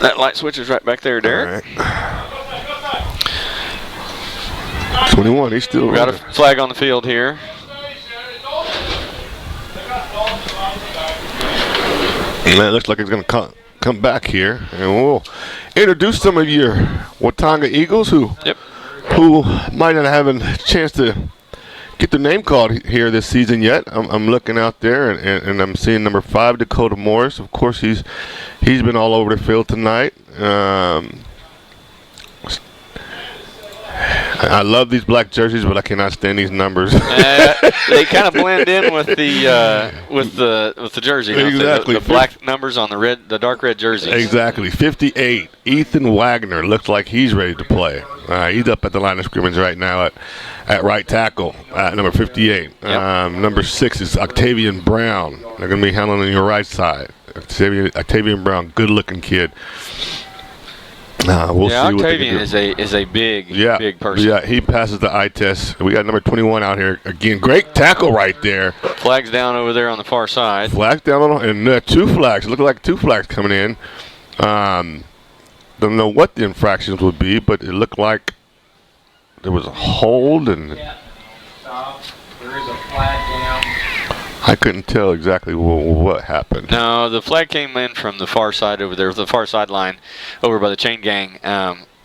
That light switch is right back there, Derek. All right. 21, he's still got a flag on the field here. And that looks like it's going to come back here, and we'll introduce some of your Watonga Eagles who might not have a chance to get their name called here this season yet. I'm looking out there, and I'm seeing number 5, Dakota Morris. Of course, he's been all over the field tonight. I love these black jerseys, but I cannot stand these numbers. They kind of blend in with the jersey. Exactly. The black numbers on the dark red jerseys. Exactly. 58. Ethan Wagner looks like he's ready to play. He's up at the line of scrimmage right now at right tackle, number 58. Yep. Number 6 is Octavian Brown. They're going to be handling your right side. Octavian Brown, good-looking kid. We'll see Octavian is a big person. Yeah, he passes the eye test. We got number 21 out here again. Great tackle right there. Flags down over there on the far side. Flags down and 2 flags. Look like 2 flags coming in. Don't know what the infractions would be, but it looked like there was a hold and. Stop. There is a flag down. I couldn't tell exactly what happened. No, the flag came in from the far side over there, the far sideline over by the chain gang.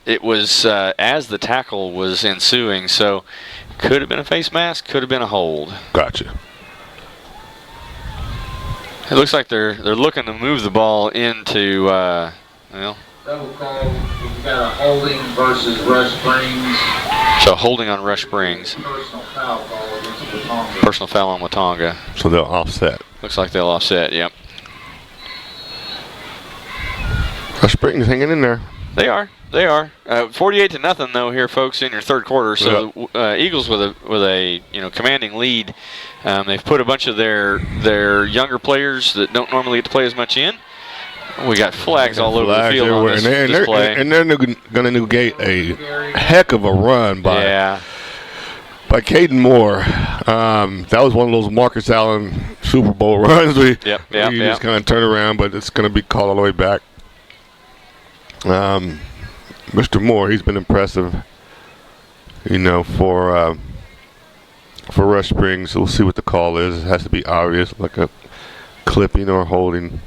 It was as the tackle was ensuing, so could have been a face mask, could have been a hold. Gotcha. It looks like they're looking to move the ball into, Double call. We've got a holding versus Rush Springs. So holding on Rush Springs. Personal foul call against Watonga. Personal foul on Watonga. So they'll offset. Looks like they'll offset, yep. Rush Springs hanging in there. They are. 48-0 though here, folks, in your third quarter. So the Eagles with a commanding lead. They've put a bunch of their younger players that don't normally get to play as much in. We got flags all over the field on this display. And they're going to negate a heck of a run by Caden Moore. That was one of those Marcus Allen Super Bowl runs. We just kind of turn around, but it's going to be called all the way back. Mr. Moore, he's been impressive, for Rush Springs. So we'll see what the call is. It has to be obvious, like a clipping or holding.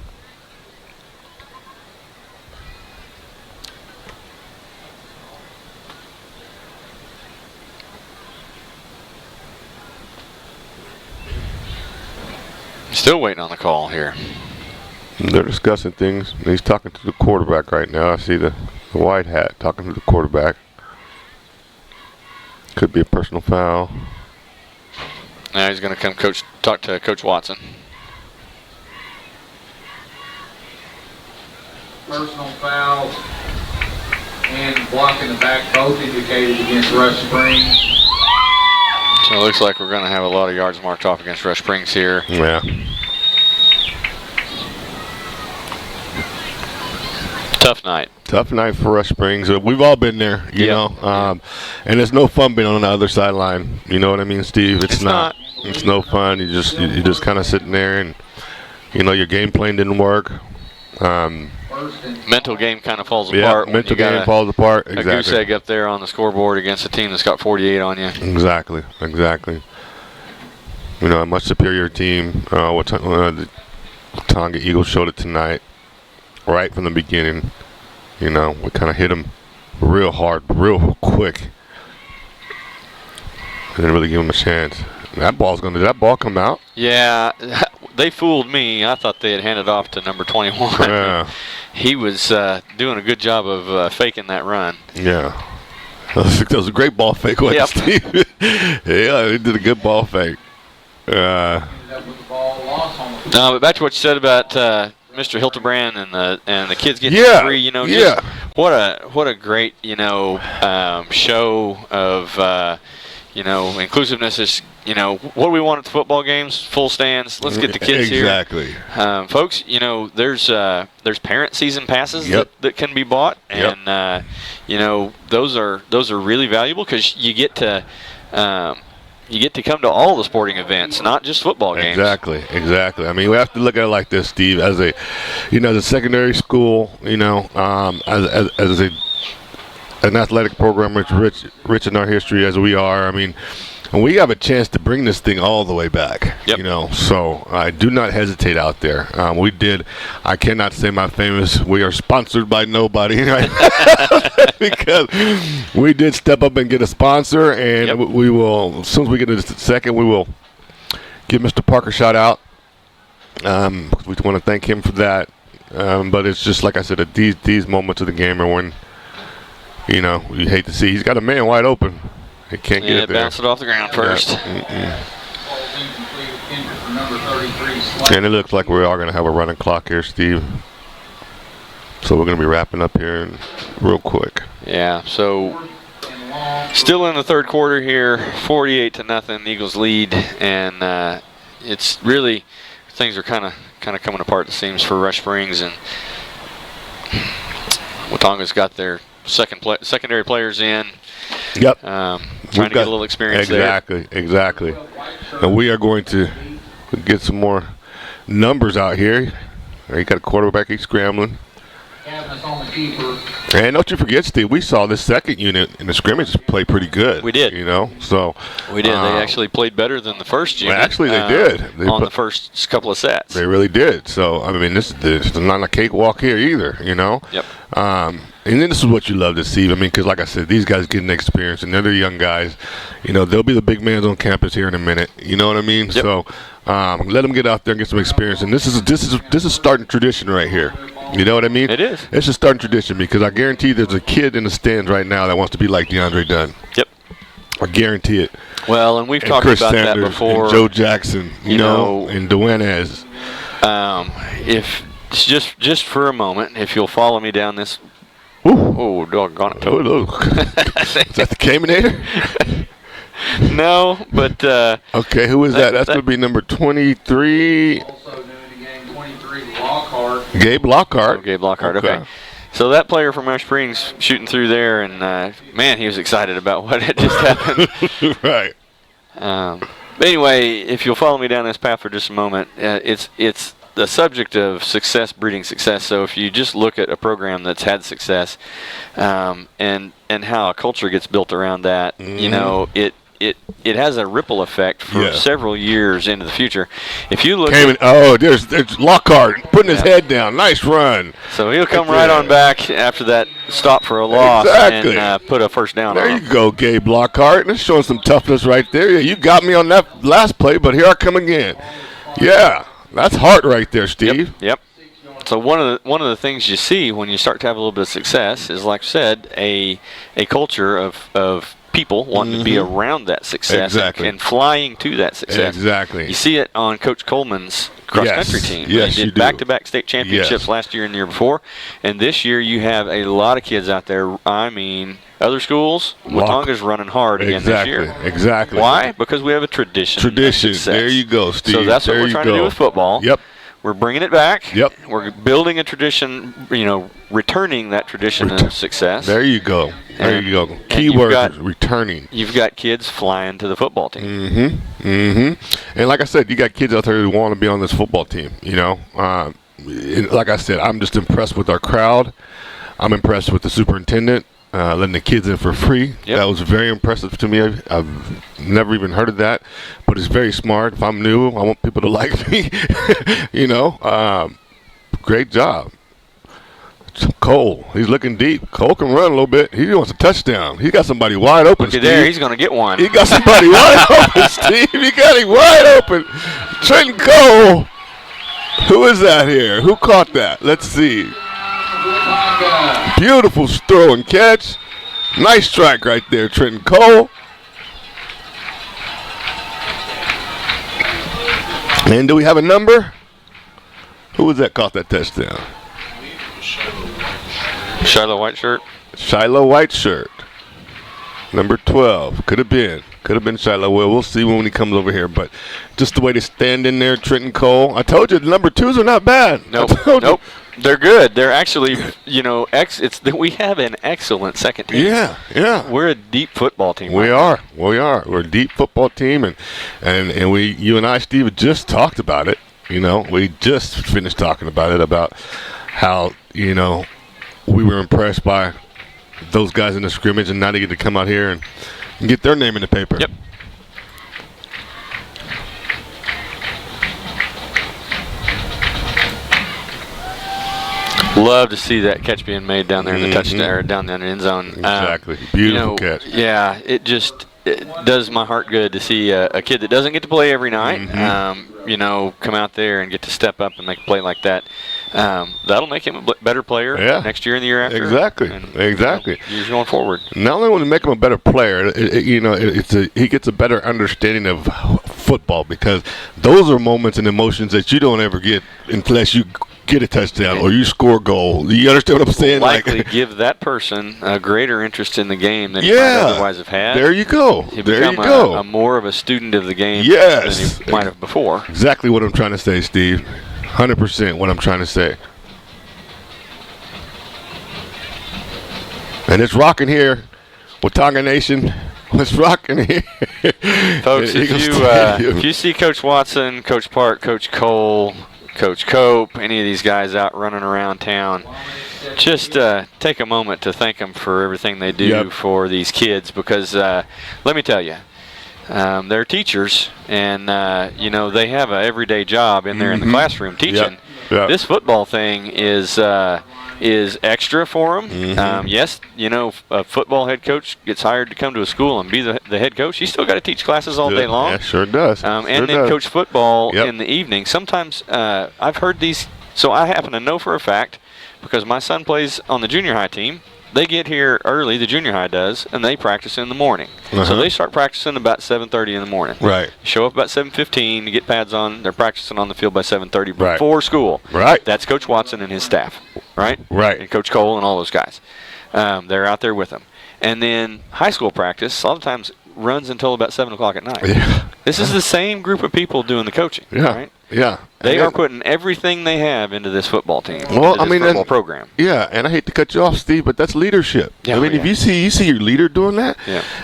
Still waiting on the call here. They're discussing things. He's talking to the quarterback right now. I see the white hat talking to the quarterback. Could be a personal foul. Now he's going to come talk to Coach Watson. Personal foul and blocking the back, both indicated against Rush Springs. So it looks like we're going to have a lot of yards marked off against Rush Springs here. Yeah. Tough night. Tough night for Rush Springs. We've all been there, you know. And it's no fun being on the other sideline. You know what I mean, Steve? It's not. It's no fun. You just kind of sitting there, and your game plan didn't work. Mental game kind of falls apart. Yeah, mental game falls apart. Exactly. A goose egg up there on the scoreboard against a team that's got 48 on you. Exactly. A much superior team. The Watonga Eagles showed it tonight, right from the beginning. We kind of hit them real hard, real quick. Didn't really give them a chance. Did that ball come out? Yeah, they fooled me. I thought they had handed off to number 21. Yeah. He was doing a good job of faking that run. Yeah. That was a great ball fake, wasn't it, Steve? Yeah, he did a good ball fake. No, but back to what you said about Mr. Hildebrand and the kids getting free. What a great show of inclusiveness is. What do we want at the football games? Full stands. Let's get the kids here. Exactly. Folks, there's parent season passes that can be bought, and those are really valuable because you get to come to all the sporting events, not just football games. Exactly. I mean, we have to look at it like this, Steve. As a secondary school, as an athletic program rich in our history as we are. I mean, and we have a chance to bring this thing all the way back. So I do not hesitate out there. We did. I cannot say my famous. We are sponsored by nobody, right? Because we did step up and get a sponsor, and we will. As soon as we get to the second, we will give Mr. Parker a shout out. We want to thank him for that. But it's just like I said, at these moments of the game are when you hate to see he's got a man wide open. He can't Yeah, get it it there. bounced it off the ground first. Ball's incomplete, intended for number 33, Slade. And it looks like we are going to have a running clock here, Steve. So we're going to be wrapping up here real quick. Yeah, so And long. still in the third quarter here, 48-0, Eagles lead, and it's really things are kind of coming apart at the seams for Rush Springs, and Watonga's got their secondary players in. Yep. Trying to get a little experience Exactly. And we are going to get some more numbers out here. You got a quarterback, he's scrambling. Cabinets on the keeper. And don't you forget, Steve, we saw this second unit in the scrimmage play pretty good. We did. You know, so. We did. They actually played better than the first unit. Well, actually, they did. They on the first couple of sets. They really did. So, I mean, this is not a cakewalk here either, you know? Yep. And then this is what you love to see. I mean, because like I said, these guys getting experience, and they're young guys. You know, they'll be the big mans on campus here in a minute. You know what I mean? Yep. So, let them get out there and get some experience. And this is starting tradition right here. You know what I mean? It is. It's a starting tradition because I guarantee there's a kid in the stands right now that wants to be like DeAndre Dunn. Yep. I guarantee it. Well, and we've And talked Chris about Sanders that before. and Joe Jackson, you know, and Duenas. If just for a moment, if you'll follow me down this. Ooh. Oh, doggone it. Oh, look. Is that the Caminator? No, but Okay, who is that? That's going to be number 23, Also new in the game, 23, Lockhart. Gabe Lockhart. Gabe Lockhart. Okay. So that player from Rush Springs shooting through there, and man, he was excited about what had just happened. Right. But anyway, if you'll follow me down this path for just a moment, it's the subject of success breeding success. So if you just look at a program that's had success, and how a culture gets built around that, you know, it has a ripple effect for several years into the future. If you look, there's Lockhart putting his head down. Nice run. So he'll come right on back after that stop for a loss and put a first down. There on you go, Gabe Lockhart. That's showing some toughness right there. Yeah, you got me on that last play, but here I come again. Yeah, that's heart right there, Steve. Yep. So one of the things you see when you start to have a little bit of success is, like I said, a culture of people wanting to be around that success and flying to that success. Exactly. You see it on Coach Coleman's cross-country team. Yes, they did back-to-back state championships last year and the year before. And this year you have a lot of kids out there. I mean, other schools, Watonga's running hard again this year. Exactly. Why? Because we have a tradition. Of success. There you go, Steve. So that's what we're trying to do with football. Yep. We're bringing it back. Yep. We're building a tradition, you know, returning that tradition of success. There you go. There you go. Keyword returning. You've got kids flying to the football team. And like I said, you got kids out there who want to be on this football team, you know. Like I said, I'm just impressed with our crowd. I'm impressed with the superintendent. Letting the kids in for free. Yep. That was very impressive to me. I've never even heard of that, but it's very smart. If I'm new, I want people to like me. You know, great job. Cole, he's looking deep. Cole can run a little bit. He wants a touchdown. He got somebody wide open. Look at there, he's going to get one. He got somebody wide open, Steve. He got him wide open. Trenton Cole. Who is that here? Who caught that? Let's see. Beautiful throw and catch. Nice strike right there, Trenton Cole. And do we have a number? Who was that caught that touchdown? Shiloh Whiteshirt. Shiloh Whiteshirt. Number 12. Could have been Shiloh. Well, we'll see when he comes over here. But just the way they stand in there, Trenton Cole. I told you the number 2s are not bad. Nope. They're good. They're actually, you know, we have an excellent second team. Yeah. We're a deep football team. We are. We're a deep football team, and you and I, Steve, just talked about it. You know, we just finished talking about it, about how, you know, we were impressed by those guys in the scrimmage, and now they get to come out here and get their name in the paper. Yep. Love to see that catch being made down there in the touchdown, or down there in the end zone. Exactly. Beautiful catch. Yeah, it does my heart good to see a kid that doesn't get to play every night, you know, come out there and get to step up and make a play like that. that'll make him a better player next year and the year after. Exactly. Exactly. Years going forward. Not only will it make him a better player, he gets a better understanding of football, because those are moments and emotions that you don't ever get unless you get a touchdown or you score a goal. You understand what I'm saying? Likely give that person a greater interest in the game than he might otherwise have had. There you go. He become a more of a student of the game than he might have before. Exactly what I'm trying to say, Steve. 100% what I'm trying to say. And it's rocking here, Watonga Nation. It's rocking here. Folks, if you see Coach Watson, Coach Park, Coach Cole, Coach Cope, any of these guys out running around town, just take a moment to thank them for everything they do for these kids, because let me tell you, they're teachers, and they have an everyday job in there in the classroom teaching. This football thing is extra for them. Yes, a football head coach gets hired to come to a school and be the head coach. He's still got to teach classes all day long. Yeah, sure does. And then coach football in the evening. Sometimes I've heard these, so I happen to know for a fact, because my son plays on the junior high team. They get here early, the junior high does, and they practice in the morning. So they start practicing about 7:30 in the morning. Right. Show up about 7:15 to get pads on. They're practicing on the field by 7:30 before school. Right. That's Coach Watson and his staff, right? Right. And Coach Cole and all those guys. They're out there with them. And then high school practice, a lot of times, runs until about 7 o'clock at night. Yeah. This is the same group of people doing the coaching, right? Yeah. They are putting everything they have into this football team, football program. Yeah, and I hate to cut you off, Steve, but that's leadership. Yeah, if you see your leader doing that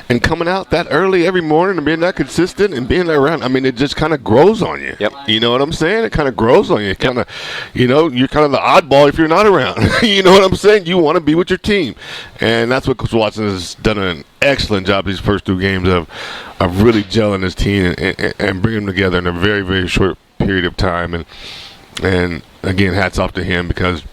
and coming out that early every morning and being that consistent and being around, it just kind of grows on you. Yep. You know what I'm saying? It kind of grows on you. You're kind of the oddball if you're not around. You know what I'm saying? You want to be with your team. And that's what Coach Watson has done an excellent job these first 2 games of really gelling his team and bringing them together in a very, very short period of time, and again, hats off to him, because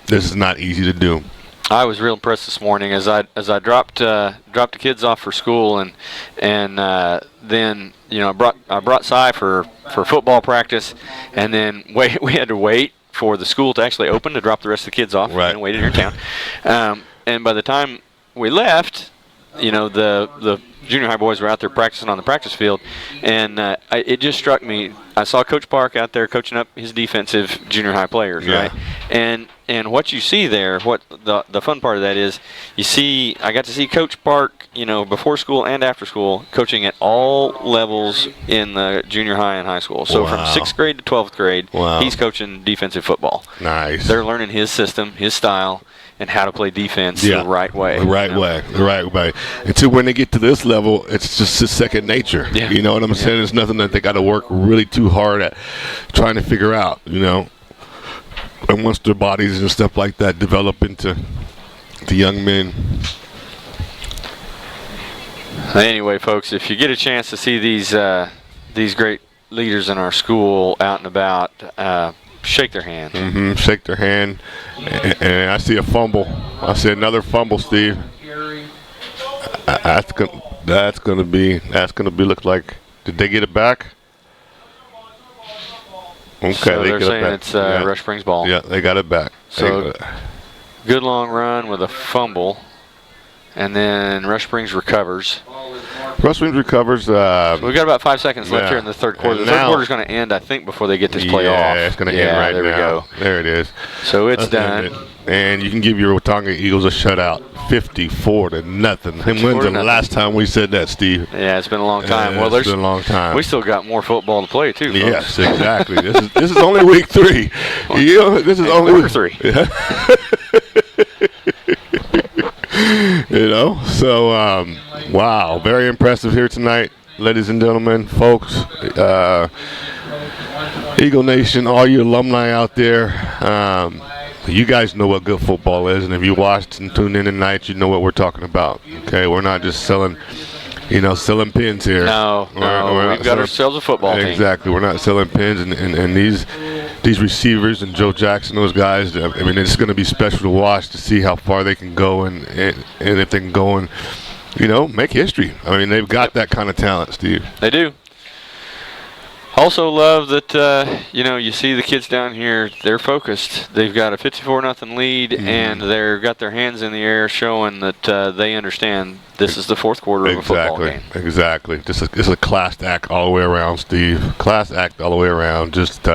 this is not easy to do. I was real impressed this morning as I dropped the kids off for school, and then I brought Cy for football practice, and then we had to wait for the school to actually open to drop the rest of the kids off. Right. And waited here in town, and by the time we left, the junior high boys were out there practicing on the practice field, and it just struck me. I saw Coach Park out there coaching up his defensive junior high players, right? And what you see there, what the fun part of that is, I got to see Coach Park, before school and after school, coaching at all levels in the junior high and high school. So from 6th grade to 12th grade, he's coaching defensive football. Nice. They're learning his system, his style, and how to play defense the right way. The right way. Until when they get to this level, it's just second nature. Yeah. You know what I'm saying? It's nothing that they got to work really too hard at trying to figure out, And once their bodies and stuff like that develop into the young men. Anyway, folks, if you get a chance to see these great leaders in our school out and about, shake their hand. Shake their hand. And I see a fumble. I see another fumble, Steve. That's gonna be look like. Did they get it back? Okay, so they they're get saying it back. it's Rush Springs ball. Yeah, they got it back. So good long run with a fumble, and then Rush Springs recovers. Rush Springs recovers. So we've got about 5 seconds left here in the third quarter. The third quarter is going to end, I think, before they get this play off. Yeah, it's going to end right there now. We go. There it is. So it's done. And you can give your Watonga Eagles a shutout, 54-0. When's the last time we said that, Steve? Yeah, it's been a long time. Well, it's been a long time. We still got more football to play too, folks. Yes, exactly. This is only week 3. This is only week 3. So wow, very impressive here tonight, ladies and gentlemen, folks. Eagle Nation, all you alumni out there. You guys know what good football is, and if you watched and tuned in tonight, you know what we're talking about. Okay, we're not just selling pins here. No, we've got ourselves a football team. Exactly, we're not selling pins, and these receivers and Joe Jackson, those guys. It's going to be special to watch to see how far they can go, and if they can go and make history. They've got that kind of talent, Steve. They do. Also love that, you see the kids down here, they're focused. They've got a 54-0 lead, and they've got their hands in the air showing that they understand this is the fourth quarter of a football game. Exactly. This is a class act all the way around, Steve. Class act all the way around. Just,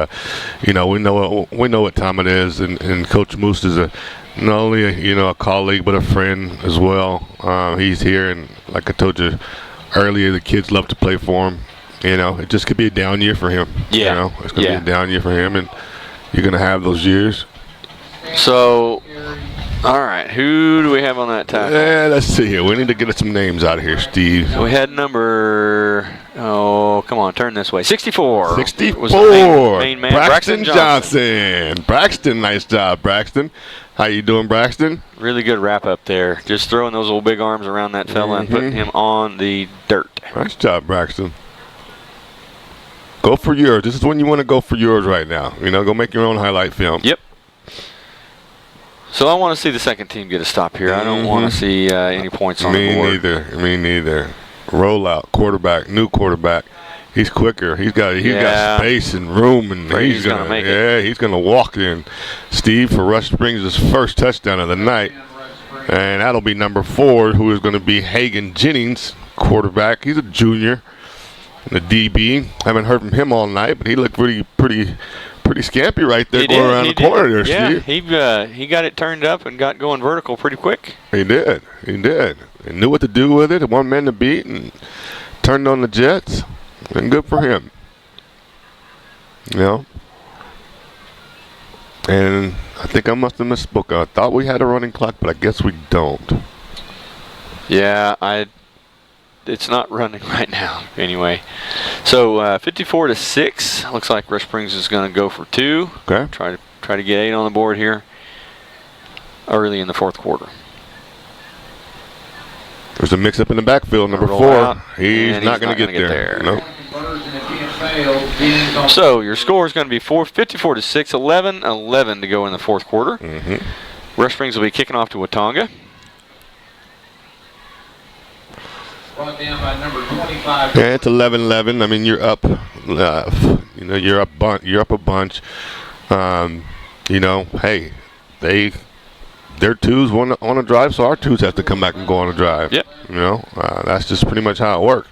we know what time it is, and Coach Moose is not only a colleague, but a friend as well. He's here, and like I told you earlier, the kids love to play for him. It just could be a down year for him. Yeah. It's going to be a down year for him, and you're going to have those years. So, all right, who do we have on that tackle? Let's see here. We need to get some names out of here, Steve. We had number, come on, turn this way. 64. 64. Was the main man. Braxton Johnson. Braxton, nice job, Braxton. How you doing, Braxton? Really good wrap up there. Just throwing those old big arms around that fella and putting him on the dirt. Nice job, Braxton. Go for yours. This is when you want to go for yours right now. Go make your own highlight film. Yep. So I want to see the second team get a stop here. I don't want to see any points on the board. Me neither. Roll out, new quarterback. He's quicker. He's got space and room, and he's gonna make it. Yeah, he's gonna walk in. Steve for Rush Springs his first touchdown of the night, and that'll be number 4, who is going to be Hagan Jennings, quarterback. He's a junior. The DB, haven't heard from him all night, but he looked pretty scampy right there going around the corner there, Steve. Yeah, he got it turned up and got going vertical pretty quick. He did. He knew what to do with it. One man to beat and turned on the Jets. And good for him. And I think I must have misspoke. I thought we had a running clock, but I guess we don't. Yeah, it's not running right now, anyway. So 54-6. Looks like Rush Springs is going to go for 2. Okay. Try to get 8 on the board here early in the fourth quarter. There's a mix-up in the backfield. Number 4. He's not going to get there. Nope. So your score is going to be 54-6, 11-11 to go in the fourth quarter. Rush Springs will be kicking off to Watonga. Brought down by number 25. Yeah, it's 11-11. I mean, you're up. You're up a bunch. Hey, their 2s on a drive, so our 2s have to come back and go on a drive. Yep. That's just pretty much how it works.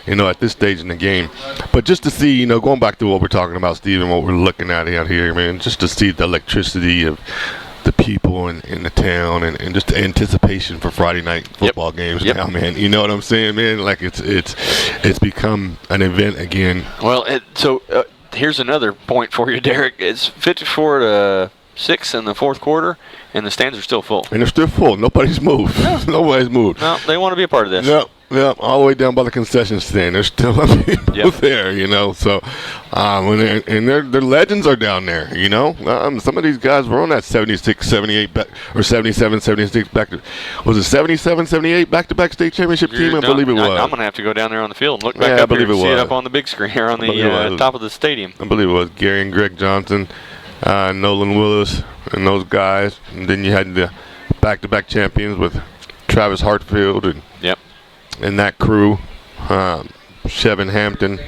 At this stage in the game. But just to see, going back to what we're talking about, Steve, and what we're looking at out here, man, just to see the electricity of the people in the town and just the anticipation for Friday night football games now, man. You know what I'm saying, man? Like it's become an event again. Well, here's another point for you, Derek. It's 54-6 in the fourth quarter, and the stands are still full. And they're still full. Nobody's moved. Nobody's moved. No, they want to be a part of this. Yep, all the way down by the concession stand. There's still people there, So, and their legends are down there, Some of these guys were on that 76, 78, or 77, 76 was it 77, 78 back-to-back state championship team? I believe it was. I'm going to have to go down there on the field and look back up here and see it up on the big screen here on the top of the stadium. I believe it was Gary and Greg Johnson, Nolan Willis, and those guys. And then you had the back-to-back champions with Travis Hartfield and that crew, Chevin Hampton,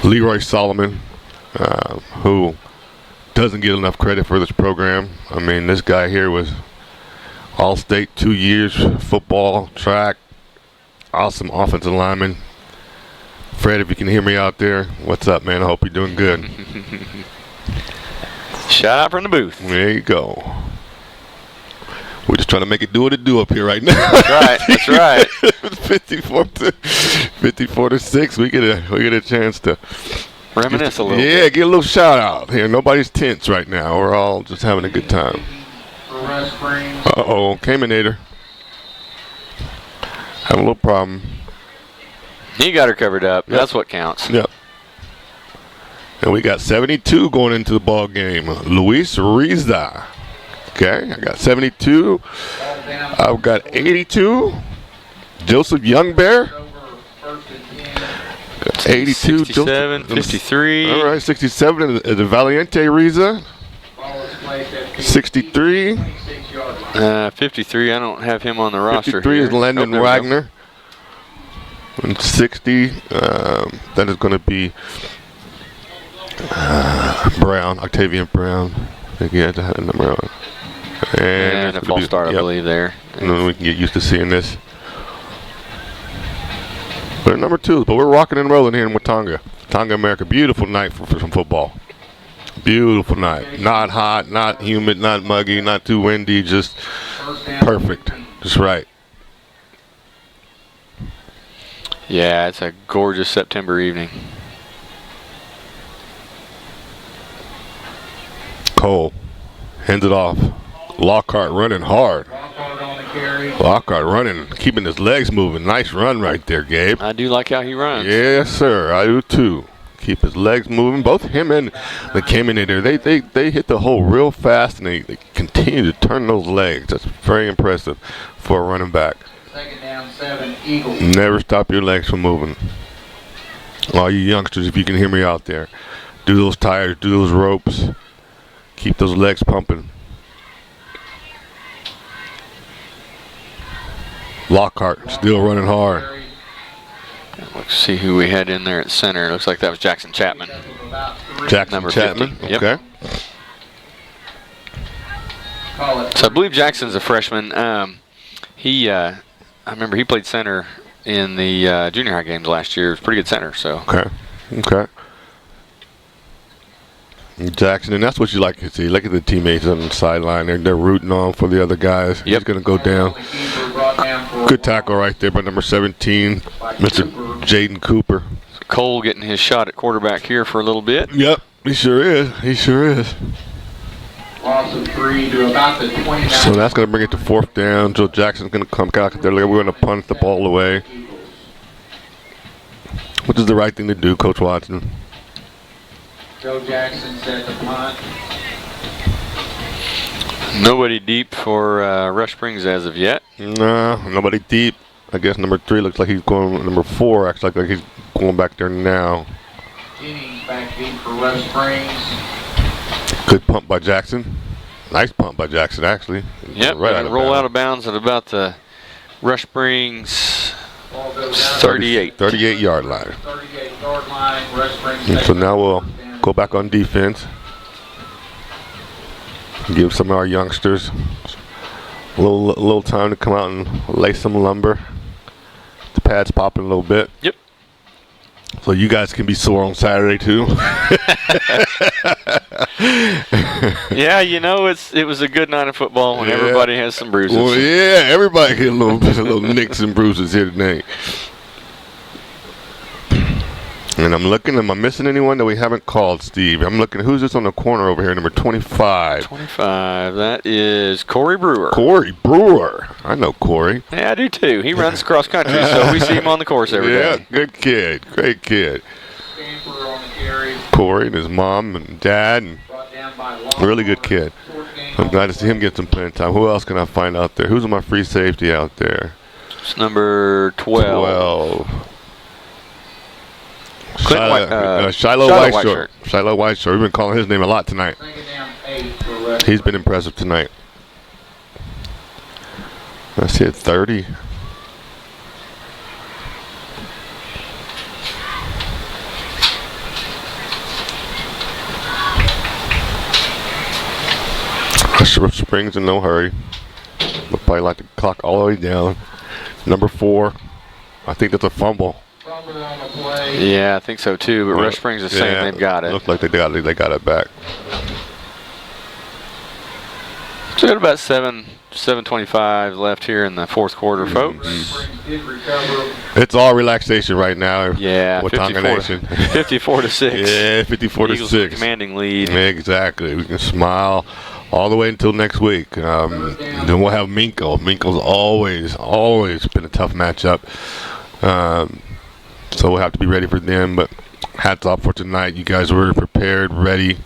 Leroy Solomon, who doesn't get enough credit for this program. I mean, this guy here was all-state 2 years, football, track, awesome offensive lineman. Fred, if you can hear me out there, what's up, man? I hope you're doing good. Shout out from the booth. There you go. We're just trying to make it do what it do up here right now. That's right. 54-6. We get a chance to reminisce a little bit. Yeah, get a little shout out here. Nobody's tense right now. We're all just having a good time. Caminator. Have a little problem. He got her covered up. Yep. That's what counts. Yep. And we got 72 going into the ball game. Luis Riza. Okay, I got 72. I've got 82. Joseph Youngbear. 82. 67, 53. All right, 67 is the Valiente Riza. 63. 53, I don't have him on the roster 53 here. is Landon Wagner. And 60, that is going to be Brown, Octavian Brown. I think he had to have a number on. And a false start, I believe, there. And then we can get used to seeing this. But number 2, but we're rocking and rolling here in Watonga. Watonga, America. Beautiful night for some football. Beautiful night. Not hot, not humid, not muggy, not too windy. Just perfect. Just right. Yeah, it's a gorgeous September evening. Cole hands it off. Lockhart running hard. Lockhart running, keeping his legs moving. Nice run right there, Gabe. I do like how he runs. Yes, sir. I do too. Keep his legs moving. Both him and the came in there. They hit the hole real fast, and they continue to turn those legs. That's very impressive for a running back. Second down, 7, Eagles. Never stop your legs from moving. All you youngsters, if you can hear me out there, do those tires, do those ropes. Keep those legs pumping. Lockhart still running hard. Let's see who we had in there at center. Looks like that was Jackson Chapman. Jackson Number Chapman. 50. Yep. Okay. So I believe Jackson's a freshman. I remember he played center in the junior high games last year. It was a pretty good center. So. Okay. Okay. Jackson, and that's what you like to see. Look at the teammates on the sideline. They're rooting on for the other guys. Yep. He's going to go down. Good tackle right there by number 17, Mr. Jaden Cooper. Cole getting his shot at quarterback here for a little bit. Yep, he sure is. He sure is. Loss of 3 to about the 29. So that's going to bring it to 4th down. Joe Jackson's going to come out there. We're going to punt the ball away, which is the right thing to do, Coach Watson. Joe Jackson set the punt. Nobody deep for Rush Springs as of yet. No, nobody deep. I guess number 3 looks like he's going. Number 4 actually looks like he's going back there now. Jennings back deep for Rush Springs. Good pump by Jackson. Nice pump by Jackson, actually. Yep, right roll out of bounds at about the Rush Springs 38. 38-yard line. 38-yard line. Rush Springs. And so now we'll go back on defense. Give some of our youngsters a little time to come out and lay some lumber. The pad's popping a little bit. Yep. So you guys can be sore on Saturday too. Yeah, you know, it was a good night of football when everybody has some bruises. Well, yeah, everybody get a little nicks and bruises here tonight. And I'm looking, am I missing anyone that we haven't called, Steve? I'm looking, who's this on the corner over here, number 25? 25, that is Corey Brewer. Corey Brewer. I know Corey. Yeah, I do too. He runs cross country, so we see him on the course every day. Yeah, good kid, great kid. Scamper on the carry. Corey and his mom and dad, and Brought down by really good kid. I'm glad to see him get some playing time. Who else can I find out there? Who's my free safety out there? It's number 12. Shiloh Whiteshort. Shiloh Whiteshort. We've been calling his name a lot tonight. Second down, 8 for Rush. He's been impressive tonight. Let's hit 30. Rush Springs in no hurry. We'll probably like the clock all the way down. Number 4. I think that's a fumble. Fumble on the play. Yeah, I think so too, but Rush Springs is saying they've got it. Looks like they got it back. So we got about 7:25 left here in the fourth quarter, folks. Springs did recover. It's all relaxation right now. Yeah, Watonga Nation. 54 to 6. Yeah, 54 to Eagles 6. commanding lead. Exactly. We can smile all the way until next week. Then we'll have Minko. Minko's always been a tough matchup. So we'll have to be ready for them. But hats off for tonight. You guys were prepared, ready.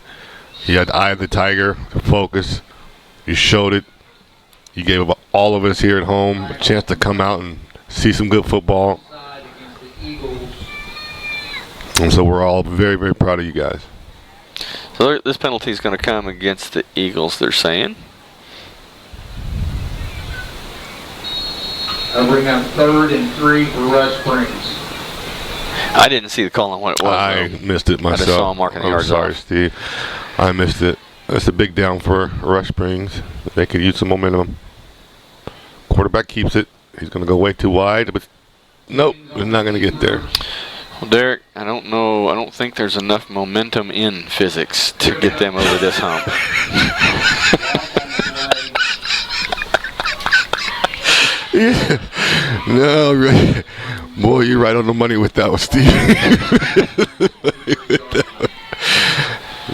You had the eye of the tiger to focus. You showed it. You gave all of us here at home a chance to come out and see some good football. And so we're all very, very proud of you guys. So this penalty is going to come against the Eagles, they're saying. I'll bring up 3rd and 3 for Rush Springs. I didn't see the call on what it was. I missed it myself. I just saw him marking the I'm yards sorry, off. Steve. I missed it. That's a big down for Rush Springs. They could use some momentum. Quarterback keeps it. He's going to go way too wide, but nope, he's not going to get there. Well, Derek, I don't know. I don't think there's enough momentum in physics to get them over this hump. Yeah. No, right. Boy, you're right on the money with that one, Steve.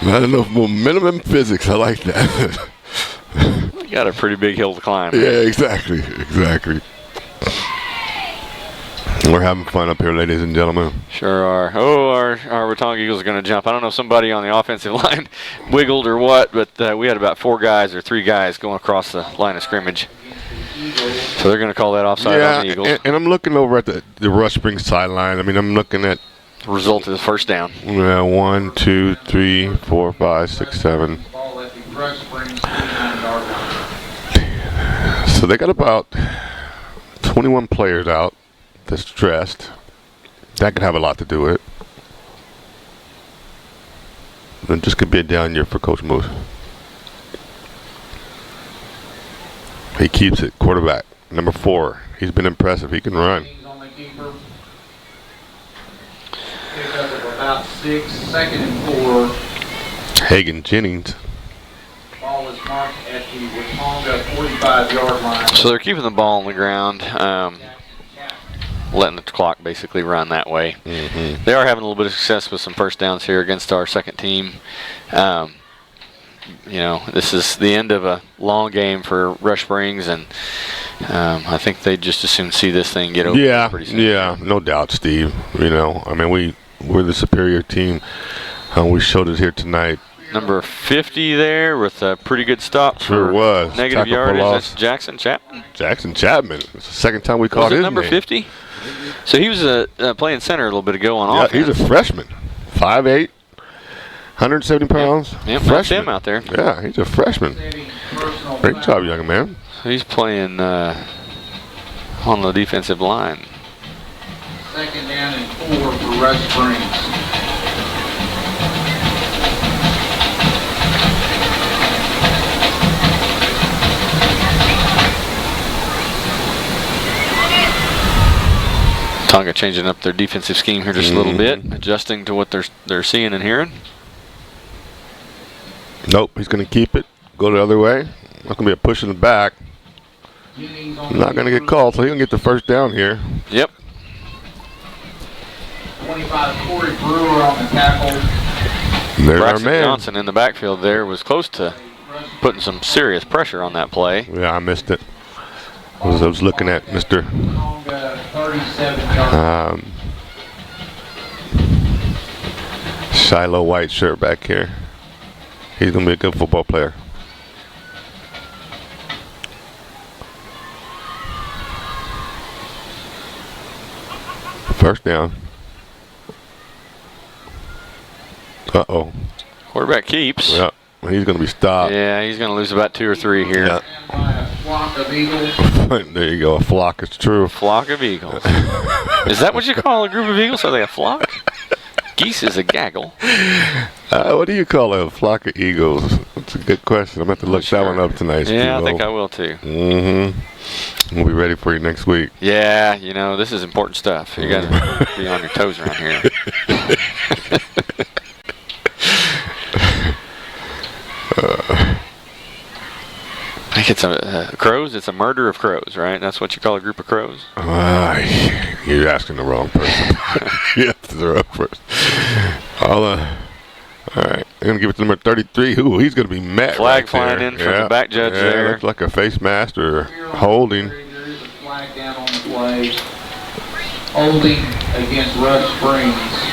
Not enough momentum in physics. I like that. We got a pretty big hill to climb. Yeah, exactly. We're having fun up here, ladies and gentlemen. Sure are. Oh, our Watonga Eagles are going to jump. I don't know if somebody on the offensive line wiggled or what, but we had about 4 guys or 3 guys going across the line of scrimmage. So they're going to call that offside on the Eagles. And I'm looking over at the Rush Springs sideline. I mean, I'm looking at The result is first down. 1, 2, 3, 4, 5, 6, 7. Ball at the Rush Springs 39-yard line. So they got about 21 players out that's dressed. That could have a lot to do with it. It just could be a down year for Coach Moose. He keeps it. Quarterback, number 4. He's been impressive. He can run. He's on the keeper. Pick up of about 6, 2nd and 4. Hagan Jennings. Ball is marked at the Watonga 45-yard line. So they're keeping the ball on the ground, letting the clock basically run that way. Mm-hmm. They are having a little bit of success with some first downs here against our second team. You know, this is the end of a long game for Rush Springs, and I think they just as soon see this thing get over pretty soon. Yeah, no doubt, Steve. You know, I mean, we're the superior team. We showed it here tonight. Number 50 there with a pretty good stop. Sure for was. Negative Tackle for yardage. loss. That's Jackson Chapman. Jackson Chapman. It's the second time we Was called it his number name. 50? So he was playing center a little bit ago on Yeah, offense. he's a freshman. 5'8", 170 pounds. Yep, that's freshman. him out there. Yeah, he's a freshman. Great job, young man. So he's playing on the defensive line. 2nd down and 4 for Rush Springs. Tonga changing up their defensive scheme here just a little bit, adjusting to what they're seeing and hearing. Nope, he's going to keep it. Go the other way. Not going to be a push in the back. Not going to get called, so he's going to get the first down here. Yep. 25, Corey Brewer on the tackle. There's our Braxton man. Johnson in the backfield there was close to putting some serious pressure on that play. Yeah, I missed it. I was looking at Mr. Watonga 37-yard. Shiloh white shirt back here. He's going to be a good football player. First down. Uh-oh. Quarterback keeps. Yeah, he's going to be stopped. Yeah, he's going to lose about 2 or 3 here. Yeah. By a flock of eagles. There you go. A flock. It's true. Flock of eagles. Is that what you call a group of eagles? Are they a flock? Geese is a gaggle. What do you call a flock of eagles? That's a good question. I'm going to have to look that one up tonight, Yeah, I Steve-O. think I will too. Mm-hmm. We'll be ready for you next week. Yeah, you know, this is important stuff. You got to be on your toes around here. I think it's crows. It's a murder of crows, right? That's what you call a group of crows. You're asking the wrong person. You have to throw up first. All right. I'm going to give it to number 33. Ooh, he's going to be mad. Flag right flying there. in from the back judge there. Looks like a face mask or holding. There is a flag down on the play. Holding against Rush Springs.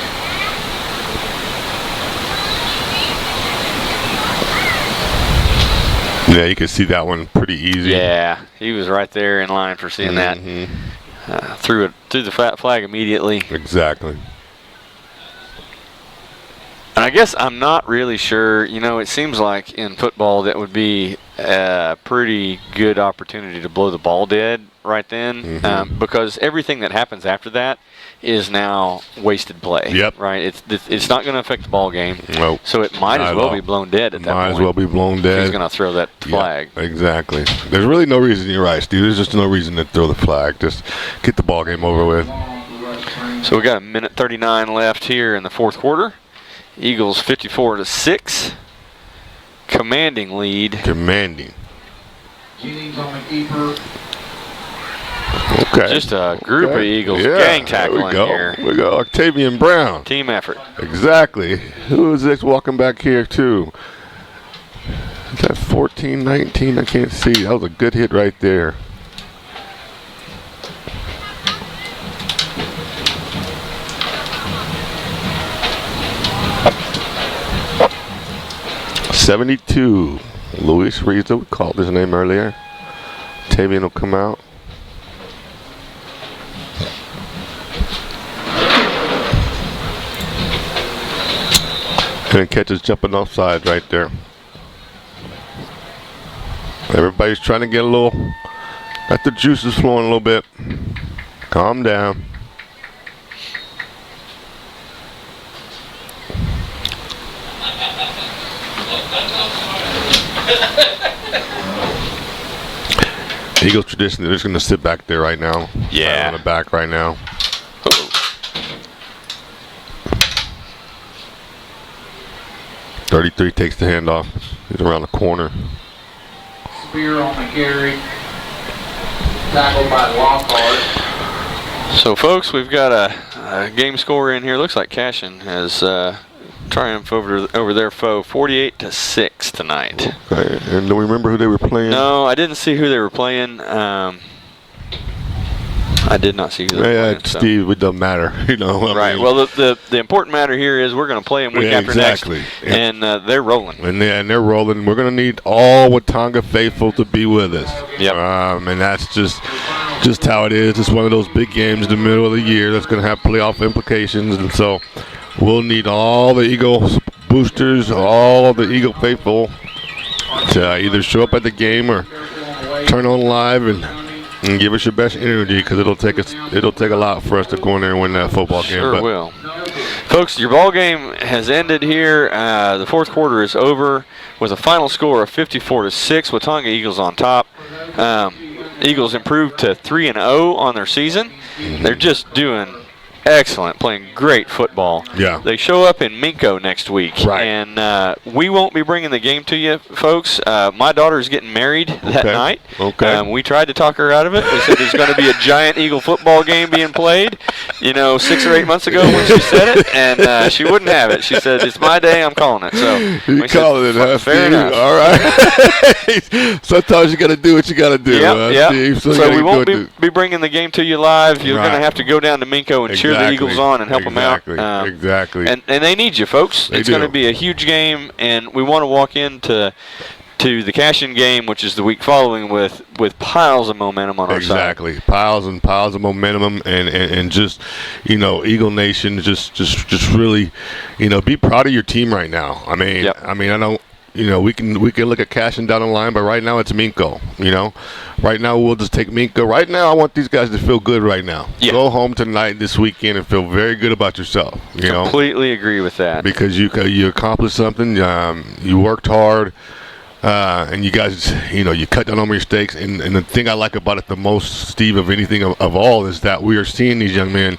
Yeah, you can see that one pretty easy. Yeah, he was right there in line for seeing that. Threw the flag immediately. Exactly. And I guess I'm not really sure. You know, it seems like in football that would be a pretty good opportunity to blow the ball dead right then, because everything that happens after that is now wasted play. Yep. Right. It's not going to affect the ball game. Nope. So it might Not as at well all. be blown dead at that point. Might as well be blown dead. He's going to throw that flag. Yeah, exactly. There's really no reason. You're right, Steve. There's just no reason to throw the flag. Just get the ball game over with. So we got a minute 39 left here in the fourth quarter. Eagles 54-6. Commanding lead. Commanding. Jennings on the keeper. Okay. Just a group of Eagles Yeah, gang tackling there here. we go. Octavian Brown. Team effort. Exactly. Who is this walking back here, too? Is that 14, 19? I can't see. That was a good hit right there. '72. Luis Riza, we called his name earlier. Tavian will come out. And catches jumping offside right there. Everybody's trying to get a little, got the juices flowing a little bit. Calm down. Eagles tradition, they're just going to sit back there right now. Yeah. On the back right now. Uh-oh. 33 takes the handoff. He's around the corner. Spear on the carry. Tackled by Lockhart. So, folks, we've got a game score in here. Looks like Cashin has triumphed over their foe, 48-6 tonight. Okay. And do we remember who they were playing? No, I didn't see who they were playing. I did not see who they were Yeah, playing. So. Steve, it doesn't matter. You know, I Right. mean, Well, the important matter here is we're going to play them week Yeah, after exactly. next, Yeah. and they're rolling. and they're rolling. We're going to need all Watonga faithful to be with us. Yep. And that's just how it is. It's one of those big games in the middle of the year that's going to have playoff implications, and so we'll need all the Eagle boosters, all the Eagle faithful to either show up at the game or turn on live and give us your best energy, because it'll take a lot for us to go in there and win that football game. Sure will. Folks, your ball game has ended here. The fourth quarter is over with a final score of 54-6. Watonga Eagles on top. Eagles improved to 3-0 on their season. They're just doing excellent, playing great football. Yeah. They show up in Minko next week. Right. And we won't be bringing the game to you, folks. My daughter's getting married that night. Okay. We tried to talk her out of it. We said there's going to be a giant Eagle football game being played, 6 or 8 months ago when she said it, and she wouldn't have it. She said, it's my day, I'm calling it. So You call it, huh, fair Steve? enough. All right. Sometimes you got to do what you got to do, Yep. Steve. So you we gotta won't be bringing the game to you live. You're going to have to go down to Minko and cheer the Eagles on and help them out. Exactly. And they need you, folks. It's going to be a huge game, and we want to walk into the cash-in game, which is the week following, with piles of momentum on our side. Exactly. Piles and piles of momentum, and just, Eagle Nation, just really, be proud of your team right now. I mean, Yep. I know. We can look at cashing down the line, but right now it's Minko. Right now we'll just take Minko. Right now I want these guys to feel good right now. Yeah. Go home tonight, this weekend, and feel very good about yourself. Completely agree with that. Because you accomplished something. You worked hard. And you guys, you cut down on mistakes. And the thing I like about it the most, Steve, of anything of all, is that we are seeing these young men,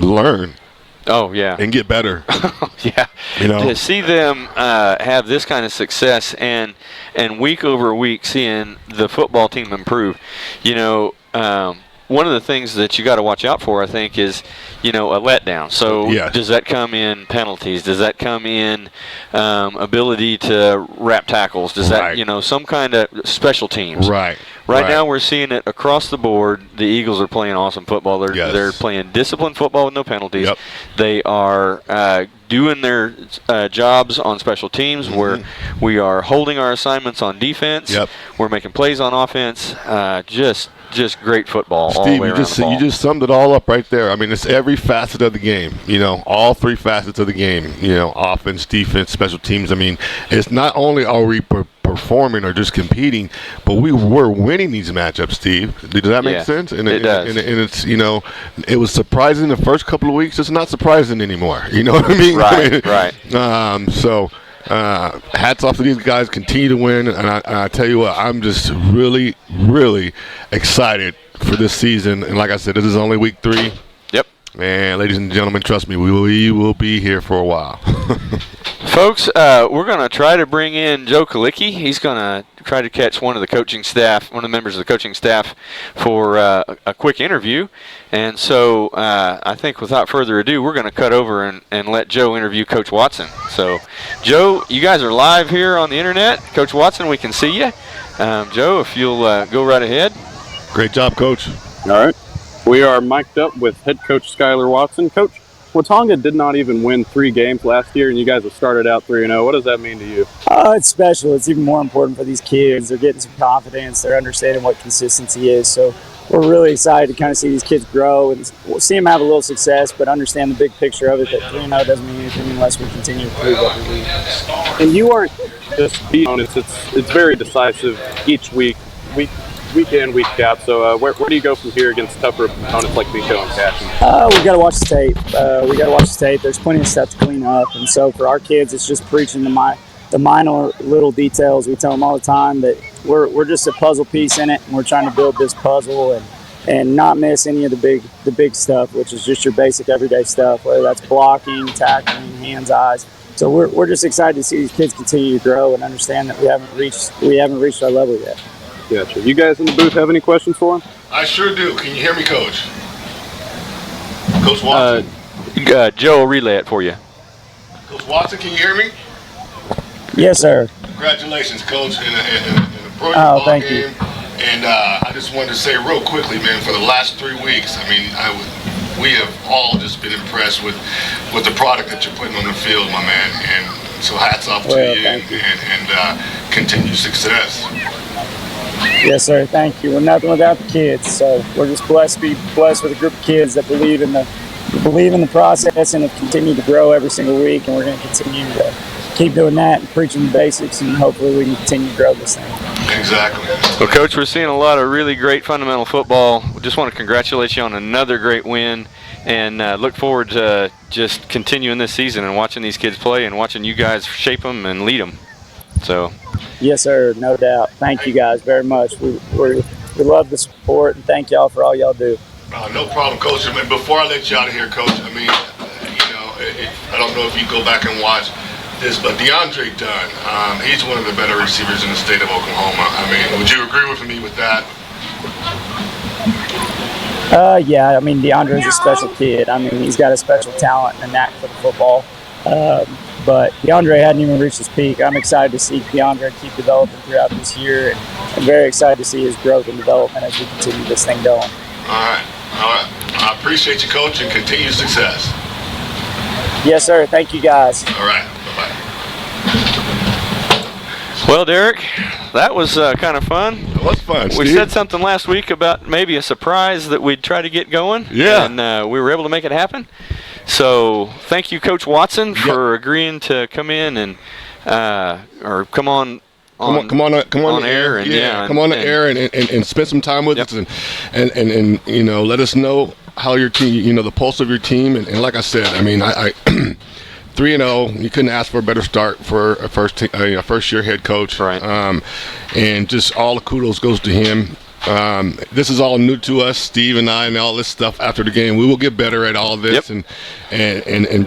learn. Oh, yeah. And get better. Yeah. To see them have this kind of success and week over week seeing the football team improve, one of the things that you got to watch out for, I think, is, a letdown. So does that come in penalties? Does that come in ability to wrap tackles? Does that, some kind of special teams? Right. Right now we're seeing it across the board. The Eagles are playing awesome football. They're playing disciplined football with no penalties. Yep. They are doing their jobs on special teams, where we are holding our assignments on defense. Yep. We're making plays on offense. Just great football all the Steve, way you around the ball. just summed it all up right there. I mean, it's every facet of the game. All three facets of the game. Offense, defense, special teams. I mean, it's not only are we performing or just competing, but we were winning these matchups, Steve. Does that make sense? And it does. And it's, it was surprising the first couple of weeks. It's not surprising anymore. You know what I mean? Right. So hats off to these guys. Continue to win. And I tell you what, I'm just really, really excited for this season. And like I said, this is only week 3. Yep. And ladies and gentlemen, trust me, we will be here for a while. Folks, we're going to try to bring in Joe Kalicki. He's going to try to catch one of the members of the coaching staff for a quick interview. And so I think without further ado, we're going to cut over and let Joe interview Coach Watson. So, Joe, you guys are live here on the internet. Coach Watson, we can see you. Joe, if you'll go right ahead. Great job, Coach. All right. We are mic'd up with head coach Skylar Watson. Coach, Watonga did not even win 3 games last year, and you guys have started out 3-0. What does that mean to you? It's special. It's even more important for these kids. They're getting some confidence. They're understanding what consistency is. So we're really excited to kind of see these kids grow and see them have a little success, but understand the big picture of it, that 3-0 doesn't mean anything unless we continue to improve every week. And you aren't just beating opponents. It's very decisive each week in, week out. So where do you go from here against tougher opponents like Miko and Cashin? We got to watch the tape. There's plenty of stuff to clean up. And so for our kids, it's just preaching the minor little details. We tell them all the time that we're just a puzzle piece in it, and we're trying to build this puzzle and not miss any of the big stuff, which is just your basic everyday stuff, whether that's blocking, tackling, hands, eyes. So we're just excited to see these kids continue to grow and understand that we haven't reached our level yet. Gotcha. You guys in the booth have any questions for him? I sure do. Can you hear me, Coach? Coach Watson? Joe will relay it for you. Coach Watson, can you hear me? Yes, sir. Congratulations, Coach, in a brilliant ball thank game. you. And I just wanted to say real quickly, man, for the last 3 weeks, I mean, we have all just been impressed with the product that you're putting on the field, my man. And so hats off to you and continued success. Yes, sir. Thank you. We're nothing without the kids. So we're just blessed to be blessed with a group of kids that believe in the process and have continued to grow every single week. And we're going to continue to keep doing that and preaching the basics, and hopefully we can continue to grow this thing. Exactly. Well, Coach, we're seeing a lot of really great fundamental football. We just want to congratulate you on another great win, and look forward to just continuing this season and watching these kids play and watching you guys shape them and lead them. So. Yes, sir. No doubt. Thank you guys very much. We love the support, and thank y'all for all y'all do. No problem, Coach. I mean, before I let you out of here, Coach, I mean, I don't know if you go back and watch this, but DeAndre Dunn, he's one of the better receivers in the state of Oklahoma. I mean, would you agree with me with that? Yeah, I mean, DeAndre's a special kid. I mean, he's got a special talent and a knack for the football. But DeAndre hadn't even reached his peak. I'm excited to see DeAndre keep developing throughout this year, and I'm very excited to see his growth and development as we continue this thing going. All right. I appreciate you, Coach, and continued success. Yes, sir. Thank you, guys. All right. Bye-bye. Well, Derek, that was kind of fun. It was fun, We Steve. said something last week about maybe a surprise that we'd try to get going. Yeah. And we were able to make it happen. So thank you, Coach Watson, for agreeing to come in and or come on air and come on the air and spend some time with us and let us know how your team, the pulse of your team, and like I said, I mean, I 3-0, you couldn't ask for a better start for a first year head coach, right? And just all the kudos goes to him. This is all new to us, Steve and I, and all this stuff after the game. We will get better at all of this and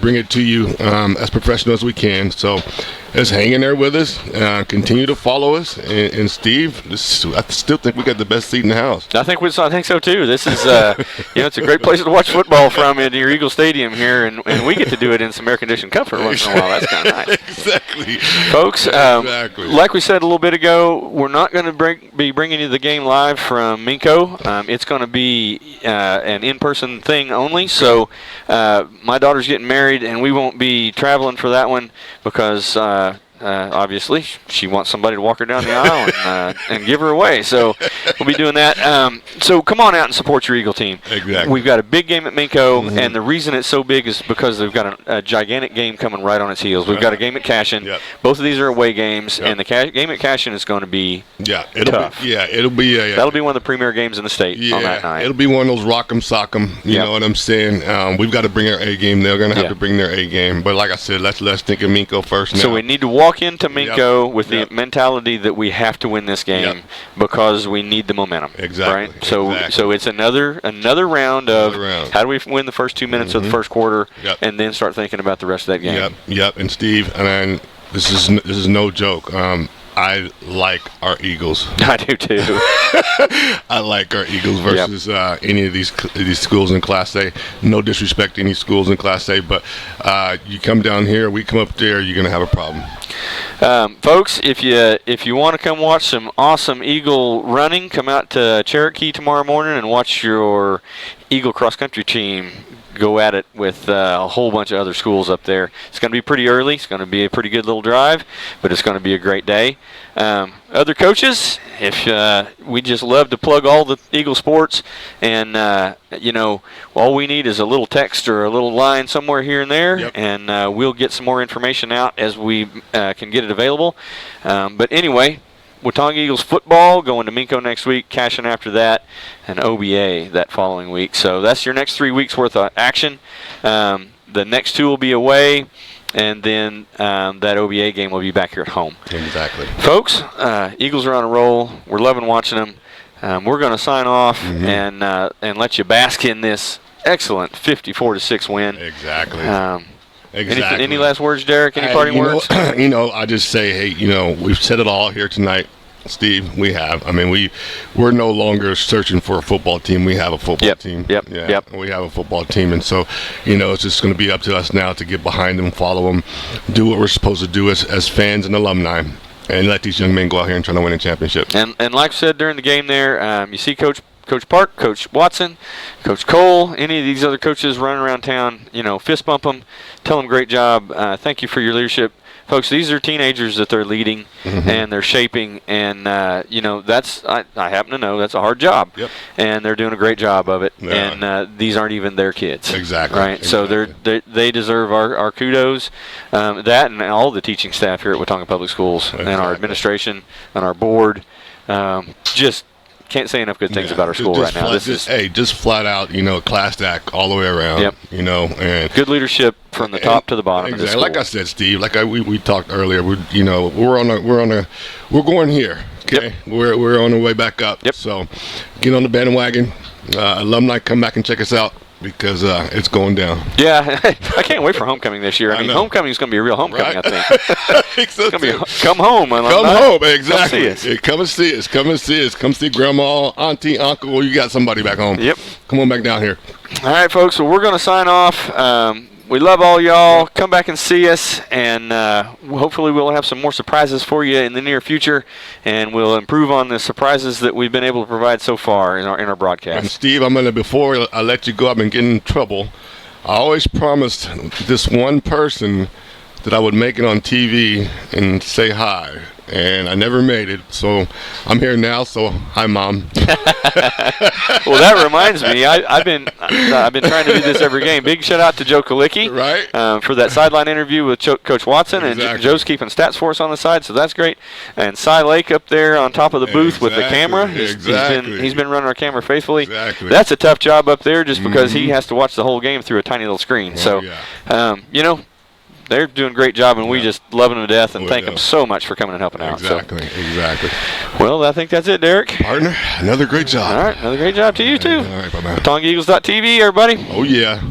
bring it to you as professional as we can. So just hang in there with us, continue to follow us, and Steve, I still think we got the best seat in the house. I think so too. This is it's a great place to watch football from in your Eagle Stadium here, and we get to do it in some air-conditioned comfort once in a while. That's kind of nice. Exactly, folks. Exactly. Like we said a little bit ago, we're not going to be bringing you the game live from Minco. It's going to be an in-person thing only. So my daughter's getting married, and we won't be traveling for that one because obviously, she wants somebody to walk her down the aisle and give her away. So we'll be doing that. So come on out and support your Eagle team. Exactly. We've got a big game at Minco, and the reason it's so big is because they've got a gigantic game coming right on its heels. We've got a game at Cashin. Yep. Both of these are away games, and the game at Cashin is going to be tough. It'll be That'll be one of the premier games in the state on that night. It'll be one of those rock 'em, sock 'em. You know what I'm saying? We've got to bring our A game. They're going to have to bring their A game. But like I said, let's think of Minco first now. So we need to walk into Minco with the mentality that we have to win this game because we need the momentum. Exactly. Right? So it's another round of how do we win the first 2 minutes of the first quarter and then start thinking about the rest of that game. Yep. And Steve, and this is no joke. I like our Eagles. I do too. I like our Eagles versus any of these schools in Class A. No disrespect to any schools in Class A, but you come down here, we come up there, you're going to have a problem. Folks, if you want to come watch some awesome Eagle running, come out to Cherokee tomorrow morning and watch your Eagle cross country team go at it with a whole bunch of other schools up there. It's going to be pretty early. It's going to be a pretty good little drive, but it's going to be a great day. Other coaches, if we just love to plug all the Eagle sports, and all we need is a little text or a little line somewhere here and there, and we'll get some more information out as we can get it available. But anyway, Watonga Eagles football going to Minco next week, Cashin after that, and OBA that following week. So that's your next 3 weeks worth of action. The next 2 will be away, and then that OBA game will be back here at home. Exactly. Folks, Eagles are on a roll. We're loving watching them. We're going to sign off and let you bask in this excellent 54-6 win. Exactly. Exactly. Any last words, Derek? Any parting words? I just say, hey, we've said it all here tonight, Steve. We have. I mean, we're no longer searching for a football team. We have a football team. Yep. We have a football team, and so, it's just going to be up to us now to get behind them, follow them, do what we're supposed to do as fans and alumni, and let these young men go out here and try to win a championship. And like I said during the game there, you see Coach Park, Coach Watson, Coach Cole, any of these other coaches running around town, fist bump them, tell them great job. Thank you for your leadership. Folks, these are teenagers that they're leading and they're shaping, and that's I happen to know that's a hard job, and they're doing a great job of it. Yeah. And these aren't even their kids, exactly. Right? Exactly. So they deserve our kudos. That and all the teaching staff here at Watonga Public Schools and our administration and our board. Just can't say enough good things about our school right now. Just flat out, class act all the way around. Yep. And good leadership from the top to the bottom. Exactly. Like I said, Steve, like we talked earlier, we're going here. Okay. Yep. We're on the way back up. Yep. So get on the bandwagon. Alumni, come back and check us out, because it's going down. Yeah, I can't wait for homecoming this year. I mean, homecoming is going to be a real homecoming, right? I think. It's going to be come home. Come home, exactly. Come see us. Come and see us. Come and see us. Come see grandma, auntie, uncle. You got somebody back home. Yep. Come on back down here. All right, folks. So we're going to sign off. We love all y'all. Come back and see us, and hopefully we'll have some more surprises for you in the near future, and we'll improve on the surprises that we've been able to provide so far in our broadcast. And Steve, before I let you go, I've been getting in trouble. I always promised this one person that I would make it on TV and say hi, and I never made it. So I'm here now. So hi, Mom. Well, that reminds me, I've been trying to do this every game. Big shout out to Joe Kalicki, right, for that sideline interview with Coach Watson, exactly. And Joe's keeping stats for us on the side, so that's great. And Cy Lake up there on top of the booth with the camera. He's been running our camera faithfully. Exactly. That's a tough job up there, just because he has to watch the whole game through a tiny little screen. They're doing a great job, and we just love them to death, and thank them so much for coming and helping out. Exactly. Well, I think that's it, Derek. Partner, another great job. All right, another great job to you, too. All right, bye-bye. WatongaEagles.tv, everybody. Oh, yeah.